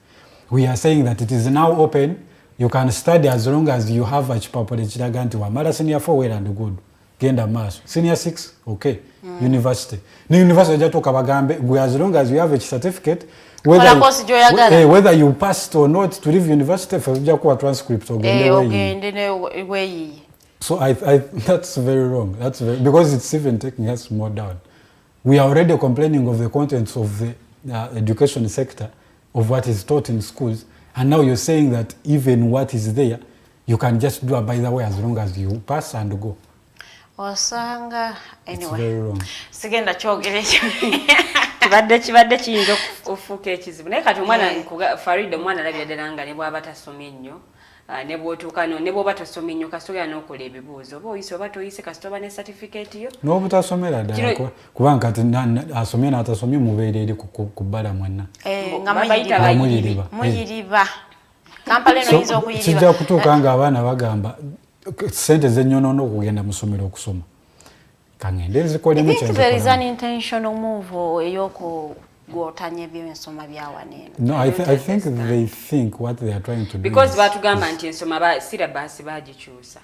We are saying that it is now open. You can study as long as you have a chipapule chiraga nti wamala senior 4 well and good. Genda maso. Senior 6, okay. University. Ni university jatoka bagambe, as long as you have a certificate, whether you passed or not to leave university for a transcript or way. So I that's very wrong. That's because it's even taking us more down. We are already complaining of the contents of the education sector, of what is taught in schools, and now you're saying that even what is there, you can just do by the way as long as you pass and go. Osanga anyway. It's very wrong. Sigenda kyogere kibadde kiyinza okufuuka ekizibu naye kati omwana Farida omwana alabira ddala nga ne bw'aba tasomye nnyo ne bw'otuuka ne bw'oba tosomye nnyo kasitogera n'okola ebibuuzo oba oyise oba toyise kasitoba ne certificate yo n'obutasomera ddala kubanga kati asomye n'atasomye mubeera eri ku bbala mwenna nga muyiriba kampala eno yinza okuyiriba kijja kutuuka nga abaana bagamba sente z'ennyonoona okugenda mu ssomero okusoma kangende nzikolemu kyenza there is an intentional move ey'okugwotanya eby'ensoma byawaneeno. No, I think they think what they are trying to do because batugamba nti ensoma syllabus bagikyusa.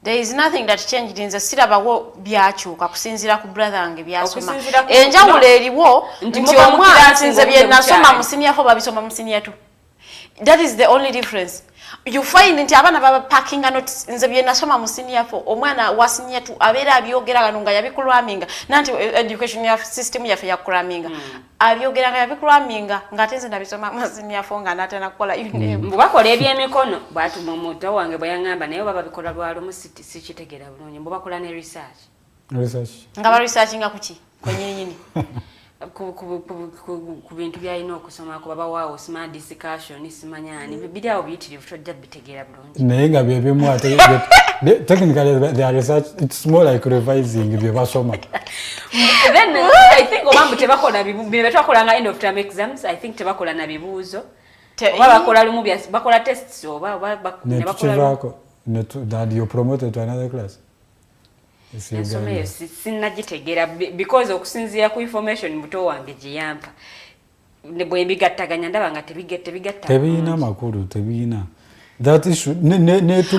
There is nothing that changed in the syllabus byakyuka kusinziira ku brother wange byasoma enjawulo eriwo nti omwana nsinze bye nasoma mu senior 4 babisoma mu senior 2. That is the only difference. You find nti abana baba parking notes nze bye nasoma mu senior 4 omwana wa senior 2 abeera abyogera kanu nga yabikulwaminga nanti education system yafe yakulwaminga abyogera nga yabikulwaminga ngate nze nabisoma mu senior 4 nga natana kukola mbu bakola ebyemikono bwatuma omuntu wange bwe yaŋŋamba naye baba bikola lwalumu sikitegera bulungi mbu bakola ne research nga ba researchinga kuki kwenyinyini ku bintu byalina okusoma ku baba waawo smart discussion simanyani bibiri awo biyitirivu tojja bitegeera bulungi naye nga byebimu ate technically they are research it's more like revising bye basoma then I think obambu tebakola bye twakolanga end of term exams I think tebakola na bibuuzo oba bakola lumu bakola tests oba ne bakola that you promoted to another class. Ensomero sinnagitegera because okusinziira ku information muto wange giyampa ne bwe mbigattaganya ndaba nga tebiina makulu tebiina that issue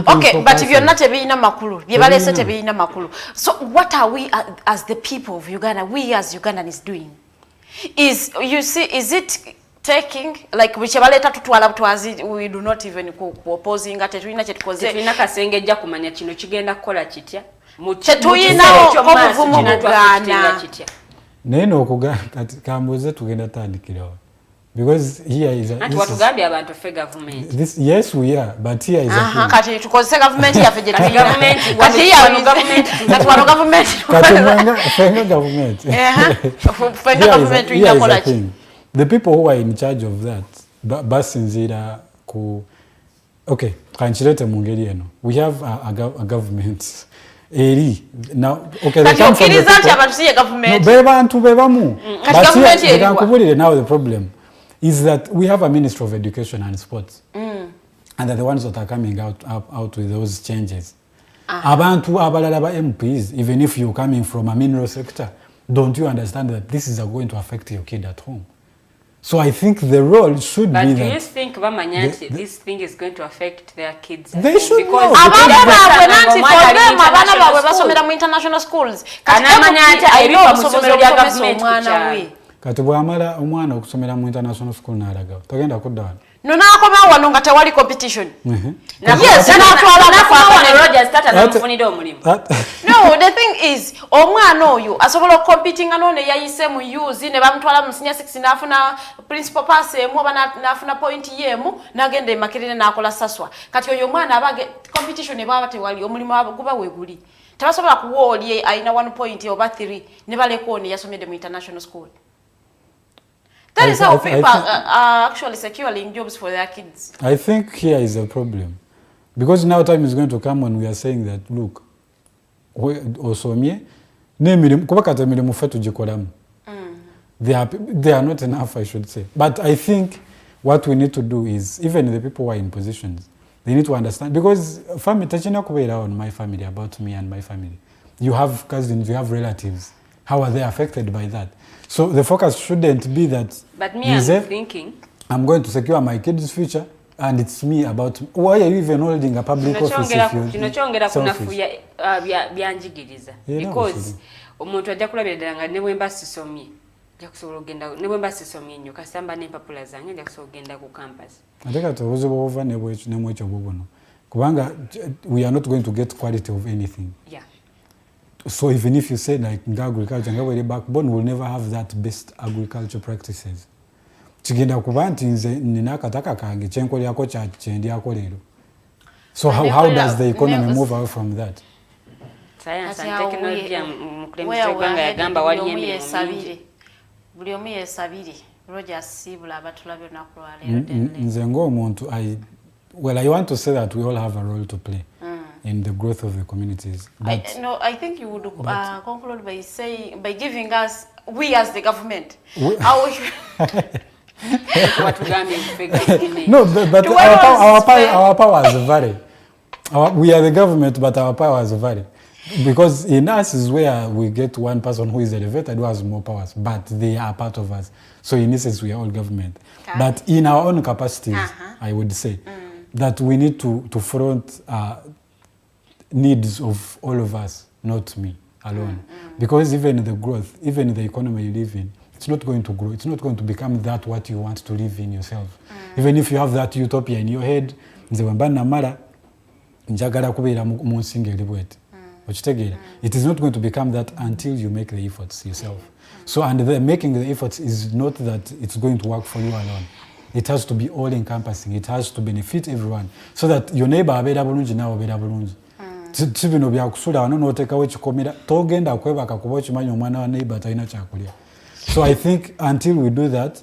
okay but if you're not tebiina makulu bye balese tebiina makulu so what are we as the people of Uganda we as Ugandans doing is you see is it taking like which baleta tutwala butwazi we do not even opposing ate tulina kyetukoze tulina kasengejja kumanya kino kigenda kukola kitya tuyinawo obuvumu bugaana naye n'okugamba kati kambuze tugenda tandikirawo because here is anti watugambye abantu ffe government yes we are but here is kati tukozese government yaffe gye tulina kati fenga government tulina kola ki the people who are in charge of that basinziira ku okay kankirete mu ngeri eno we have a government eri now okay they come from the bantu bebamu kakubulire now the problem is that we have a Ministry of Education and Sports and they're the ones that are coming out with those changes abantu abalala ba MPs even if you're coming from a mineral sector don't you understand that this is going to affect your kid at home. So I think the role should be that. But do you think Bamanyati, this thing is going to affect their kids? They should because know. Abana bawe basomera mu international schools. Kati bw'amala omwana okusomera mu international school n'alagawo tagenda kuddawa. No nakoma wano nga tewali competition. Yes, Rogers started namufunira omulimu. No, the thing is omwana oyo asobola competing anone yayise mu use ne bamutwala mu senior 6 nafuna principal pass emu oba nafuna point yemu nagenda emakirine nakola saswa. Kati oyo omwana abage competition ebaba tewali omulimu guba weguli. Tabasobola kuwoli aina 1 point oba 3 ne baleko ne yasomede mu international school. That is how people are actually securing jobs for their kids. I think here is a problem. Because now time is going to come when we are saying that, look, osomye n'emirimu kuba kati emirimu ffe tugikolamu. They are not enough, I should say. But I think what we need to do is, even the people who are in positions, they need to understand, because family, tachina kubeera on my family, about me and my family. You have cousins, you have relatives. How are they affected by that? So the focus shouldn't be that. But me, I'm thinking, I'm going to secure my kids' future, and it's me about. Why are you even holding a public office if you're selfish? Because omuntu ajja kulabira ddala nga ne bwe mba sisomye ajja kusobola ogenda ne bwe mba sisomye nnyo kasamba n'empapula zange ajja kusobola ogenda ku campus. Ate kati obuzibu obuva n'emwekyo bubuno kubanga we are not going to get quality of anything. Yeah. So even if you say like agriculture nga bweri backbone, will never have that best agriculture practices. Kigenda kuba nti nze nina akataka kange kyenkolyako kyendyako leero. So how does the economy move away from that? Science and technology mukulembeze yagamba wali emirimu buli omu yeesabire Roger Sibula abatulabe olunaku lwaleero. Nze ng'omuntu I want to say that we all have a role to play in the growth of the communities. I think you would conclude by saying, by giving us, we as the government, No, but our powers vary. We are the government, but our powers vary. Because in us is where we get one person who is elevated who has more powers, but they are part of us. So in essence, we are all government. Okay. But in our own capacities, I would say that we need to front needs of all of us, not me alone. Because even the growth, even the economy you live in, it's not going to grow. It's not going to become that what you want to live in yourself. Even if you have that utopia in your head, it is not going to become that until you make the efforts yourself. So, and making the efforts is not that it's going to work for you alone. It has to be all encompassing. It has to benefit everyone. So that your neighbor abera bulungi nawe abera bulungi. Tibino bya kusula wano n'otekawo ekikomera togenda kwebaka kuba okimanyi omwana wa neighbor talina kyakulya. So I think until we do that,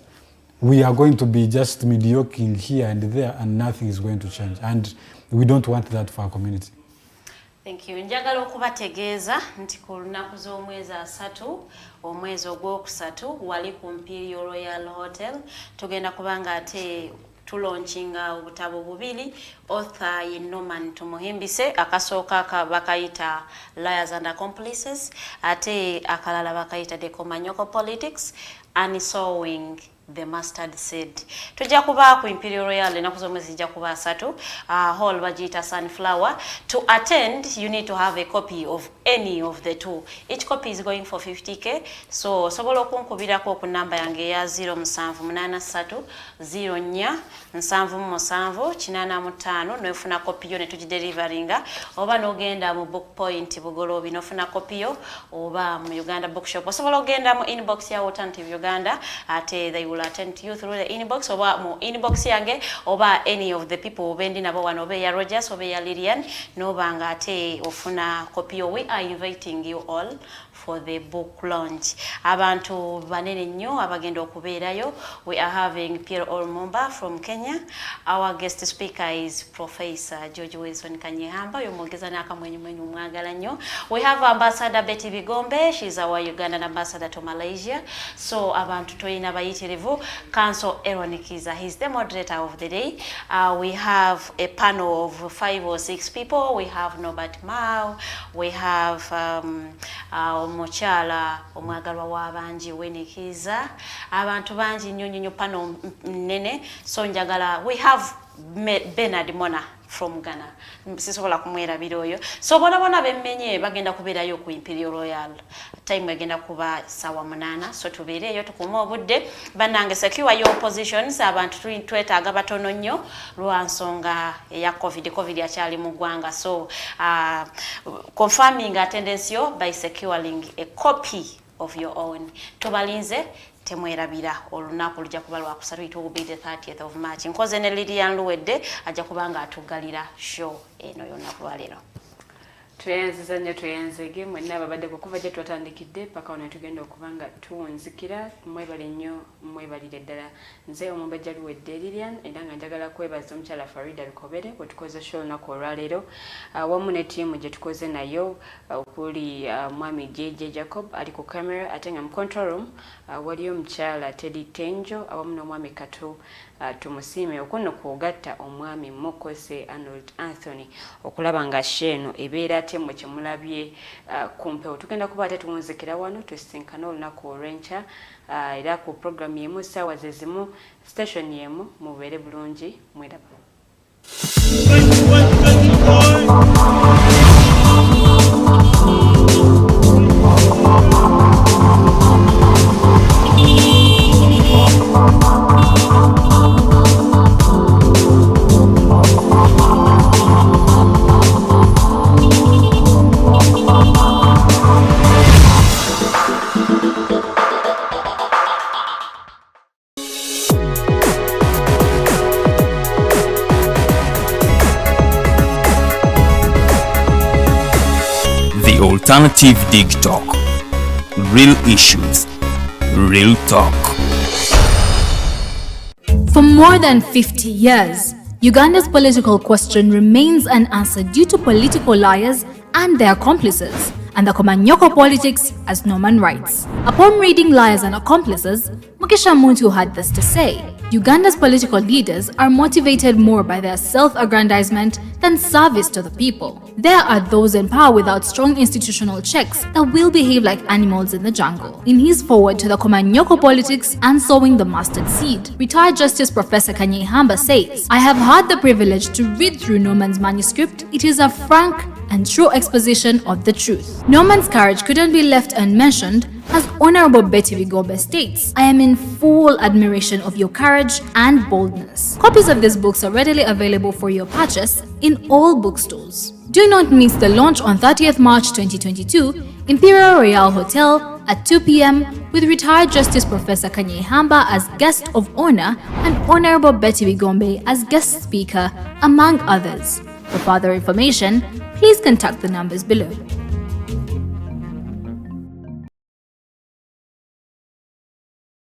we are going to be just mediocre here and there, and nothing is going to change. And we don't want that for our community. Thank you. Njagala okubategeeza nti ku lunaku z'omwezi 3 omwezi ogwokusatu wali ku Imperial Royal Hotel tugenda kubanga ate tulaunchinga obutabo bubiri author ye Norman Tumuhimbise akasooka bakayita Liars and Accomplices ate akalala bakayita The Komanyoko Politics and Sowing the Mustard Seed. Tujja kuba ku Imperial Royal enaku z'omwezi zijja kuba 3 hall bagiyita Sunflower. To attend you need to have a copy of any of the two. Each copy is going for 50k. So sobola okunkubirako ku namba yange ya 0787047785 nofuna copy yo ne tugideliveringa oba nogenda mu book point Bugolobi nofuna copy yo oba mu Uganda bookshop osobola ogenda mu inbox ya Alternative Uganda ate they will attend to you through the inbox oba mu inbox yange oba any of the people bendi nabo wano be ya Rogers oba ya Lilian nobanga ate ofuna copy yo. We are inviting you all for the book launch. Abantu banene nnyo abagenda okubeerayo. We are having Pierre Olmomba from Kenya. Our guest speaker is Professor George Wilson Kanyehamba yomwogeza n'akamwenyumwenyu mwagala nnyo. We have Ambassador Betty Bigombe. She's our Ugandan ambassador to Malaysia. So abantu toyina bayitirivu. Council Aaron Kiza, he's the moderator of the day. We have a panel of 5 or 6 people. We have Norbert Mao. We have omukyala omwagalwa w'abangi wenikiza abantu bangi nnyo pano nene so njagala we have Bernard Mona from Ghana sisobola kumwerabira oyo so bona bemmenye bagenda kubeerayo ku Imperial Royal time agenda kuba sawa 8 so tubeereyo tukuma obudde banange secure your positions abantu twetaaga batono nnyo lwa nsonga ya covid yakyali mu ggwanga so confirming attendance yo by securing a copy of your own tubalinze temwerabira olunaku lujja kuba lwakusatu it will be the 30th of March nkoze ne Lilian Luwedde ajja kubanga atugalira show eno y'olunaku lwaleero. Tuyanziza nnyo tuyanzege mwenna ababadde kukuva gye twatandikidde paka wano tugenda okubanga tuwunzikira mwebale nnyo mwebalire ddala nze Omumbejja Luwedde Lilian era nga njagala kwebaza omukyala Farida Lukobere bwe tukoze show olunaku olwaleero wamu ne ttiimu gye tukoze nayo okuli mwami JJ Jacob ali ku camera ate nga mu control room waliyo omukyala Teddy Tenjo awamu n'omwami Kato tumusiime okuno kugatta omwami Mokose Arnold Anthony okulaba nga sheeno ebeera ate mu kyemulabye kumpewo tugenda kuba ate tuwunzikira wano tusisinkana olunaku olw'enkya era ku program yemu ssaawa ze zimu station yemu mubeere bulungi mwiraba. Alternative Digitalk. Real issues, real talk. For more than 50 years, Uganda's political question remains unanswered due to political liars and their accomplices, and the Komanyoko politics as Norman writes. Upon reading Liars and Accomplices, Mukesha Muntu had this to say: Uganda's political leaders are motivated more by their self-aggrandizement than service to the people. There are those in power without strong institutional checks that will behave like animals in the jungle. In his foreword to the Komanyoko politics and sowing the mustard seed, retired Justice Professor Kanye Hamba says, "I have had the privilege to read through Norman's manuscript. It is a frank and true exposition of the truth. Norman's courage couldn't be left unmentioned. As Honorable Betty Vigombe states, I am in full admiration of your courage and boldness." Copies of these books are readily available for your purchase in all bookstores. Do not miss the launch on 30th March 2022, Imperial Royal Hotel at 2 p.m. with retired Justice Professor Kanye Hamba as guest of honor and Honorable Betty Vigombe as guest speaker, among others. For further information, please contact the numbers below.